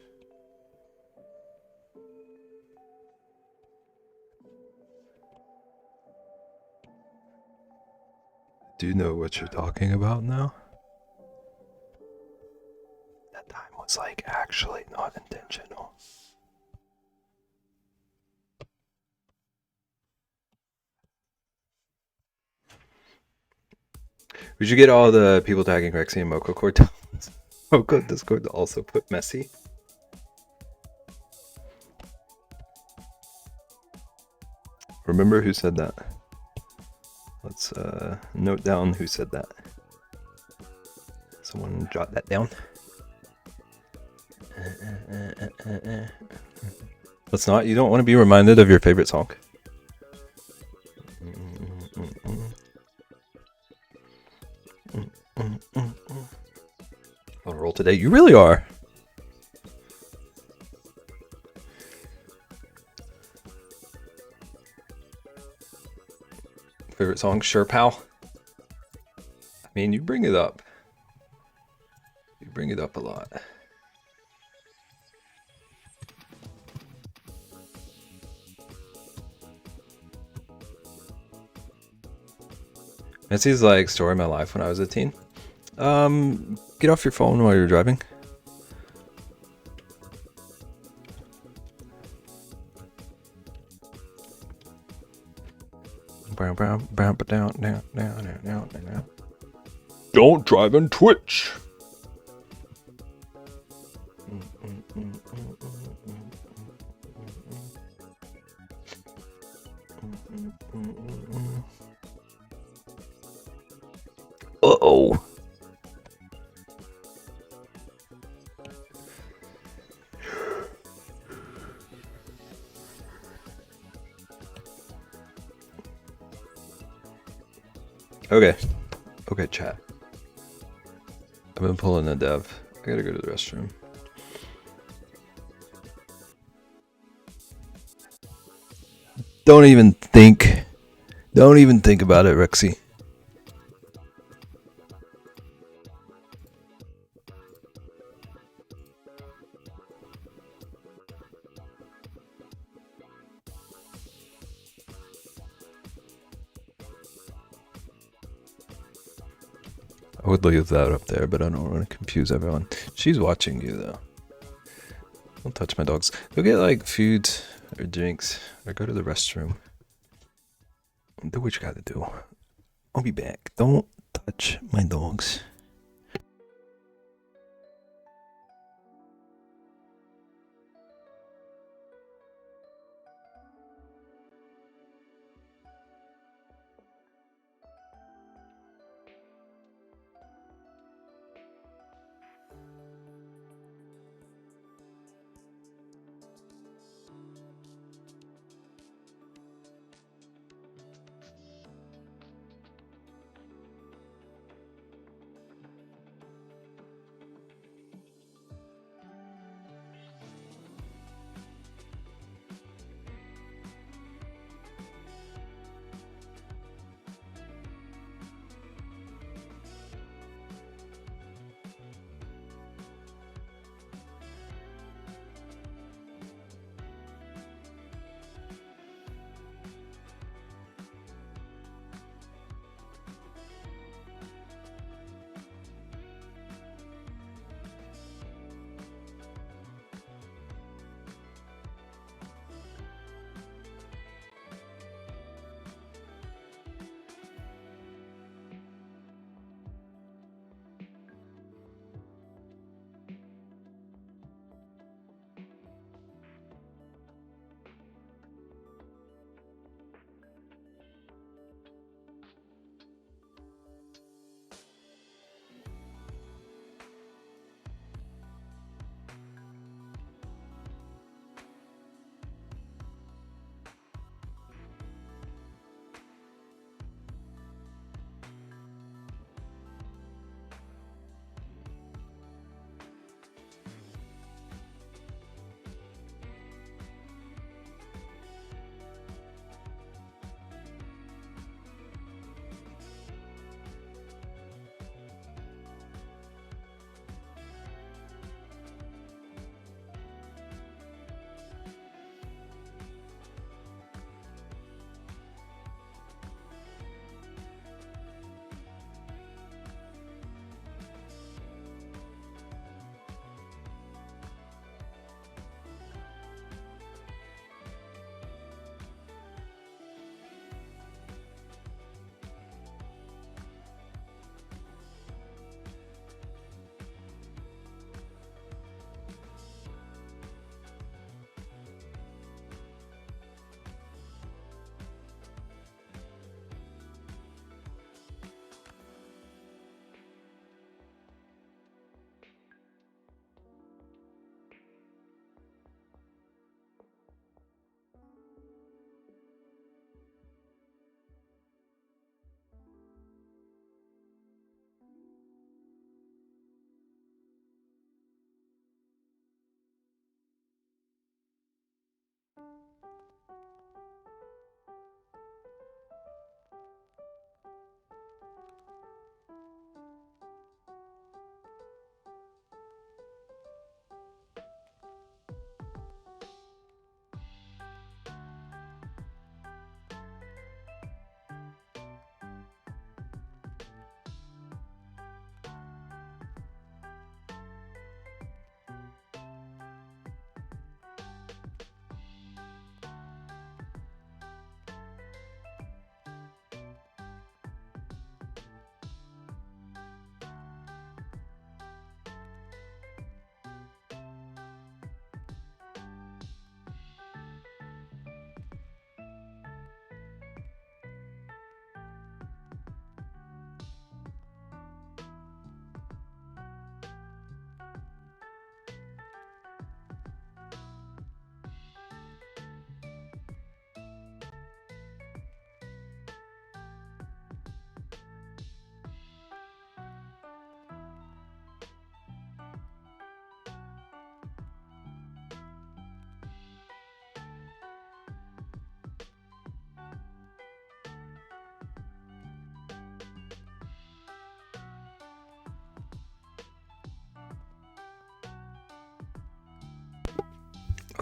Do you know what you're talking about now? That time was like actually not intentional. We should get all the people tagging Rexy and Moko Cord. Moko Discord to also put messy. Remember who said that? Let's note down who said that. Someone jot that down. Let's not. You don't want to be reminded of your favorite song. On a roll today. You really are. Favorite song? Sure, pal. I mean, you bring it up. You bring it up a lot. Messy's like story of my life when I was a teen. Get off your phone while you're driving. Down. Don't drive on Twitch. Uh-oh. Okay, chat. I've been pulling a dev. I gotta go to the restroom. Don't even think about it, Rexy. I would leave that up there, but I don't want to confuse everyone. She's watching you, though. Don't touch my dogs. Go get, like, food or drinks, or go to the restroom. Do what you gotta do. I'll be back. Don't touch my dogs.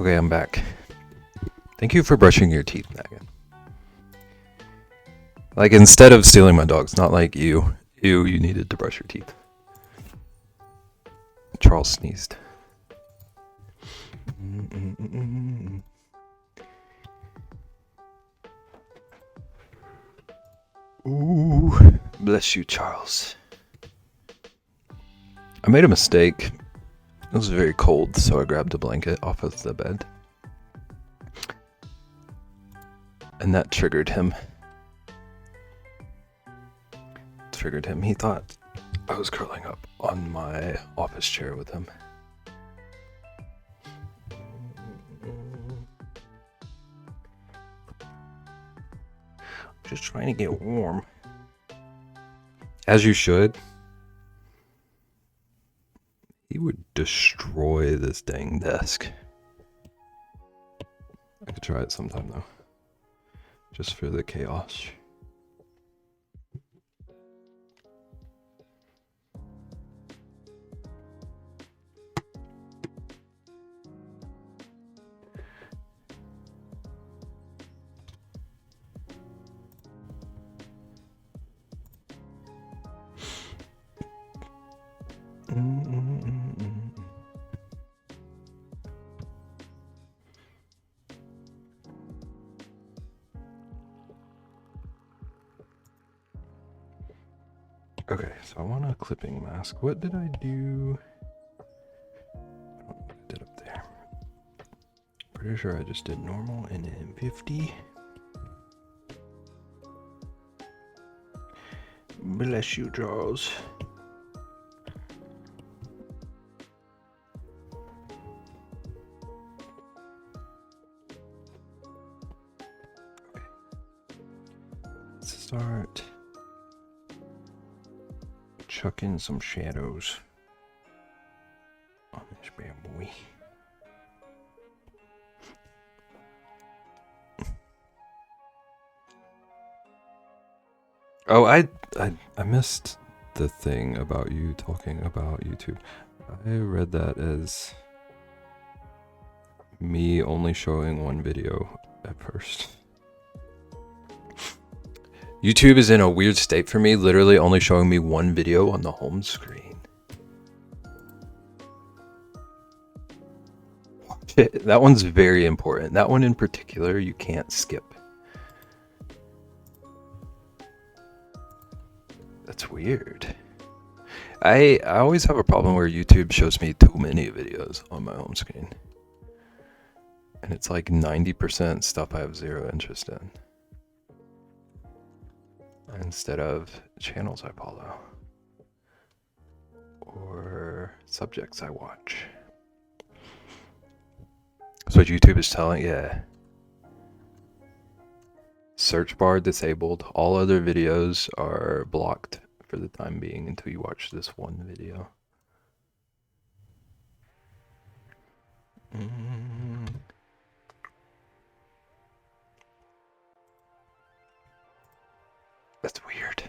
Okay, I'm back. Thank you for brushing your teeth, Megan. Like, instead of stealing my dogs, not like you. You needed to brush your teeth. Charles sneezed. Ooh, bless you, Charles. I made a mistake. It was very cold, so I grabbed a blanket off of the bed. And that triggered him. He thought I was curling up on my office chair with him. Just trying to get warm. As you should. He would destroy this dang desk. I could try it sometime though. Just for the chaos. Okay, so I want a clipping mask. What did I do? I don't know what I did up there. Pretty sure I just did normal and then 50. Bless you, Charles. Okay. Let's start chucking some shadows on this bad boy. Oh, I missed the thing about you talking about YouTube. I read that as me only showing one video at first. YouTube is in a weird state for me, literally only showing me one video on the home screen. That one's very important. That one in particular, you can't skip. That's weird. I always have a problem where YouTube shows me too many videos on my home screen. And it's like 90% stuff I have zero interest in. Instead of channels I follow. Or subjects I watch. That's what YouTube is telling, yeah. Search bar disabled. All other videos are blocked for the time being until you watch this one video. That's weird.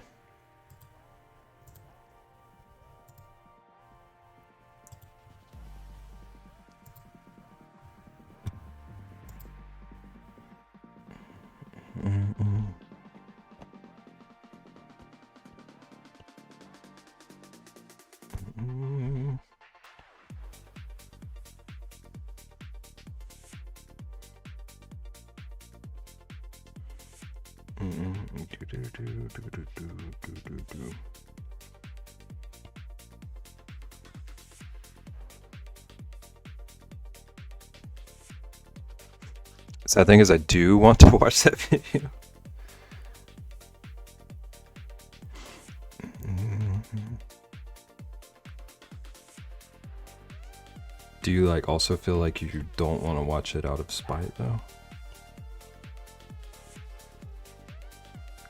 Sad thing is I do want to watch that video. Do you like also feel like you don't want to watch it out of spite though?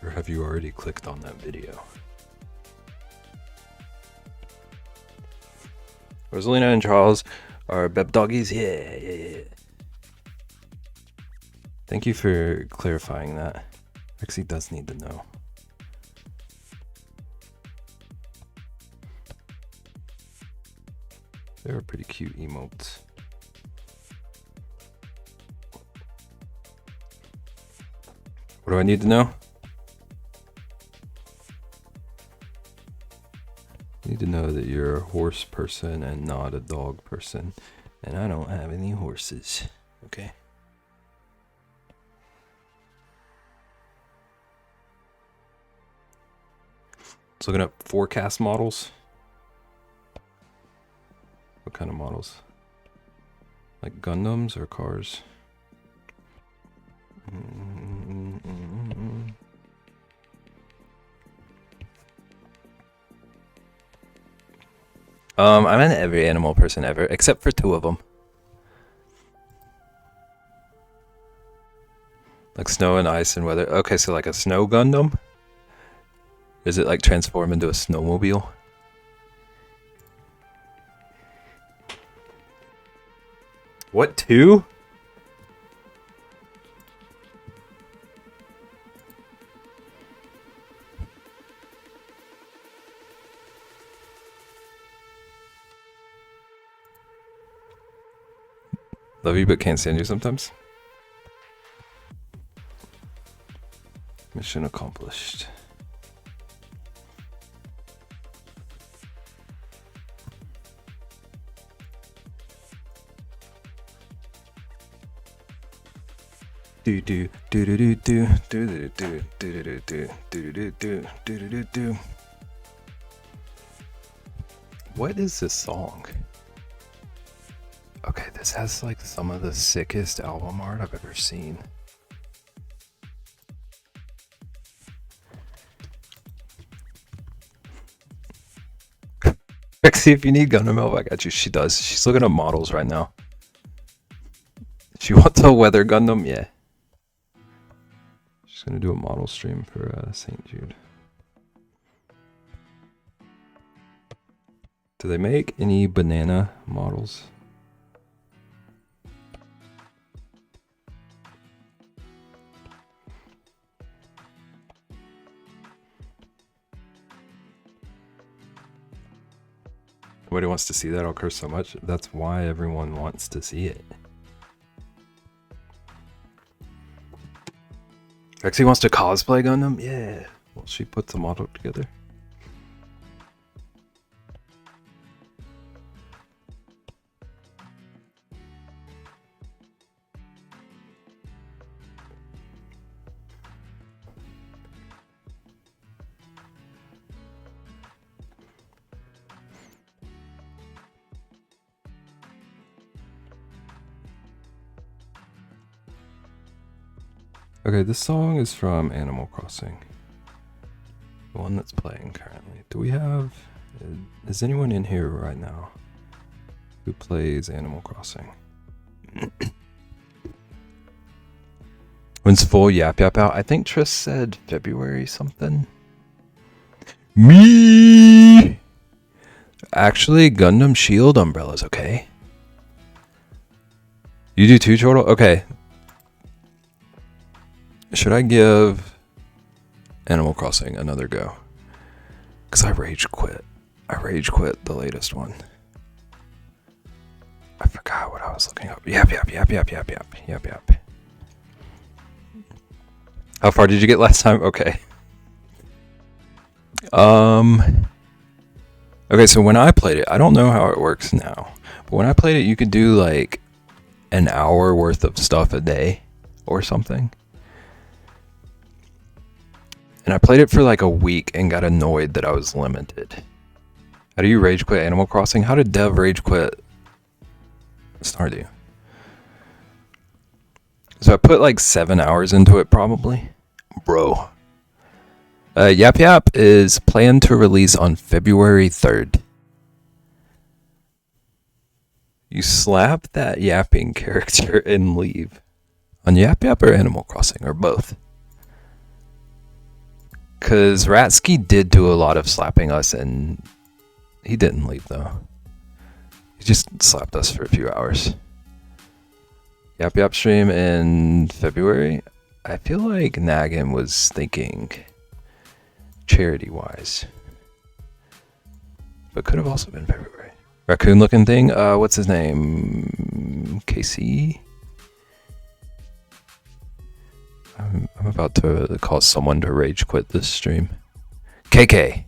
Or have you already clicked on that video? Rosalina and Charles are Beb doggies. Yeah. Thank you for clarifying that. Rexy does need to know. They were pretty cute emotes. What do I need to know? I need to know that you're a horse person and not a dog person. And I don't have any horses. Okay. Just looking up forecast models. What kind of models? Like Gundams or cars? I'm an every animal person ever, except for 2 of them. Like snow and ice and weather. Okay, so like a snow Gundam? Does it like transform into a snowmobile? What, 2? Love you but can't stand you sometimes. Mission accomplished. Do do do do do do do do do do do do do do do. What is this song? Okay, this has like some of the sickest album art I've ever seen. Rexy, if you need Gundam help, I got you. She does. She's looking at models right now. She wants a weather Gundam? Yeah. She's gonna do a model stream for St. Jude. Do they make any banana models? Nobody wants to see that. I'll curse so much. That's why everyone wants to see it. Rexy wants to cosplay Gundam? Yeah. Well, she puts a model together. Okay, this song is from Animal Crossing. The one that's playing currently. Do we have... Is anyone in here right now who plays Animal Crossing? When's full Yap Yap out? I think Triss said February something. Me! Actually, Gundam Shield umbrellas, okay? You do too, Chortle? Okay. Should I give Animal Crossing another go? Because I rage quit. I rage quit the latest one. I forgot what I was looking up. Yap. How far did you get last time? Okay. Okay, so when I played it, I don't know how it works now, but when I played it, you could do like an hour worth of stuff a day or something. And I played it for like a week and got annoyed that I was limited. How do you rage quit Animal Crossing? How did Dev rage quit Stardew? So I put like 7 hours into it probably. Bro. Yap Yap is planned to release on February 3rd. You slap that yapping character and leave. On Yap Yap or Animal Crossing or both? Because Ratsky did do a lot of slapping us and he didn't leave though. He just slapped us for a few hours. Yap Yap stream in February. I feel like Nagin was thinking charity wise. But could have also been February. Raccoon looking thing. What's his name? KC? I'm about about to cause someone to rage quit this stream. KK.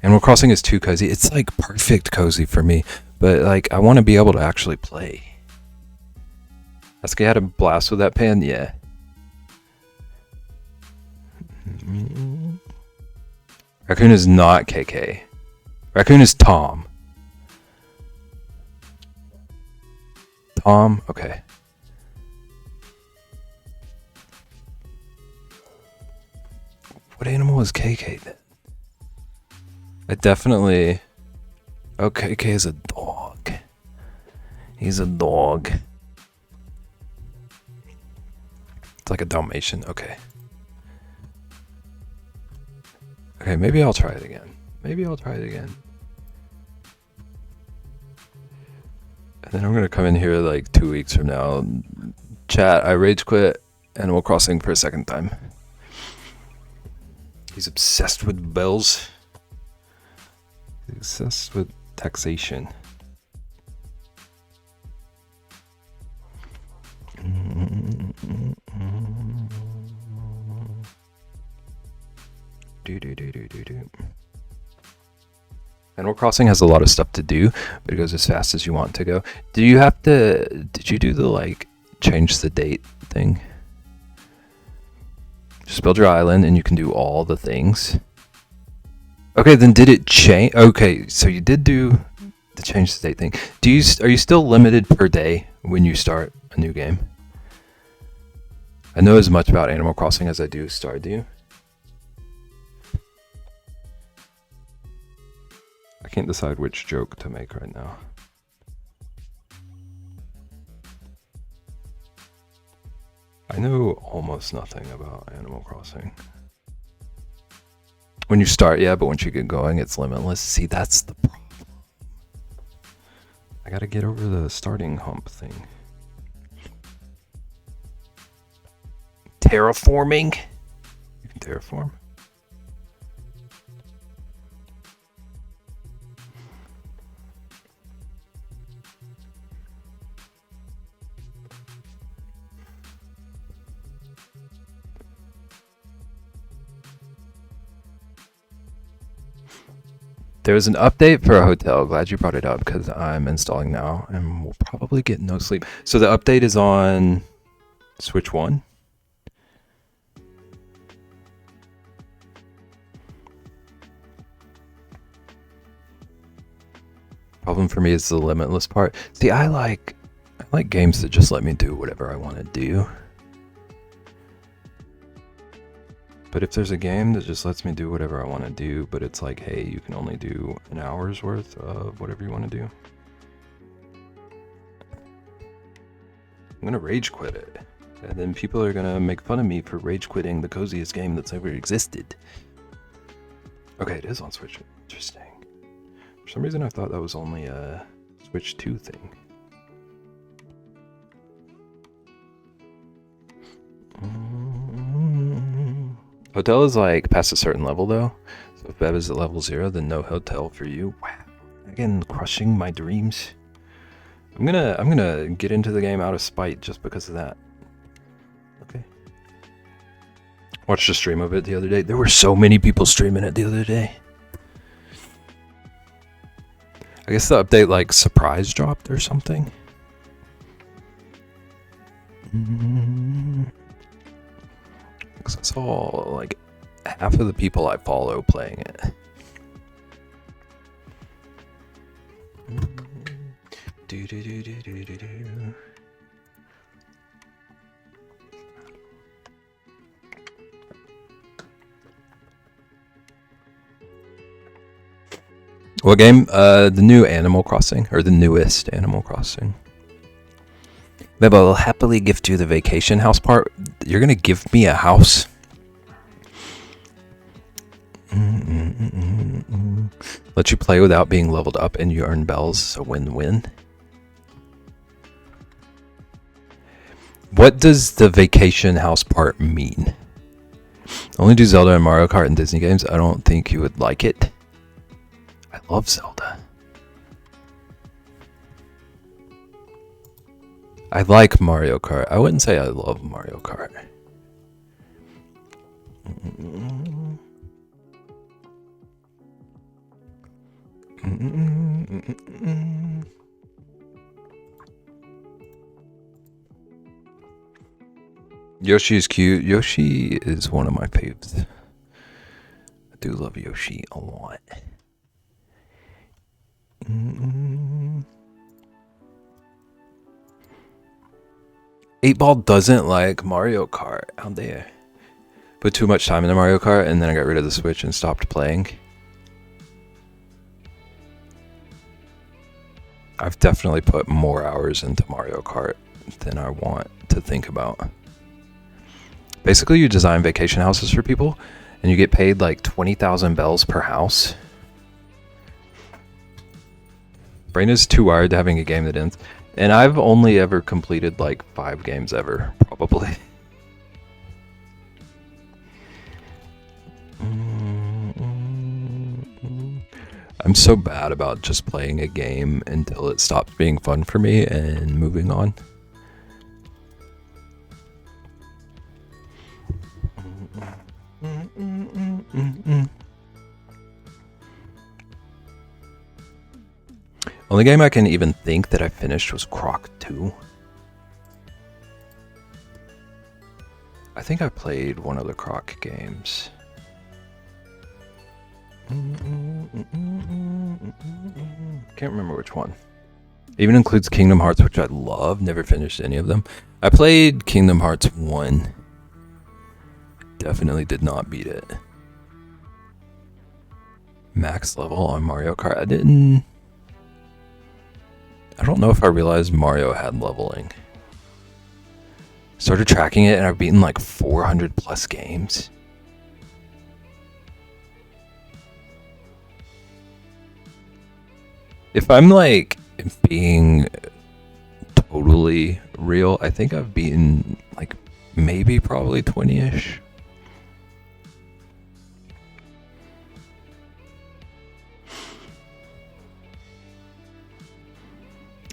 Animal Crossing is too cozy. It's like perfect cozy for me, but like I want to be able to actually play. Sasuke had a blast with that pan, yeah. Raccoon is not KK. Raccoon is Tom. Tom, okay. What animal is KK then? I definitely... Oh, KK is a dog. He's a dog. It's like a Dalmatian, okay. Okay, maybe I'll try it again. Maybe I'll try it again. And then I'm gonna come in here like 2 weeks from now. Chat, I rage quit Animal Crossing for a second time. He's obsessed with bells. He's obsessed with taxation. Animal Crossing has a lot of stuff to do, but it goes as fast as you want to go. Do you have to... Did you do the, like, change the date thing? Just build your island and you can do all the things. Okay, then did it change? Okay, so you did do the change the date thing. Are you still limited per day when you start a new game? I know as much about Animal Crossing as I do Stardew. I can't decide which joke to make right now. I know almost nothing about Animal Crossing. When you start, yeah, but once you get going, it's limitless. See, that's the problem. I gotta get over the starting hump thing. Terraforming? You can terraform? There's an update for a hotel. Glad you brought it up because I'm installing now and we'll probably get no sleep. So the update is on Switch 1. Problem for me is the limitless part. See, I like games that just let me do whatever I want to do. But if there's a game that just lets me do whatever I want to do, but it's like, hey, you can only do an hour's worth of whatever you want to do, I'm going to rage quit it. And then people are going to make fun of me for rage quitting the coziest game that's ever existed. Okay, it is on Switch. Interesting. For some reason, I thought that was only a Switch 2 thing. Hotel is like past a certain level though. So if Bev is at level 0, then no hotel for you. Wow. Again, crushing my dreams. I'm gonna get into the game out of spite just because of that. Okay. Watched a stream of it the other day. There were so many people streaming it the other day. I guess the update like surprise dropped or something. Because I saw like half of the people I follow playing it. What game? The new Animal Crossing, or the newest Animal Crossing. Maybe I'll happily gift you the vacation house part. You're gonna give me a house? Let you play without being leveled up and you earn bells, so win-win. What does the vacation house part mean? Only do Zelda and Mario Kart and Disney games. I don't think you would like it. I love Zelda. I like Mario Kart. I wouldn't say I love Mario Kart. Yoshi is cute. Yoshi is one of my faves. I do love Yoshi a lot. 8-Ball doesn't like Mario Kart. How dare. Put too much time into Mario Kart and then I got rid of the Switch and stopped playing. I've definitely put more hours into Mario Kart than I want to think about. Basically, you design vacation houses for people and you get paid like 20,000 bells per house. Brain is too wired to having a game that ends. And I've only ever completed like 5 games ever, probably. I'm so bad about just playing a game until it stops being fun for me and moving on. Only game I can even think that I finished was Croc 2. I think I played one of the Croc games. Can't remember which one. Even includes Kingdom Hearts, which I love. Never finished any of them. I played Kingdom Hearts 1. Definitely did not beat it. Max level on Mario Kart. I don't know if I realized Mario had leveling. Started tracking it and I've beaten like 400 plus games. If I'm like being totally real, I think I've beaten like maybe probably 20-ish.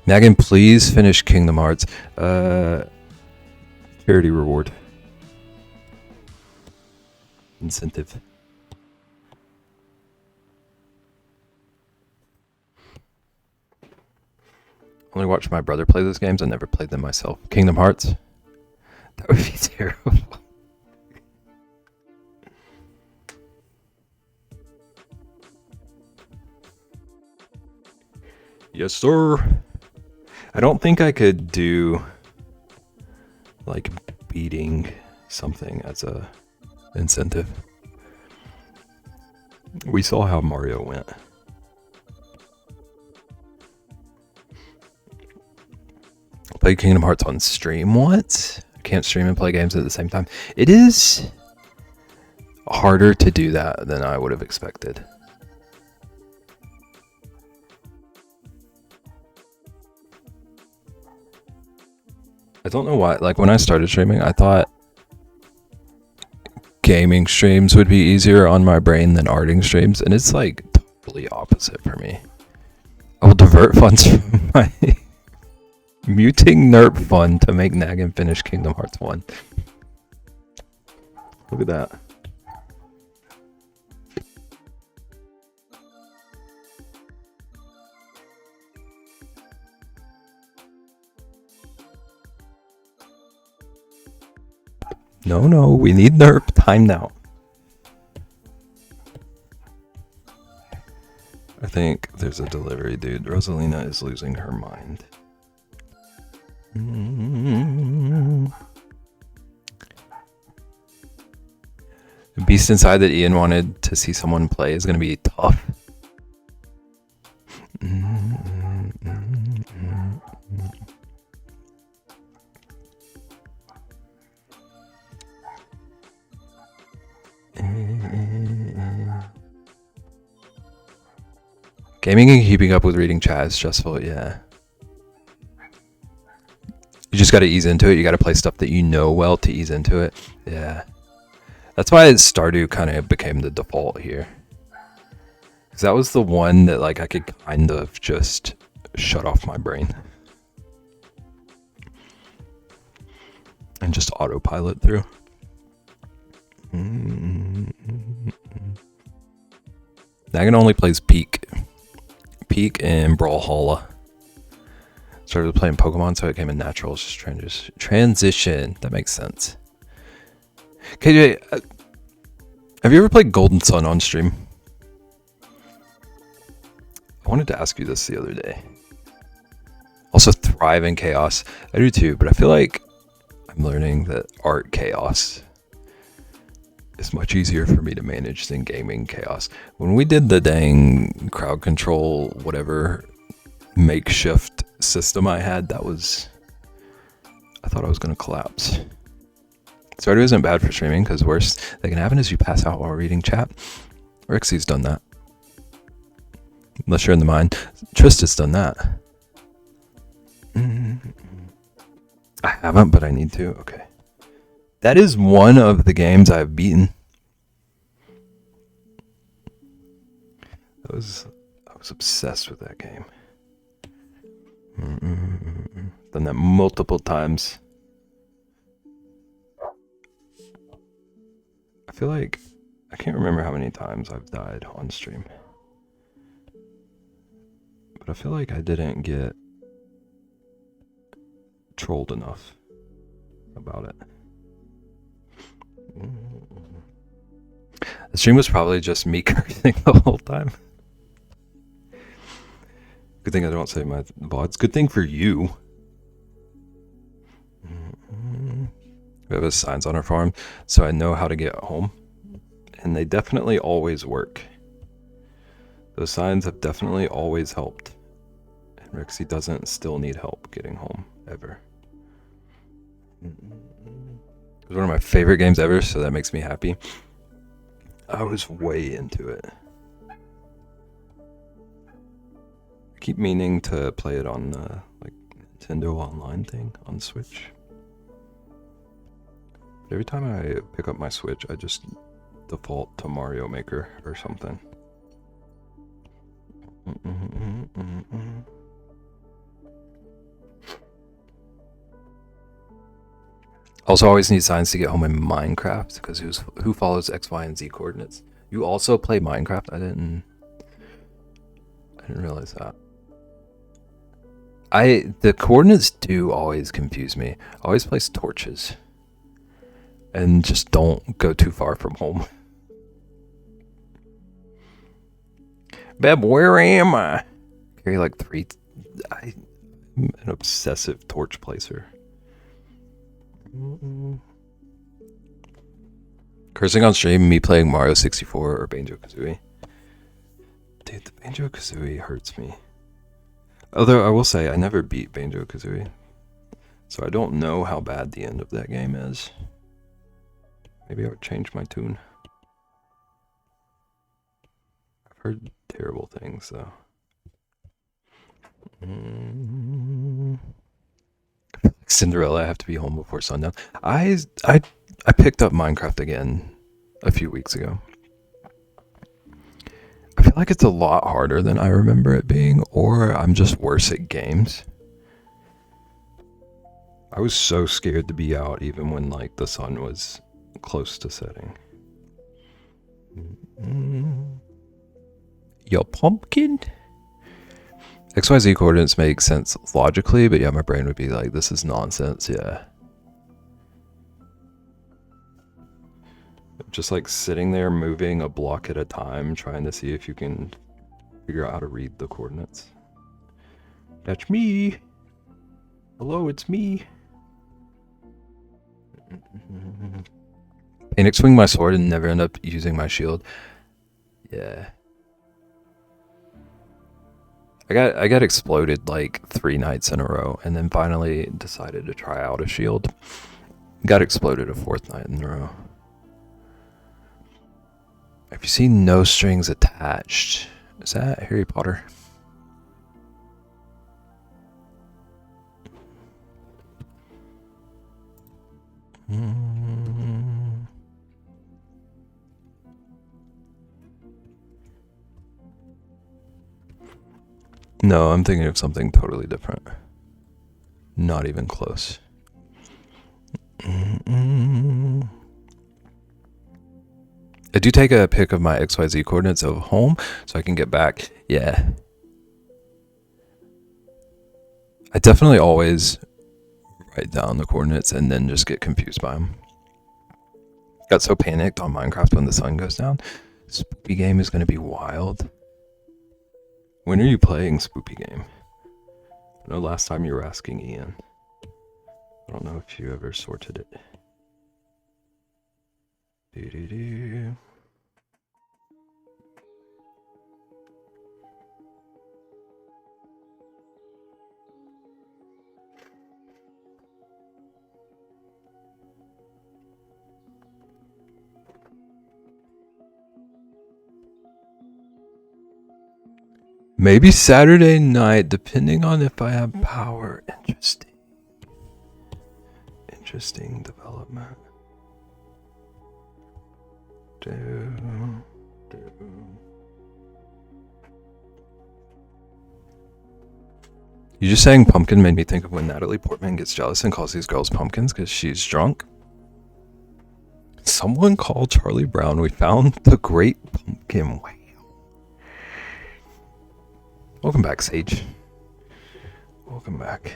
Nagan, please finish Kingdom Hearts. Charity reward. Incentive. Only watched my brother play those games. I never played them myself. Kingdom Hearts. That would be terrible. Yes, sir. I don't think I could do like beating something as a incentive. We saw how Mario went. Played Kingdom Hearts on stream once. I can't stream and play games at the same time. It is harder to do that than I would have expected. I don't know why. Like when I started streaming, I thought gaming streams would be easier on my brain than arting streams, and it's like totally opposite for me. I will divert funds from my muting NERP fund to make Nagan finish Kingdom Hearts 1. Look at that. No, we need NERP. Time now. I think there's a delivery, dude. Rosalina is losing her mind. The beast inside that Ian wanted to see someone play is going to be tough. Gaming and keeping up with reading chat is stressful, yeah. You just gotta ease into it. You gotta play stuff that you know well to ease into it. Yeah. That's why Stardew kind of became the default here. Because that was the one that like I could kind of just shut off my brain. And just autopilot through. Nagan only plays Peak and Brawlhalla. Started playing Pokemon, so it came in natural. It's just transition. That makes sense. KJ, have you ever played Golden Sun on stream? I wanted to ask you this the other day. Also thrive in chaos. I do too, but I feel like I'm learning that art chaos is much easier for me to manage than gaming chaos. When we did the dang crowd control, whatever makeshift system I had, I thought I was going to collapse. Stardew isn't bad for streaming, because worst that can happen is you pass out while reading chat. Rixie's done that. Unless you're in the mine. Trista's done that. I haven't, but I need to. Okay. That is one of the games I've beaten. I was obsessed with that game. Done that multiple times. I feel like I can't remember how many times I've died on stream. But I feel like I didn't get trolled enough about it. The stream was probably just me cursing the whole time. Good thing I don't say my VODs. Good thing for you. We have signs on our farm, so I know how to get home. And they definitely always work. Those signs have definitely always helped. And Rixie doesn't still need help getting home, ever. It was one of my favorite games ever, so that makes me happy. I was way into it. I keep meaning to play it on the Nintendo Online thing on Switch. But every time I pick up my Switch, I just default to Mario Maker or something. Also always need signs to get home in Minecraft, because who follows X, Y, and Z coordinates? You also play Minecraft? I didn't realize that. The coordinates do always confuse me. I always place torches. And just don't go too far from home. Beb, where am I? Carry like 3. I'm an obsessive torch placer. Cursing on stream, me playing Mario 64 or Banjo-Kazooie. Dude, the Banjo-Kazooie hurts me. Although I will say, I never beat Banjo-Kazooie. So I don't know how bad the end of that game is. Maybe I would change my tune. I've heard terrible things, though. Cinderella, I have to be home before sundown. I picked up Minecraft again a few weeks ago. I feel like it's a lot harder than I remember it being, or I'm just worse at games. I was so scared to be out even when the sun was close to setting. Yo, pumpkin? XYZ coordinates make sense logically, but yeah, my brain would be like, this is nonsense, yeah. Just sitting there moving a block at a time, trying to see if you can figure out how to read the coordinates. That's me! Hello, it's me! Panic swing my sword and never end up using my shield. Yeah. I got exploded 3 nights in a row, and then finally decided to try out a shield. Got exploded a 4th night in a row. Have you seen No Strings Attached? Is that Harry Potter? No, I'm thinking of something totally different. Not even close. I do take a pic of my XYZ coordinates of home so I can get back. Yeah. I definitely always write down the coordinates and then just get confused by them. Got so panicked on Minecraft when the sun goes down. Spoopy Game is going to be wild. When are you playing Spoopy Game? I know last time you were asking Ian. I don't know if you ever sorted it. Doo-doo-doo. Maybe Saturday night, depending on if I have power. Interesting development. You just saying pumpkin made me think of when Natalie Portman gets jealous and calls these girls pumpkins because she's drunk. Someone called Charlie Brown. We found the great pumpkin whale. Welcome back, Sage. Welcome back.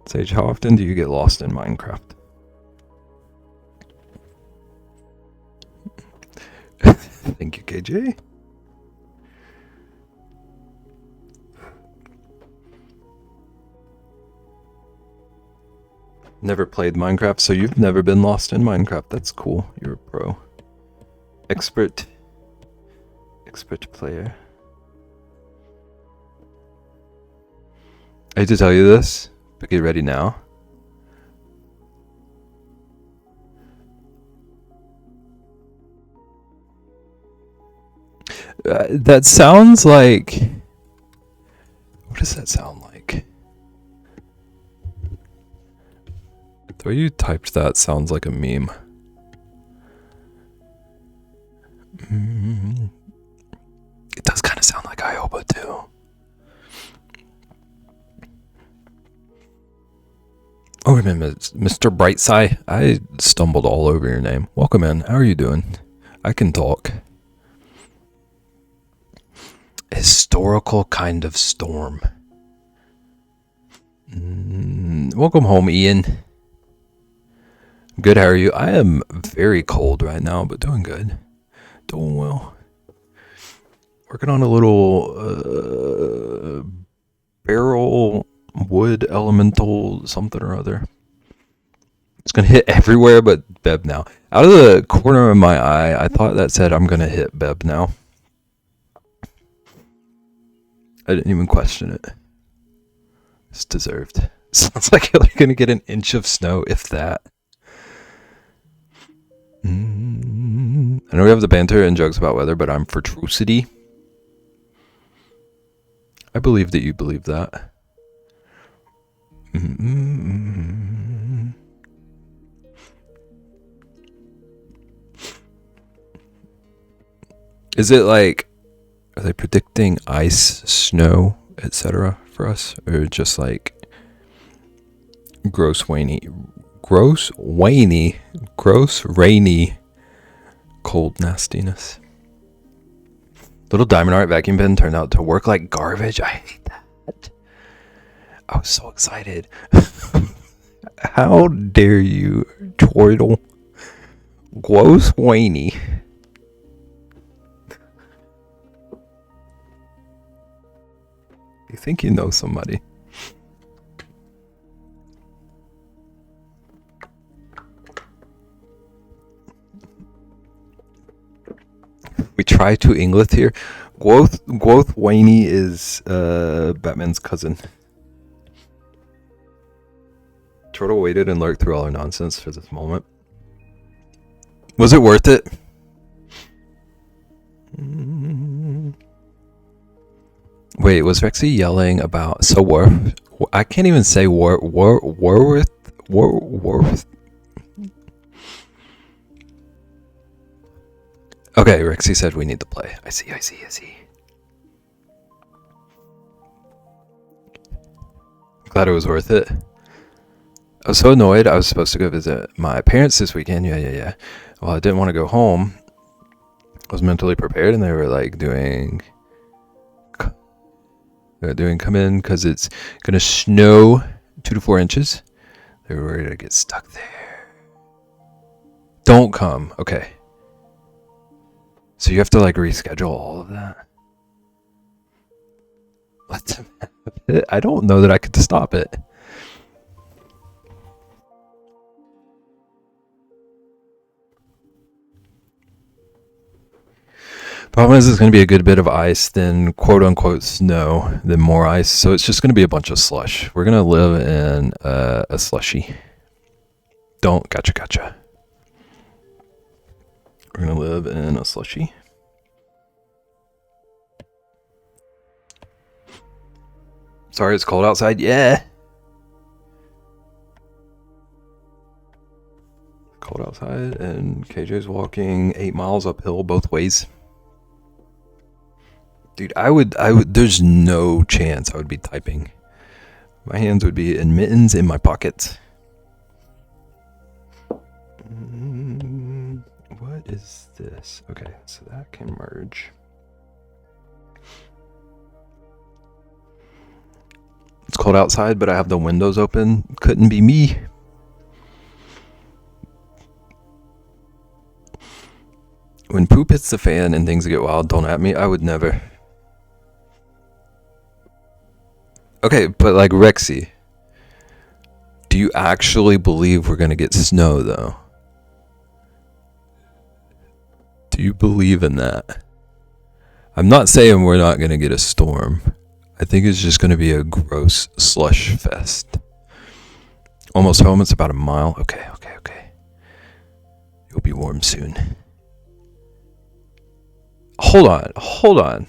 Sage, how often do you get lost in Minecraft? Thank you, KJ. Never played Minecraft, so you've never been lost in Minecraft. That's cool. You're a pro. Expert player. I hate to tell you this, but get ready now. That sounds like... What does that sound like? The way you typed that sounds like a meme. It does kind of sound like Ioba too. Oh, remember, Mr. Brightside. I stumbled all over your name. Welcome in. How are you doing? I can talk. Historical kind of storm. Welcome home, Ian. Good, how are you? I am very cold right now, but doing good. Doing well. Working on a little barrel wood elemental something or other. It's gonna hit everywhere but Beb now. Out of the corner of my eye, I thought that said I'm gonna hit Beb now. I didn't even question it. It's deserved. Sounds like you're gonna get an inch of snow, if that. I know we have the banter and jokes about weather, but I'm for Trucity. I believe that you believe that. Is it like, are they predicting ice, snow, etc. for us? Or just like gross, rainy, cold nastiness? Little diamond art vacuum pen turned out to work like garbage. I hate that. I was so excited. How dare you, Chortle? Gross Wayne. You think you know somebody. We try to English here. Gwoth Wayne is Batman's cousin. Turtle waited and lurked through all our nonsense for this moment. Was it worth it? Wait, was Rexy yelling about so worth? I can't even say worth. Okay, Rexy said we need to play. I see. Glad it was worth it. I was so annoyed. I was supposed to go visit my parents this weekend. Yeah. Well, I didn't want to go home. I was mentally prepared, and they were like doing come in because it's gonna snow 2 to 4 inches. They were worried I'd get stuck there. Don't come. Okay. So you have to like reschedule all of that. Let them have it. I don't know that I could stop it. Problem is, it's going to be a good bit of ice, then quote unquote snow, then more ice. So it's just going to be a bunch of slush. We're going to live in a slushy. Gotcha. We're going to live in a slushy. Sorry, it's cold outside. Yeah. Cold outside, and KJ's walking 8 miles uphill both ways. Dude, I would, there's no chance I would be typing. My hands would be in mittens in my pockets. What is this? Okay, so that can merge. It's cold outside, but I have the windows open. Couldn't be me. When poop hits the fan and things get wild, don't at me. I would never. Okay, but like Rexy, do you actually believe we're gonna get snow though? Do you believe in that? I'm not saying we're not gonna get a storm. I think it's just gonna be a gross slush fest. Almost home, it's about a mile. Okay. You'll be warm soon. Hold on.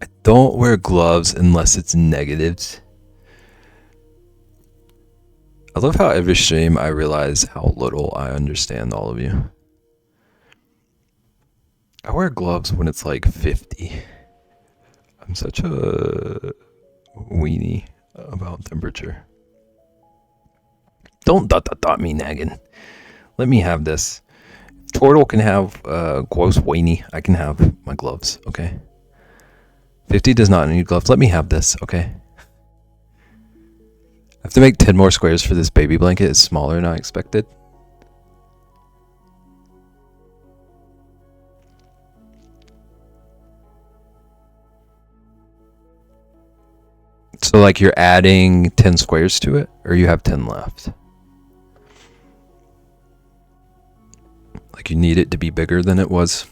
I don't wear gloves unless it's negatives. I love how every stream I realize how little I understand all of you. I wear gloves when it's like 50. I'm such a weenie about temperature. Don't dot me nagging. Let me have this. Turtle can have gross weenie. I can have my gloves, okay? 50 does not need gloves. Let me have this, okay? I have to make 10 more squares for this baby blanket. It's smaller than I expected. So like you're adding 10 squares to it, or you have 10 left? Like you need it to be bigger than it was.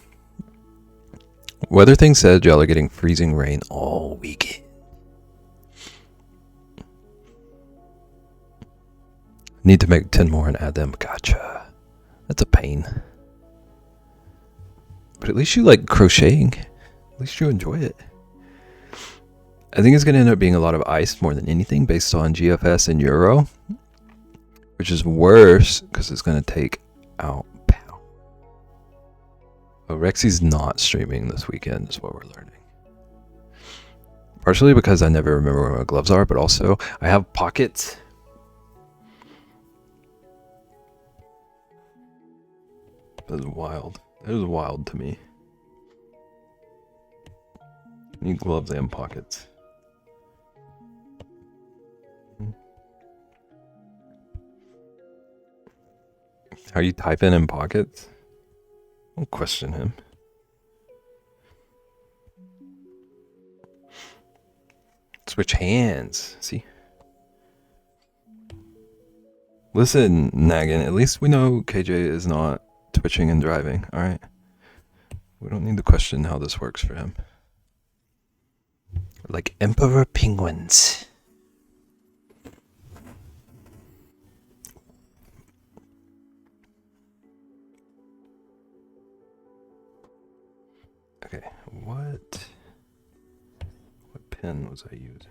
Weather thing said y'all are getting freezing rain all weekend. Need to make 10 more and add them. Gotcha. That's a pain. But at least you like crocheting. At least you enjoy it. I think it's going to end up being a lot of ice more than anything based on GFS and Euro. Which is worse because it's going to take out pow. Oh, Rexy's not streaming this weekend is what we're learning. Partially because I never remember where my gloves are, but also I have pockets. That is wild. That is wild to me. I need gloves and pockets. Are you typing in pockets? Don't question him. Switch hands. See? Listen, Naggin, at least we know KJ is not twitching and driving, alright? We don't need to question how this works for him. Like Emperor Penguins. Okay, what pen was I using?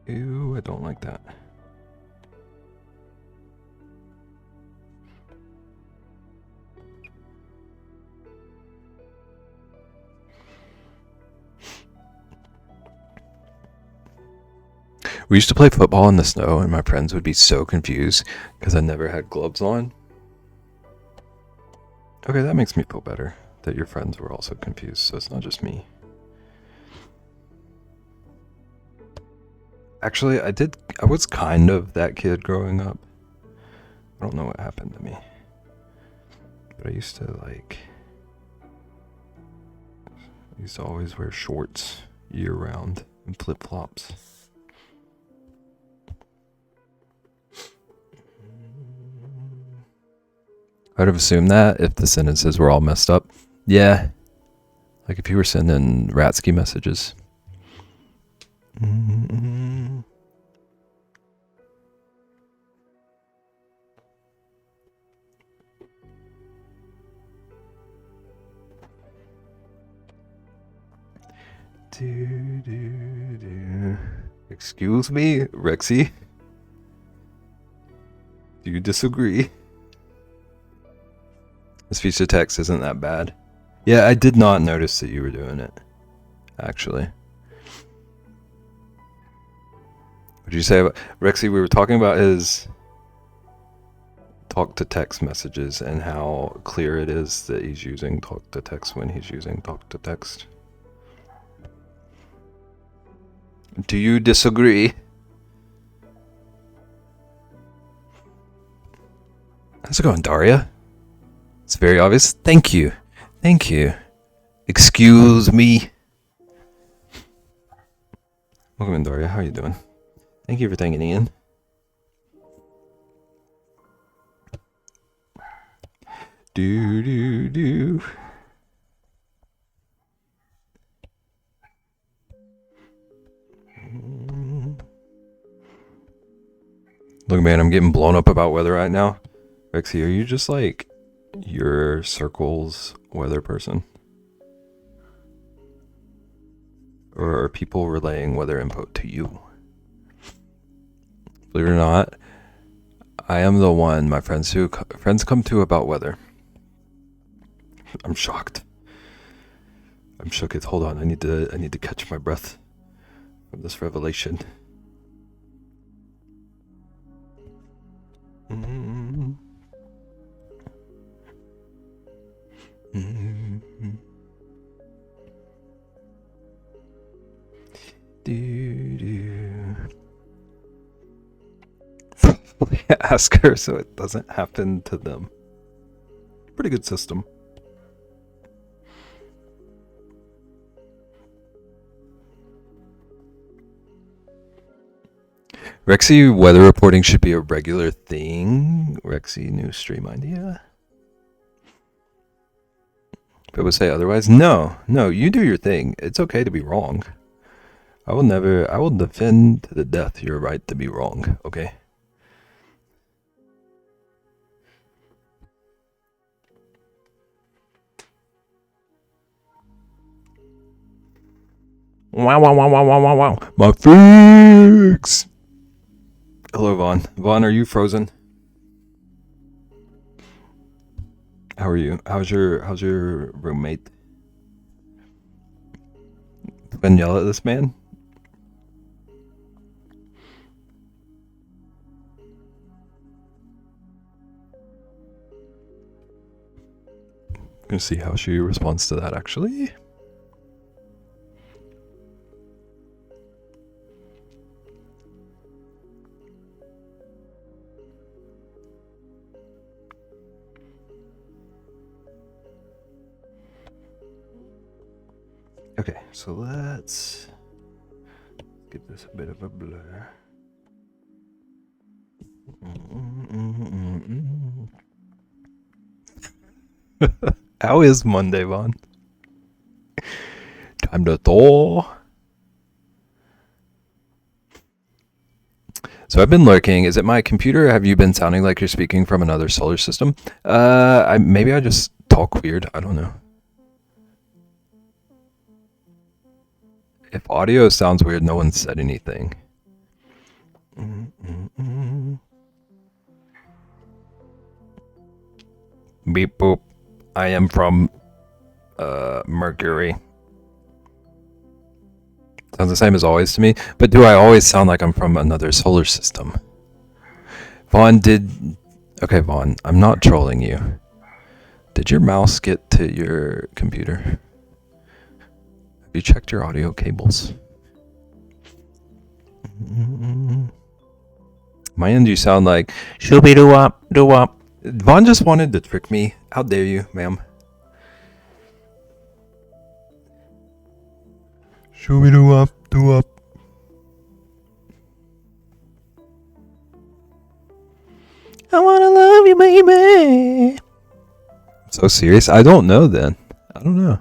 Ew, I don't like that. We used to play football in the snow, and my friends would be so confused because I never had gloves on. Okay, that makes me feel better that your friends were also confused, so it's not just me. Actually, I was kind of that kid growing up. I don't know what happened to me. But I used to always wear shorts year round and flip-flops. I'd have assumed that if the sentences were all messed up. Yeah. Like if you were sending Ratsky messages. Excuse me, Rexy? Do you disagree? The speech to text isn't that bad. Yeah, I did not notice that you were doing it, actually. What did you say about Rexy? We were talking about his talk to text messages and how clear it is that he's using talk to text when he's using talk to text. Do you disagree? How's it going, Daria? It's very obvious. Thank you. Thank you. Excuse me. Welcome in, Daria. How are you doing? Thank you for thanking Ian. Do. Look, man, I'm getting blown up about weather right now. Rexy, are you just like your circle's weather person? Or are people relaying weather info to you? Believe it or not, I am the one my friends come to about weather. I'm shocked. I'm shook. Hold on, I need to catch my breath from this revelation. Ask her so it doesn't happen to them. Pretty good system. Rexy, weather reporting should be a regular thing. Rexy, new stream idea. People say otherwise. No, you do your thing. It's okay to be wrong. I will defend to the death your right to be wrong, okay? Wow. My freaks! Hello, Vaughn. Vaughn, are you frozen? How are you? How's your roommate? Been yell at this man? I'm gonna see how she responds to that, actually. Okay, so let's give this a bit of a blur. How is Monday, Vaughn? Time to thaw. So I've been lurking. Is it my computer? Have you been sounding like you're speaking from another solar system? Maybe I just talk weird. I don't know. If audio sounds weird, no one said anything. Beep boop. I am from Mercury. Sounds the same as always to me. But do I always sound like I'm from another solar system? Vaughn, okay, Vaughn, I'm not trolling you. Did your mouse get to your computer? Have you checked your audio cables? My end, you sound like shooby doo wop. Vaughn just wanted to trick me. How dare you, ma'am? Shooby doo wop. I wanna love you, baby. So serious? I don't know then. I don't know.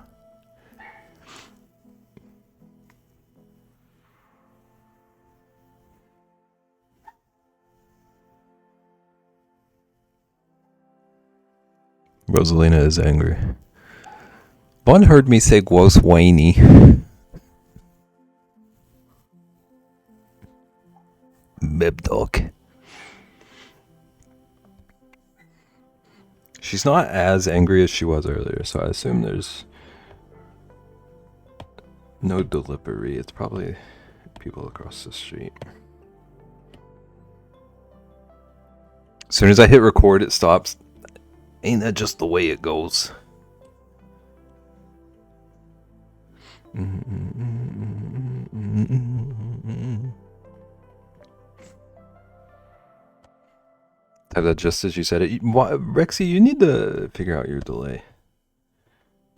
Rosalina is angry. Vaughn heard me say "Gwo's whiny." Bib dog. She's not as angry as she was earlier, so I assume there's no delivery. It's probably people across the street. As soon as I hit record, it stops. Ain't that just the way it goes? Type that just as you said it. Rexy, you need to figure out your delay.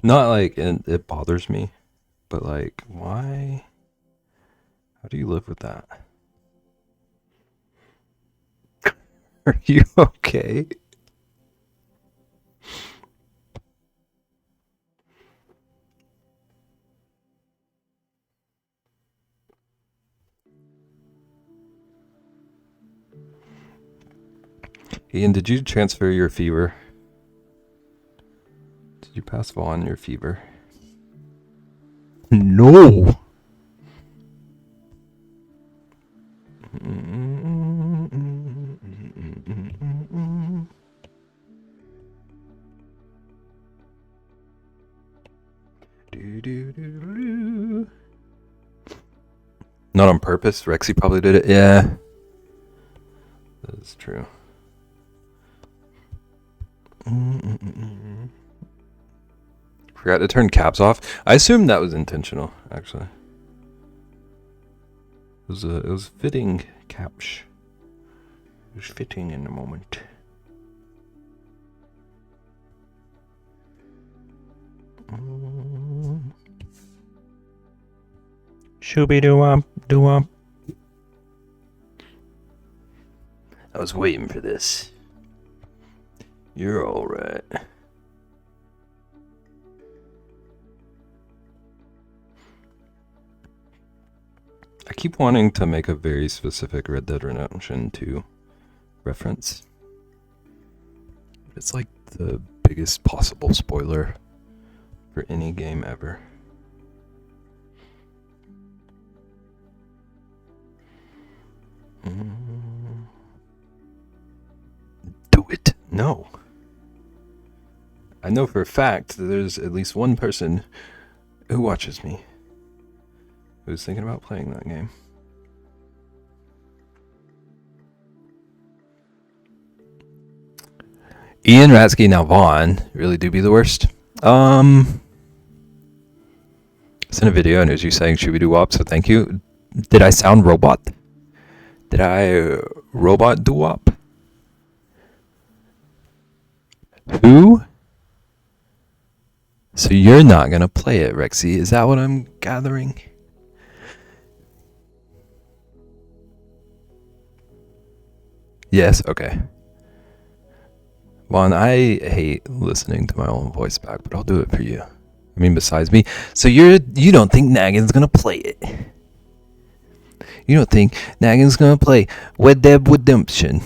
Not like it bothers me, but like, why? How do you live with that? Are you okay? Ian, did you transfer your fever? Did you pass Vaughn your fever? No. Not on purpose. Rexy probably did it. Yeah. That is true. Forgot to turn caps off. I assumed that was intentional, actually. It was fitting caps. It was fitting in the moment. Shooby doo wop. I was waiting for this. You're alright. I keep wanting to make a very specific Red Dead Redemption 2 reference. It's like the biggest possible spoiler for any game ever. Do it. No. I know for a fact that there's at least one person who watches me who's thinking about playing that game. Ian, Ratsky, now Vaughn really do be the worst. Sent a video and it was you saying shooby-doo wop, so thank you. Did I sound robot? Did I robot doo-wop? Who? So you're not gonna play it, Rexy. Is that what I'm gathering? Yes, okay. Vaughn, I hate listening to my own voice back, but I'll do it for you. I mean, besides me. So you don't think Nagin's gonna play it? You don't think Nagin's gonna play Red Dead Redemption?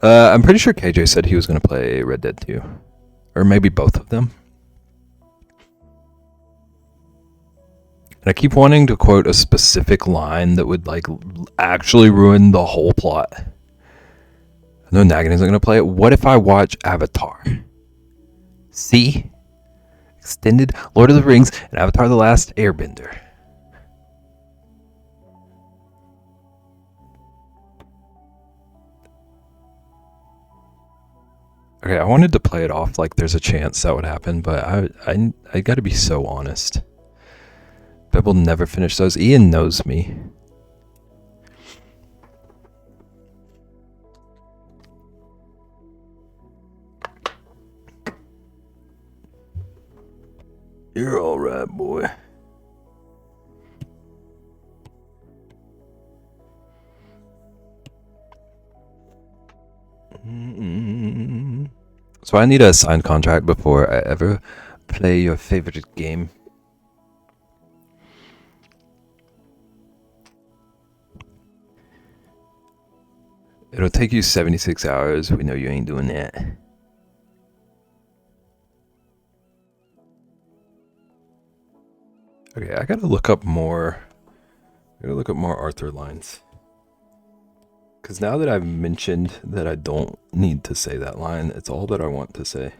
I'm pretty sure KJ said he was gonna play Red Dead 2. Or maybe both of them. And I keep wanting to quote a specific line that would like actually ruin the whole plot. I know Nagin isn't gonna play it. What if I watch Avatar? See? Extended Lord of the Rings and Avatar The Last Airbender. Okay, I wanted to play it off like there's a chance that would happen, but I gotta be so honest. Beb will never finish those. Ian knows me. You're alright, boy. So I need a signed contract before I ever play your favorite game. It'll take you 76 hours. We know you ain't doing that. Okay, I gotta look up more. Arthur lines. Because now that I've mentioned that I don't need to say that line, it's all that I want to say.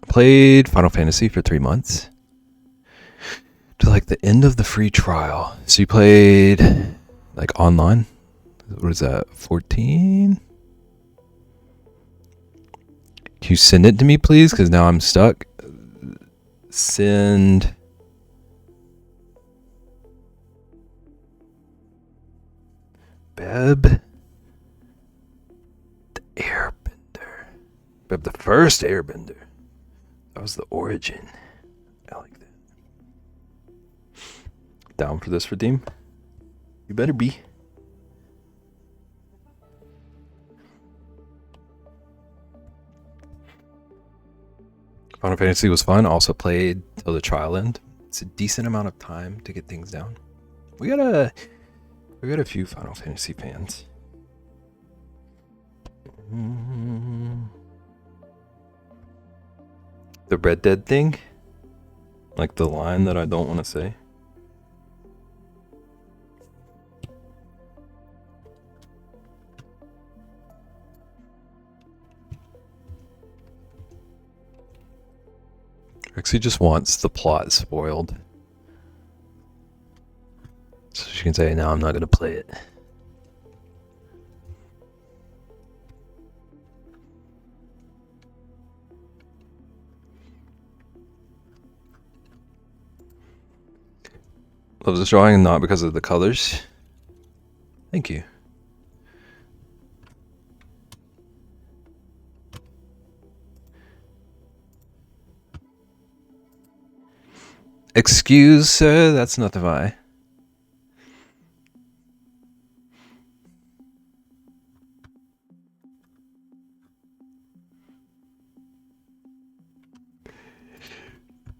Played Final Fantasy for 3 months. To like the end of the free trial. So you played like online? What is that? 14? Can you send it to me, please? Because now I'm stuck. Send. Beb. The Airbender. Beb, the first Airbender. That was the origin. I like that. Down for this redeem? You better be. Final Fantasy was fun. Also played till the trial end. It's a decent amount of time to get things down. We got a few Final Fantasy fans. The Red Dead thing? Like the line that I don't want to say? Rexy just wants the plot spoiled. So she can say, no, I'm not going to play it. Loves this drawing, not because of the colors. Thank you. Excuse, sir, that's not the I.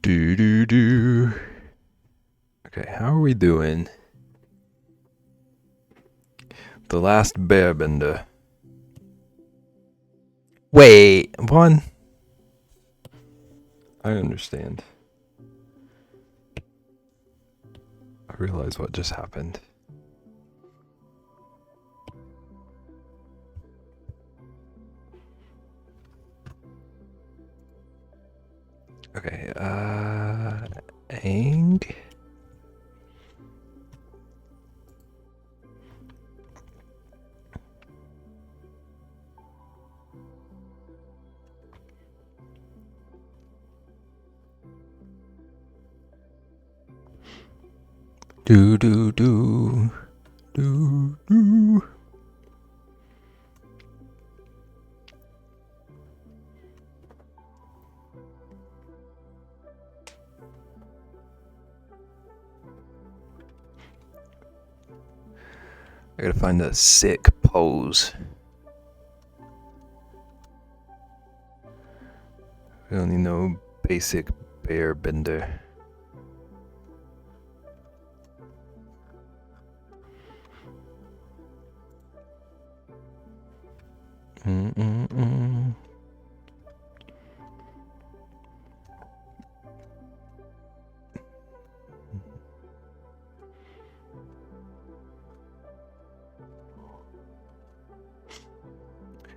Do. Okay, how are we doing? The Last Airbender. Wait, one. I understand. I realize what just happened. Okay, Aang. Do. I gotta find a sick pose. We don't need no basic bear bender.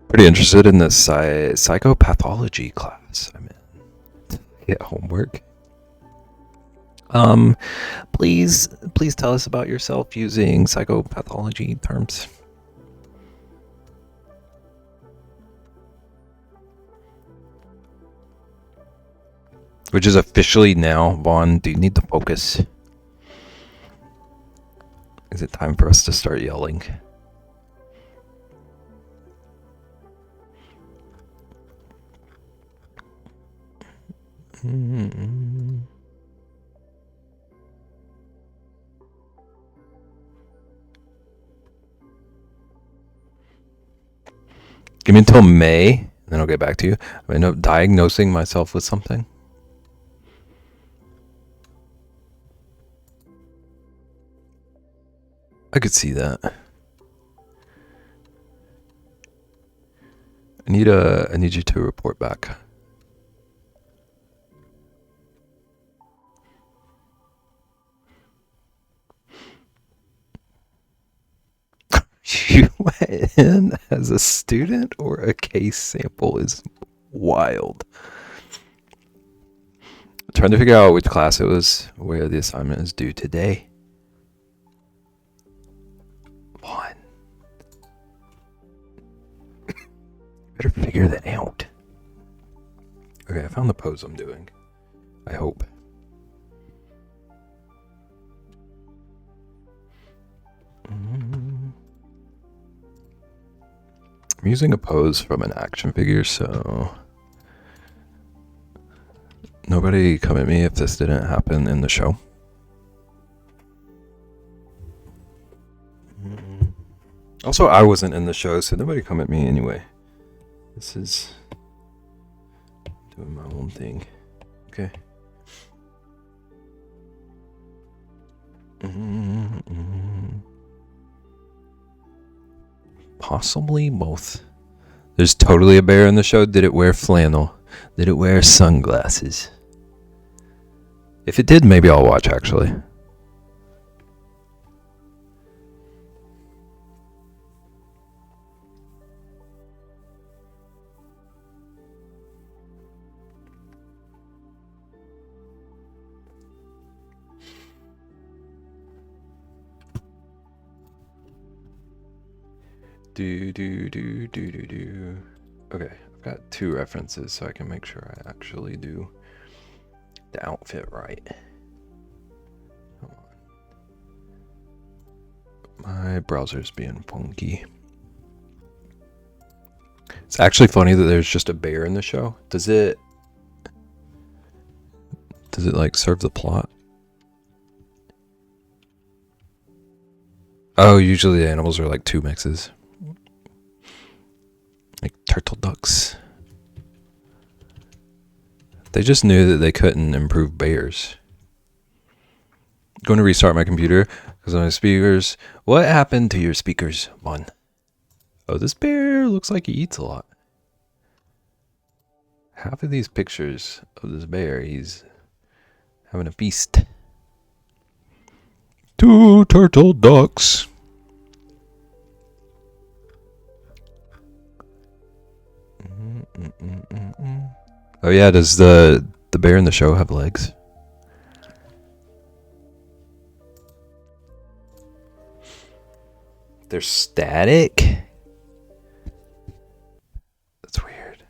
Pretty interested in this psychopathology class. I'm in. Get homework. Please tell us about yourself using psychopathology terms. Which is officially now, Vaughn. Do you need to focus? Is it time for us to start yelling? Give me until May, and then I'll get back to you. I end up diagnosing myself with something. I could see that. I need you to report back. You went in as a student or a case sample is wild. I'm trying to figure out which class it was where the assignment is due today. One. Better figure that out. Okay, I found the pose I'm doing. I hope. I'm using a pose from an action figure, so nobody come at me if this didn't happen in the show. Also, I wasn't in the show, so nobody come at me anyway. This is doing my own thing. Okay. Possibly both. There's totally a bear in the show. Did it wear flannel? Did it wear sunglasses? If it did, maybe I'll watch, actually. Okay, I've got 2 references so I can make sure I actually do the outfit right. Come on. My browser's being funky. It's actually funny that there's just a bear in the show. Does it like serve the plot? Oh, usually the animals are like 2 mixes. Like turtle ducks. They just knew that they couldn't improve bears. Going to restart my computer because my speakers. What happened to your speakers? One. Oh, this bear looks like he eats a lot. Half of these pictures of this bear, he's having a feast. 2 turtle ducks. Oh yeah, does the bear in the show have legs? They're static? That's weird.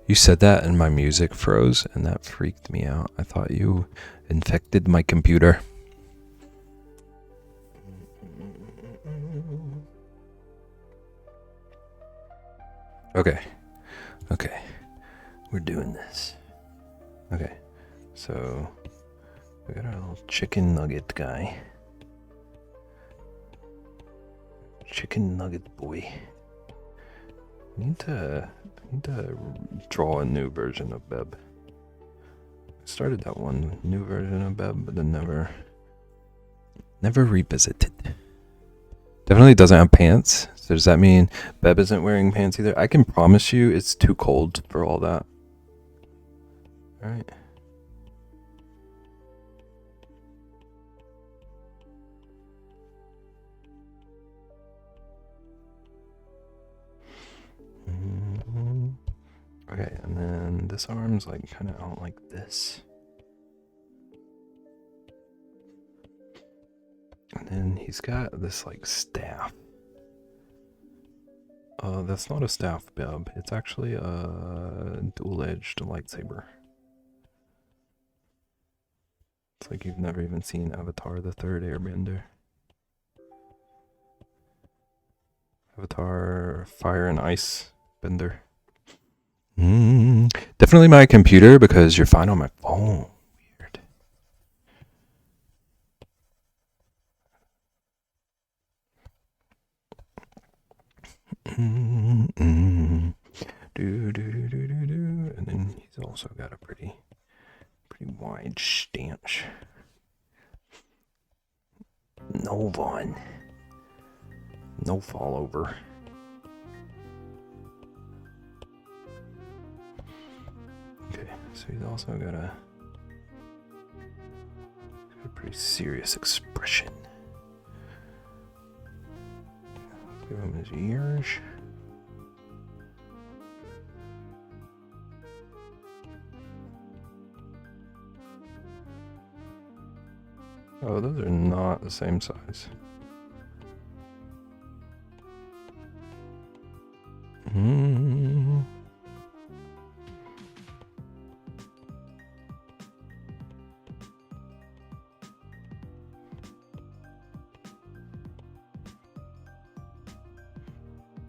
You said that and my music froze and that freaked me out. I thought you infected my computer. Okay. We're doing this. Okay. So we got our little chicken nugget guy. Chicken nugget boy. I need to draw a new version of Beb. I started that one new version of Beb, but then never revisited. Definitely doesn't have pants. So does that mean Beb isn't wearing pants either? I can promise you it's too cold for all that. Alright. Okay, and then this arm's like kind of out like this. And then he's got this like staff. That's not a staff, Beb. It's actually a dual-edged lightsaber. It's like you've never even seen Avatar: The Third Airbender. Avatar: Fire and Ice Bender. Definitely my computer because you're fine on my phone. Weird. And then he's also got a pretty wide stance. No one. No fall over. Okay, so he's also got a pretty serious expression. Let's give him his ears. Oh, those are not the same size.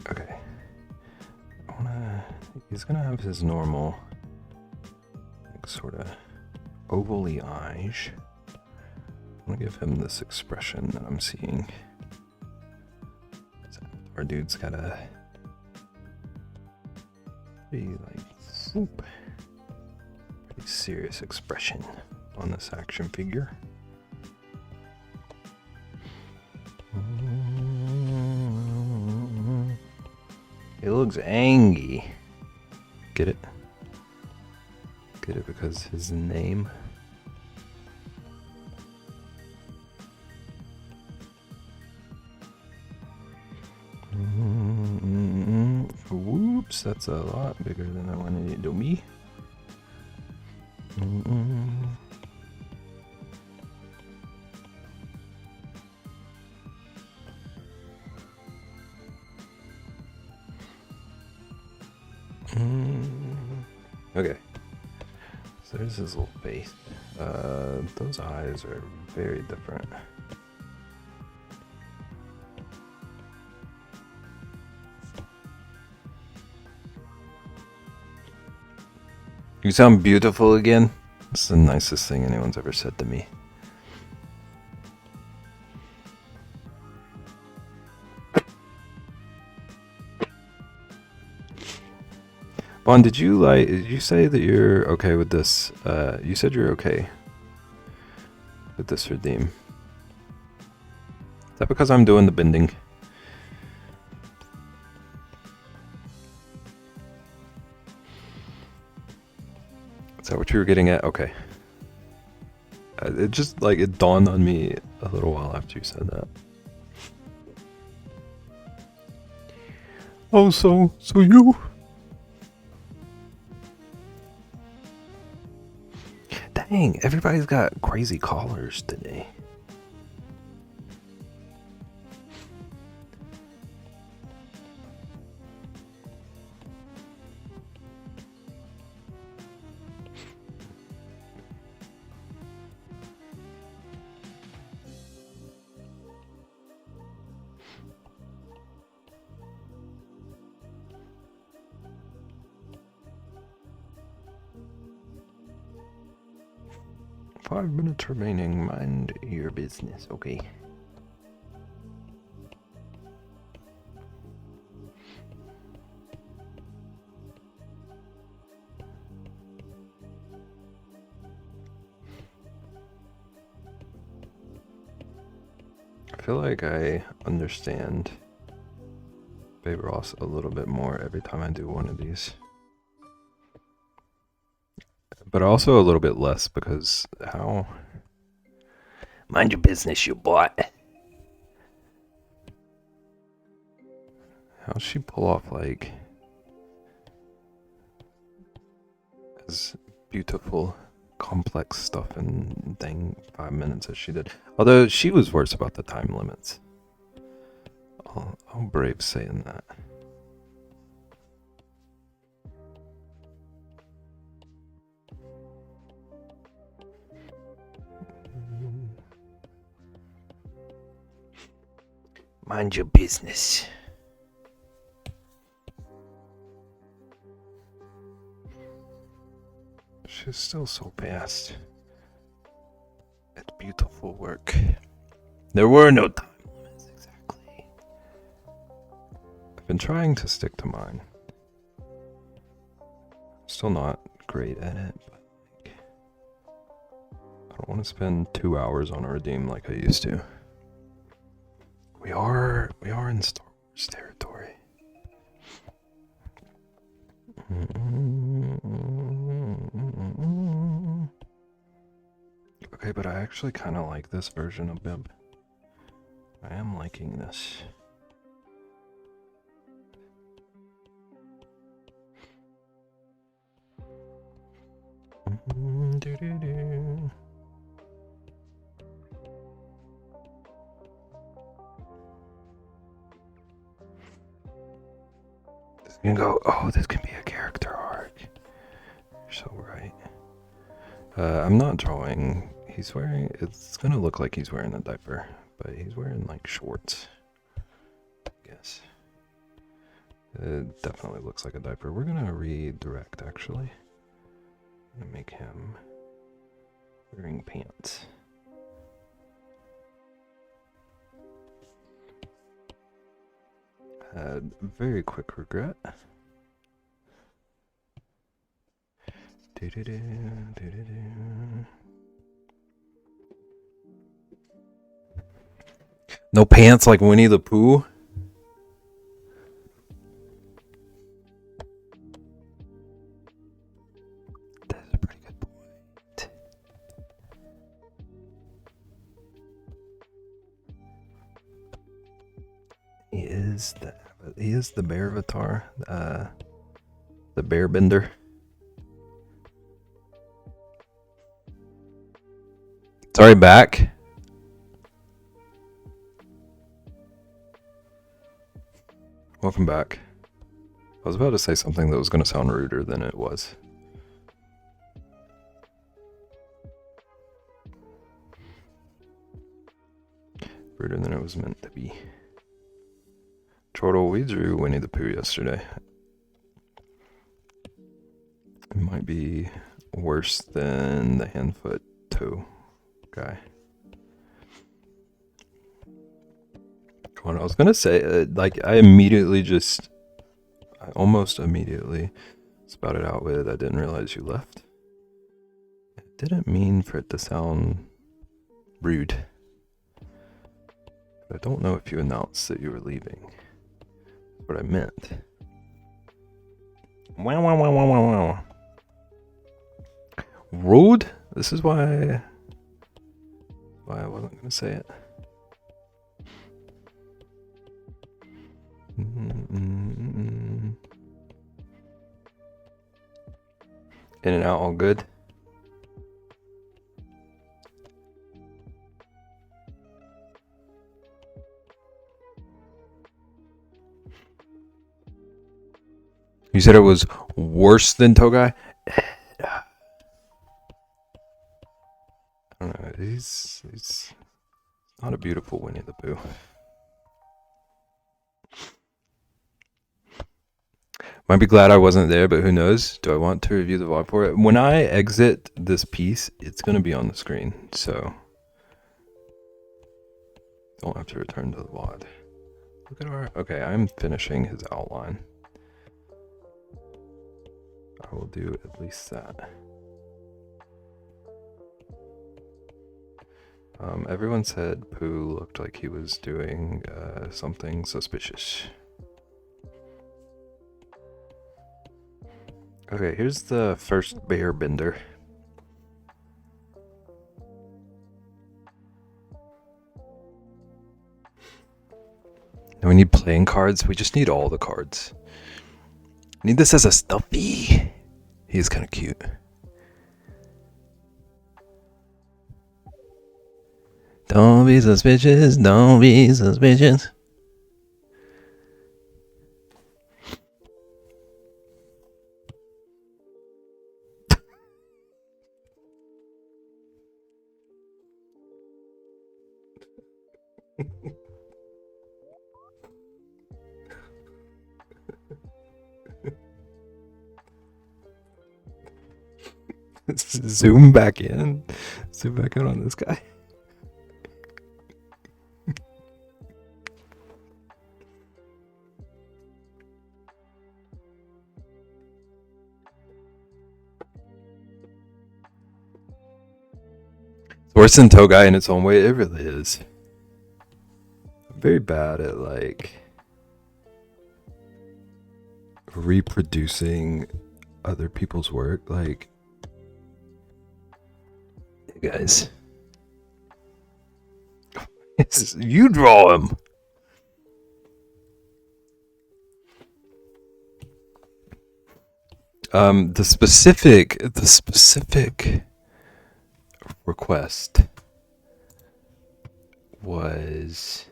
Okay. He's gonna have his normal, like, sort of ovally eyes. I'm gonna give him this expression that I'm seeing. Our dude's got a pretty, like, pretty serious expression on this action figure. He looks angry. Get it? Get it because his name. Whoops, that's a lot bigger than I wanted it to be. Okay, so there's his little face. Those eyes are very different. You sound beautiful again. It's the nicest thing anyone's ever said to me. Vaughn, did you say that you're okay with this? You said you're okay with this redeem. Is that because I'm doing the bending? Is that what you were getting at? Okay. It just, like, it dawned on me a little while after you said that. Oh, so you... Dang, everybody's got crazy collars today. Five minutes remaining. Mind your business, okay? I feel like I understand Babe Ross a little bit more every time I do one of these. But also a little bit less because how... Mind your business, you bot. How'd she pull off, like... as beautiful, complex stuff in dang 5 minutes as she did. Although she was worse about the time limits. I'll brave saying that. Mind your business. She's still so fast. It's beautiful work. There were no time limits, exactly. I've been trying to stick to mine. Still not great at it, but like, I don't want to spend 2 hours on a redeem like I used to. We are in Star Wars territory. Okay, but I actually kind of like this version of Bib. I am liking this. This can go. Oh, this can be a character arc. You're so right. I'm not drawing. He's wearing. It's gonna look like he's wearing a diaper, but he's wearing like shorts. I guess. It definitely looks like a diaper. We're gonna redirect actually. I'm gonna make him wearing pants. Had very quick regret. No pants like Winnie the Pooh. That's a pretty good point. He is the bear avatar, the bear bender. Sorry, back. Welcome back. I was about to say something that was going to sound ruder than it was. Ruder than it was meant to be. Chortle, we drew Winnie the Pooh yesterday. It might be worse than the hand-foot toe guy. What I was gonna say, like I almost immediately spouted out with, I didn't realize you left. I didn't mean for it to sound rude. But I don't know if you announced that you were leaving. That's what I meant. Wow, wow, wow, wow, wow, wow. Rude? This is why I wasn't gonna say it. In and out all good. You said it was worse than Togai? I don't know, he's not a beautiful Winnie the Pooh. Might be glad I wasn't there, but who knows? Do I want to review the VOD for it? When I exit this piece, it's going to be on the screen, so don't have to return to the VOD. Look at our... Okay, I'm finishing his outline. I will do at least that. Everyone said Pooh looked like he was doing something suspicious. Okay, here's the first bear bender. And we need playing cards. We just need all the cards. I need this as a stuffy. He's kind of cute. Don't be suspicious. Don't be suspicious. Zoom back in. Zoom back in on this guy. It's worse than Togai in its own way. It really is. I'm very bad at like reproducing other people's work. Like, hey guys, you draw him. The specific request was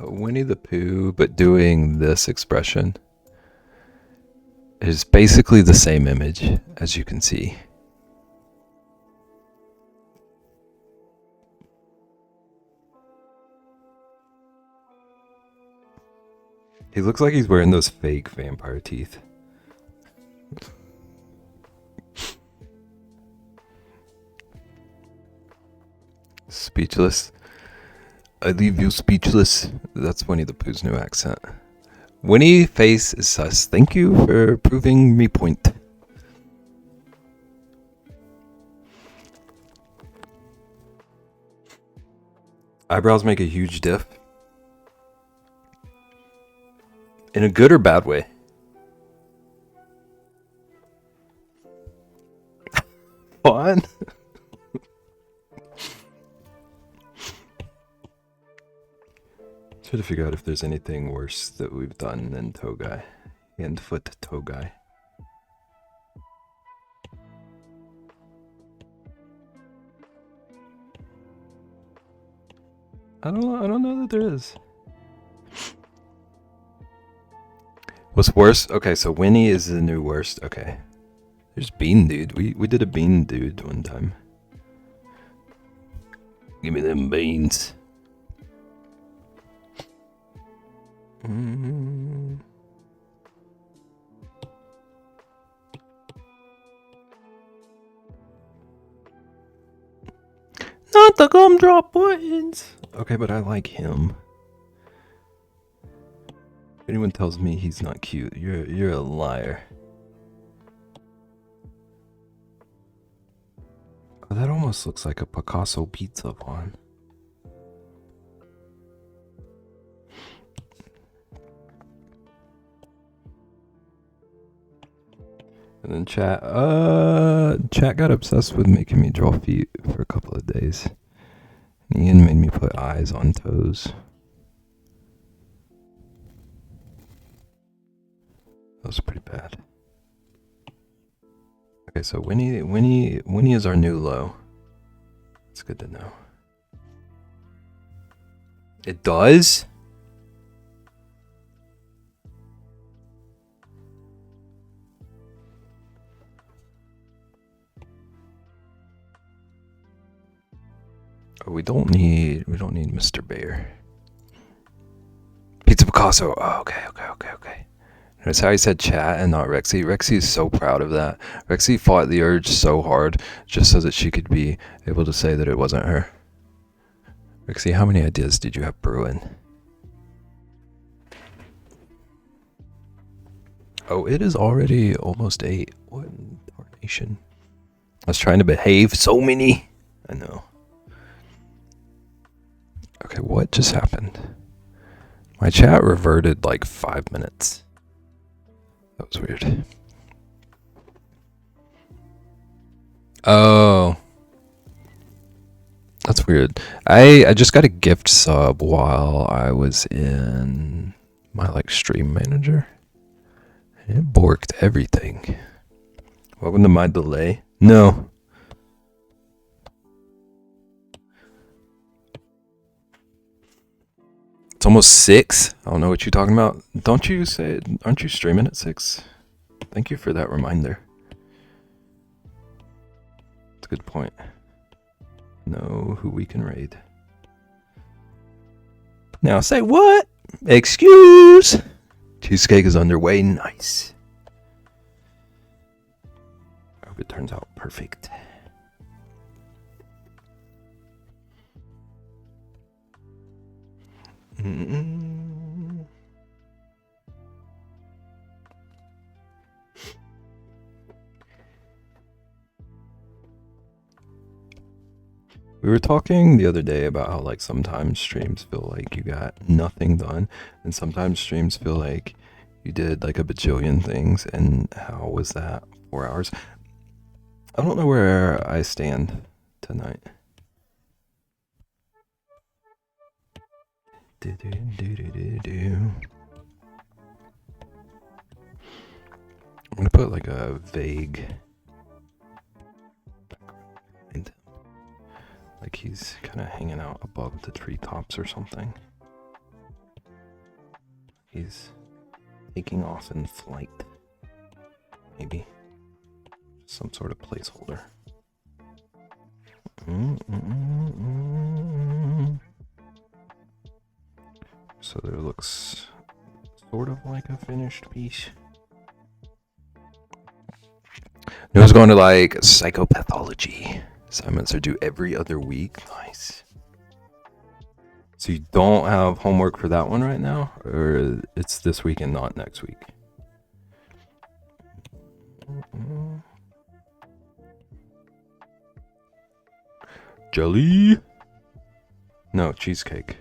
Winnie the Pooh, but doing this expression. Is basically the same image, as you can see. He looks like he's wearing those fake vampire teeth. Speechless. I leave you speechless. That's Winnie the Pooh's new accent. Winnie face is sus. Thank you for proving me point. Eyebrows make a huge diff. In a good or bad way? Fun. Try to figure out if there's anything worse that we've done than Togai. Handfoot Togai. I don't know that there is. What's worse? Okay, so Winnie is the new worst. Okay. There's Bean Dude. We did a Bean Dude one time. Give me them beans. Not the gumdrop buttons. Okay, but I like him. If anyone tells me he's not cute, you're a liar. Oh, that almost looks like a Picasso pizza pawn. And then chat got obsessed with making me draw feet for a couple of days. And Ian made me put eyes on toes. That was pretty bad. Okay, so Winnie is our new low. It's good to know. It does? Oh, we don't need Mr. Bear. Pizza Picasso. Oh, okay. Notice how he said chat and not Rexy. Rexy is so proud of that. Rexy fought the urge so hard just so that she could be able to say that it wasn't her. Rexy, how many ideas did you have brewing? Oh, it is already almost 8. What in tarnation? I was trying to behave. So many. I know. Okay, what just happened? My chat reverted like 5 minutes. That was weird. Oh. That's weird. Weird. I just got a gift sub while I was in my like stream manager. It borked everything. Welcome to my delay. No. It's almost 6. I don't know what you're talking about. Don't you say, aren't you streaming at 6? Thank you for that reminder. That's a good point. Know who we can raid. Now say what? Excuse. Cheesecake is underway. Nice. I hope it turns out perfect. Mm-mm. We were talking the other day about how like sometimes streams feel like you got nothing done, and sometimes streams feel like you did like a bajillion things. And how was that 4 hours? I don't know where I stand tonight. I'm gonna put like a vague, like he's kind of hanging out above the treetops or something. He's taking off in flight. Maybe some sort of placeholder. So there looks sort of like a finished piece. Noah's going to like psychopathology. Assignments are due every other week. Nice. So you don't have homework for that one right now? Or it's this week and not next week? Jelly? No, cheesecake.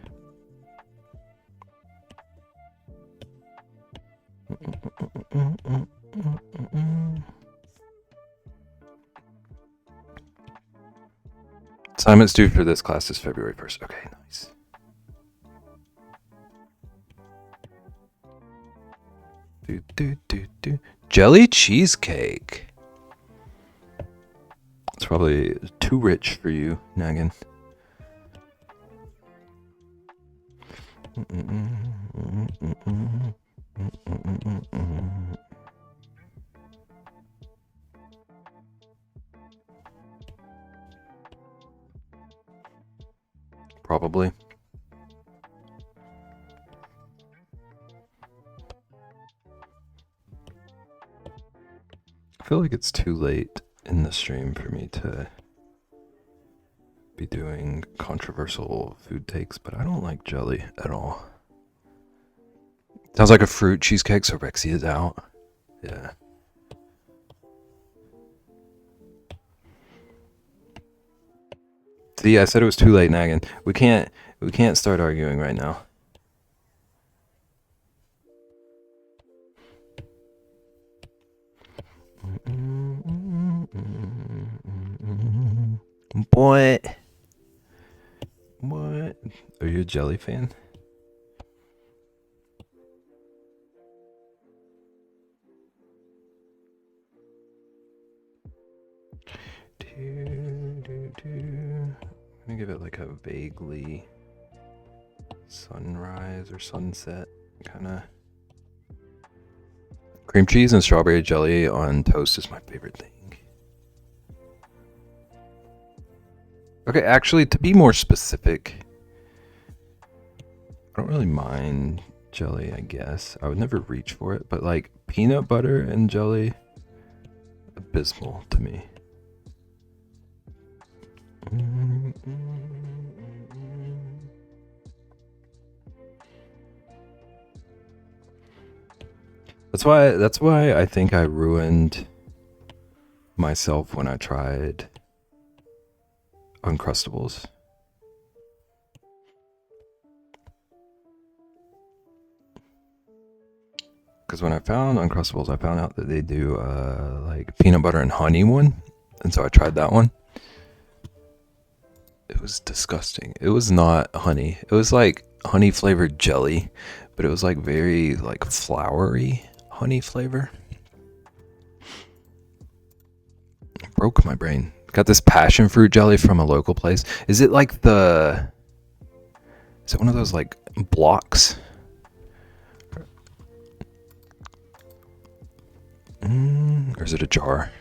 Assignments due for this class is February 1st. Okay, nice. Jelly cheesecake. It's probably too rich for you, Nagan. Probably. I feel like it's too late in the stream for me to be doing controversial food takes, but I don't like jelly at all. Sounds like a fruit cheesecake, so Rexy is out. Yeah. See, I said it was too late, Nagan. We can't start arguing right now. What? Are you a jelly fan? I'm gonna give it like a vaguely sunrise or sunset kind of. Cream cheese and strawberry jelly on toast is my favorite thing. Okay, actually, to be more specific, I don't really mind jelly, I guess. I would never reach for it, but like peanut butter and jelly, abysmal to me. That's why I think I ruined myself when I tried Uncrustables. Because when I found Uncrustables, I found out that they do like peanut butter and honey one, and so I tried that one. It was disgusting. It was not honey. It was like honey flavored jelly, but it was like very like flowery honey flavor. It broke my brain. Got this passion fruit jelly from a local place. Is it like the? Is it one of those like blocks? Or is it a jar?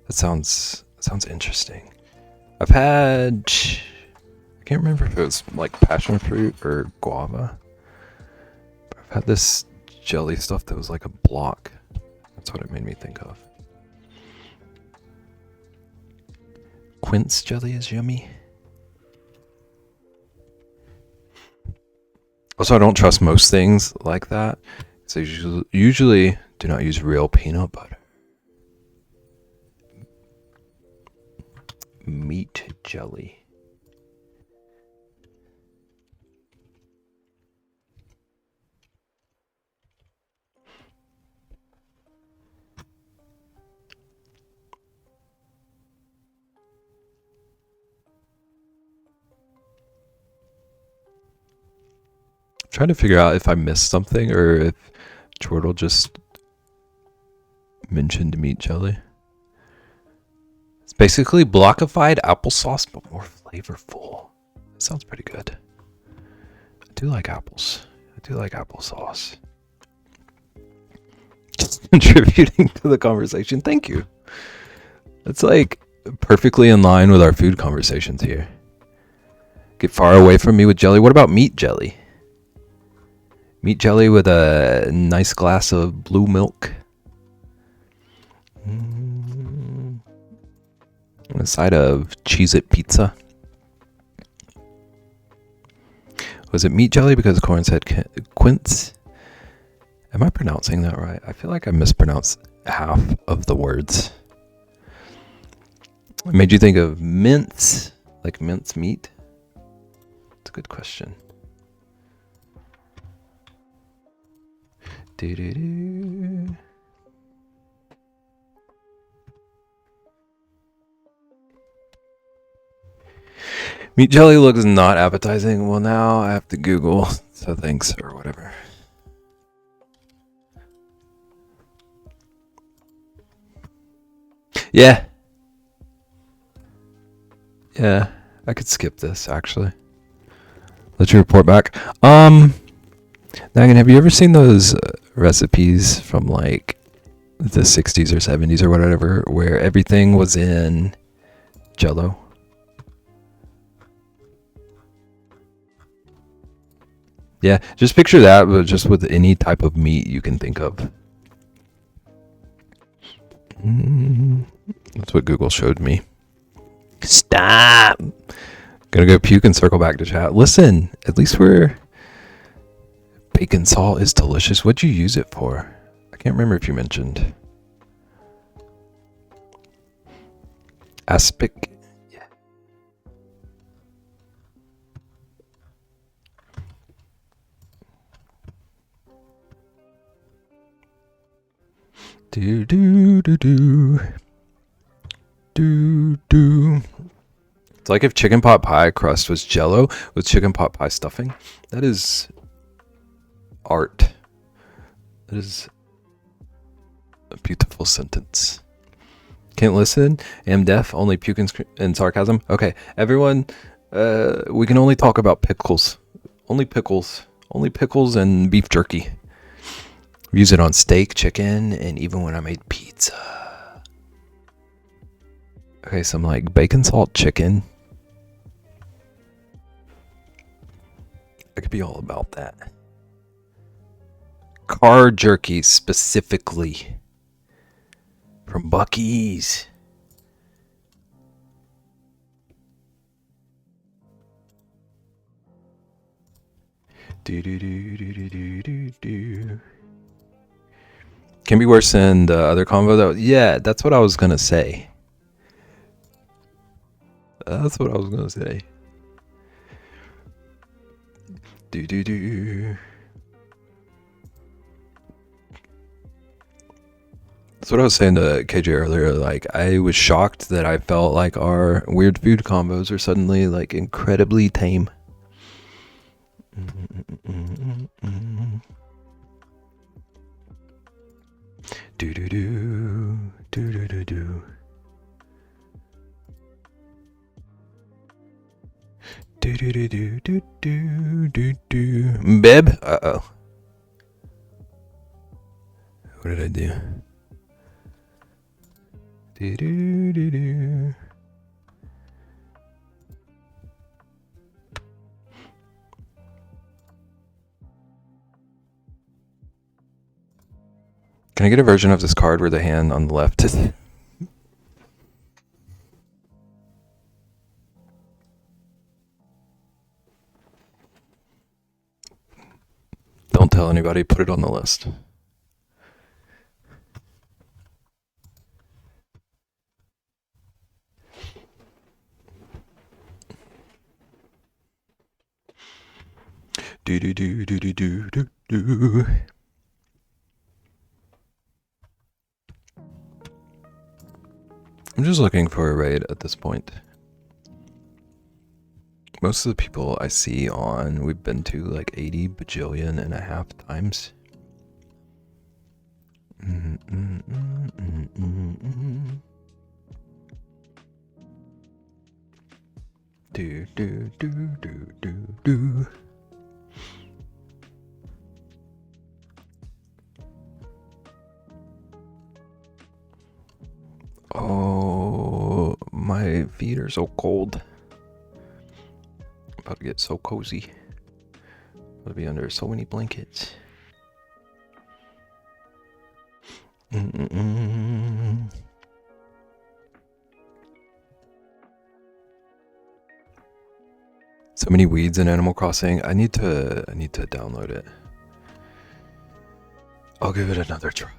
That sounds interesting. I've had, I can't remember if it was like passion fruit or guava. But I've had this jelly stuff that was like a block. That's what it made me think of. Quince jelly is yummy. Also, I don't trust most things like that. So usually do not use real peanut butter. Meat jelly. I'm trying to figure out if I missed something or if Chortle just mentioned meat jelly. It's basically blockified applesauce, but more flavorful. That sounds pretty good. I do like apples. I do like applesauce. Just contributing to the conversation. Thank you. It's like perfectly in line with our food conversations here. Get far away from me with jelly. What about meat jelly? Meat jelly with a nice glass of blue milk. A side of Cheez-It pizza. Was it meat jelly because Corn said quince? Am I pronouncing that right? I feel like I mispronounced half of the words. It made you think of mince, like mince meat? It's a good question. Do-do-do. Meat jelly looks not appetizing. Well, now I have to Google, so thanks or whatever. Yeah. Yeah, I could skip this actually. Let you report back. Nagan, have you ever seen those recipes from like the 60s or 70s or whatever where everything was in Jello? Yeah, just picture that, but just with any type of meat you can think of. That's what Google showed me. Stop! Gonna go puke and circle back to chat. Listen, at least bacon salt is delicious. What'd you use it for? I can't remember if you mentioned. Aspic. Yeah. Do do do do. Do do. It's like if chicken pot pie crust was Jello with chicken pot pie stuffing. That is art. That is a beautiful sentence. Can't listen. Am deaf. Only puke and sarcasm. Okay, everyone. We can only talk about pickles. Only pickles. Only pickles and beef jerky. We use it on steak, chicken, and even when I made pizza. Okay, some like bacon salt chicken. I could be all about that. Car jerky specifically. From Buc-ee's. Do. Can be worse than the other combo though. Yeah, that's what I was gonna say. That's what I was gonna say. Do. That's what I was saying to KJ earlier. Like, I was shocked that I felt like our weird food combos are suddenly like incredibly tame. Do do do do do do do. Do do do do do do do do. Bib? Uh-oh. What did I do? Do do do do. Can I get a version of this card where the hand on the left is... Don't tell anybody, put it on the list. Do do do do do do do do. I'm just looking for a raid at this point. Most of the people I see on, we've been to like 80 bajillion and a half times. Do do do do do do. Oh, my feet are so cold. About to get so cozy. I'll be under so many blankets. So many weeds in Animal Crossing. I need to download it. I'll give it another try.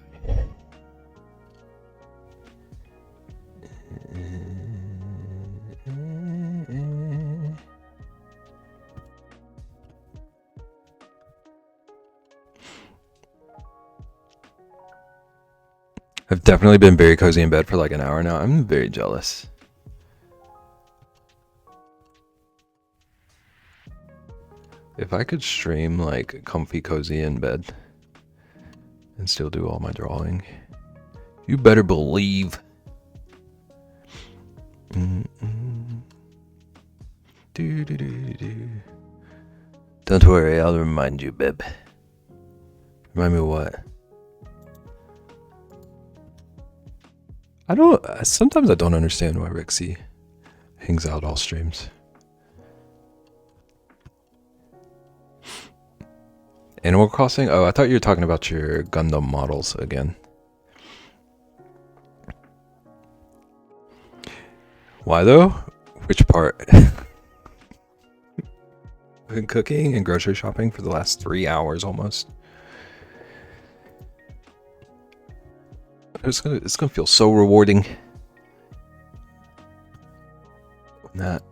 I've definitely been very cozy in bed for like an hour now. I'm very jealous. If I could stream like comfy cozy in bed and still do all my drawing, you better believe. Do, do, do, do. Don't worry, I'll remind you, Bib. Remind me what? Sometimes I don't understand why Rixie hangs out all streams. Animal Crossing? Oh, I thought you were talking about your Gundam models again. Why though? Which part? I've been cooking and grocery shopping for the last 3 hours almost. It's gonna feel so rewarding when that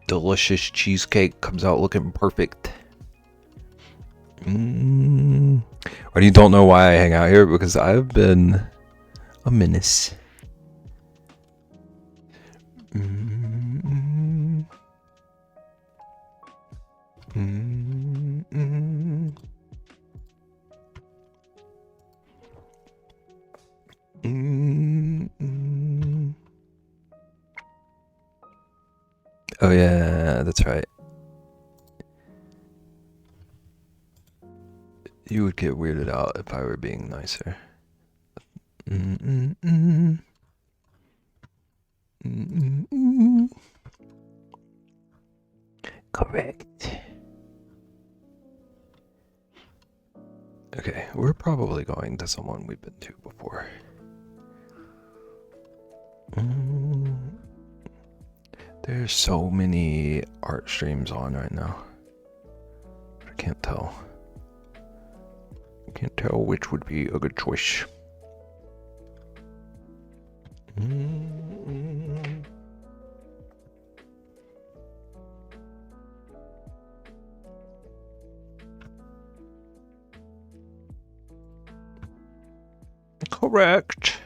delicious cheesecake comes out looking perfect. Or you don't know why I hang out here? Because I've been a menace. Oh yeah, that's right. You would get weirded out if I were being nicer. Correct. Okay, we're probably going to someone we've been to before. There's so many art streams on right now. I can't tell. I can't tell which would be a good choice. Correct.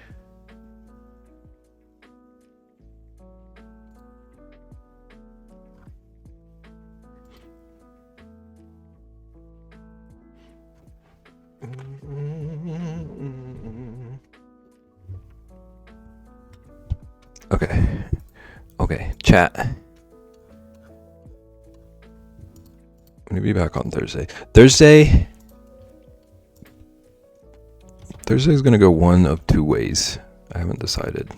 Okay. Okay, chat. I'm gonna be back on Thursday. Thursday's gonna go one of two ways. I haven't decided.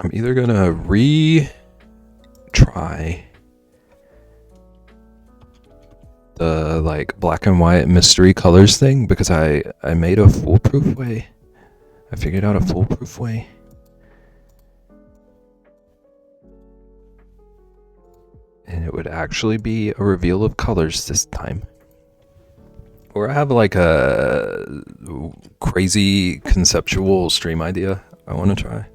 I'm either gonna retry the like black and white mystery colors thing because I made a foolproof way. I figured out a foolproof way. And it would actually be a reveal of colors this time. Or I have like a crazy conceptual stream idea I want to try.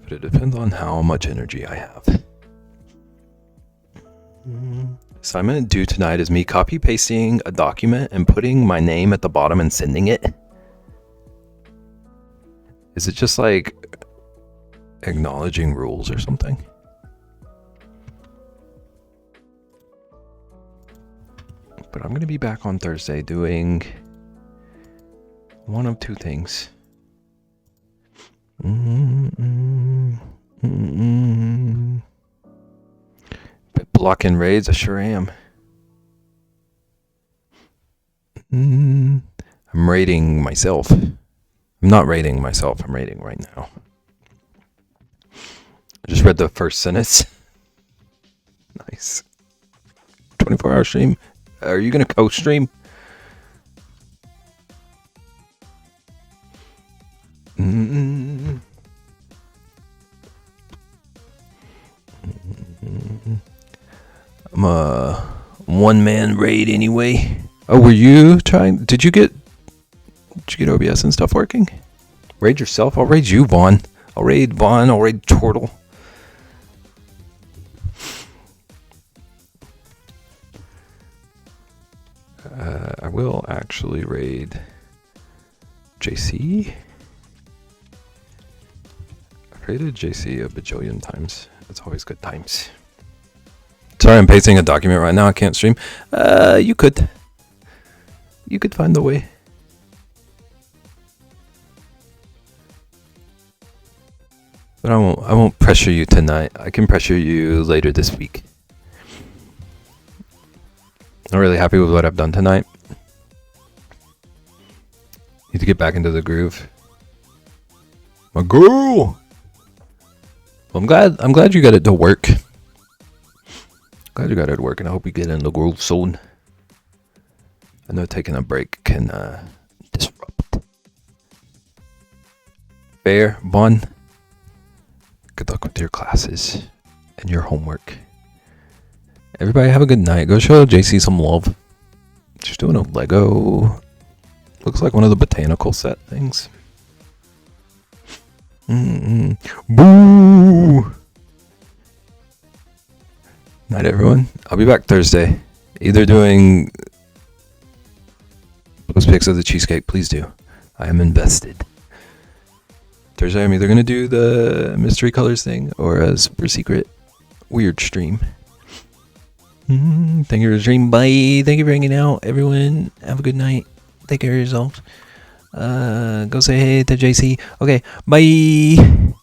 But it depends on how much energy I have. Assignment due tonight is me copy pasting a document and putting my name at the bottom and sending it. Is it just like acknowledging rules or something? But I'm going to be back on Thursday doing one of two things. Blocking raids, I sure am. I'm raiding myself. I'm not raiding myself, I'm raiding right now. I just read the first sentence. Nice. 24-hour stream. Are you gonna co-stream? I'm a one-man raid anyway. Oh, were you trying? Did you get OBS and stuff working? Raid yourself? I'll raid you, Vaughn. I'll raid Vaughn. I'll raid Turtle. I will actually raid JC. I've raided JC a bajillion times. It's always good times. Sorry, I'm pasting a document right now. I can't stream. You could find the way. But I won't pressure you tonight. I can pressure you later this week. I'm really happy with what I've done tonight. Need to get back into the groove. My girl. Well, I'm glad you got it to work. Glad you got it to work, and I hope you get in the groove soon. I know taking a break can disrupt. Fair, Vaughn. Good luck with your classes and your homework. Everybody have a good night. Go show JC some love. She's doing a Lego. Looks like one of the botanical set things. Boo! Night, everyone. I'll be back Thursday. Either doing post pics of the cheesecake. Please do. I am invested. Thursday, I'm either going to do the mystery colors thing or a super secret weird stream. Thank you for the stream. Bye. Thank you for hanging out, everyone. Have a good night. Take care of yourselves. Go say hey to JC. Okay. Bye.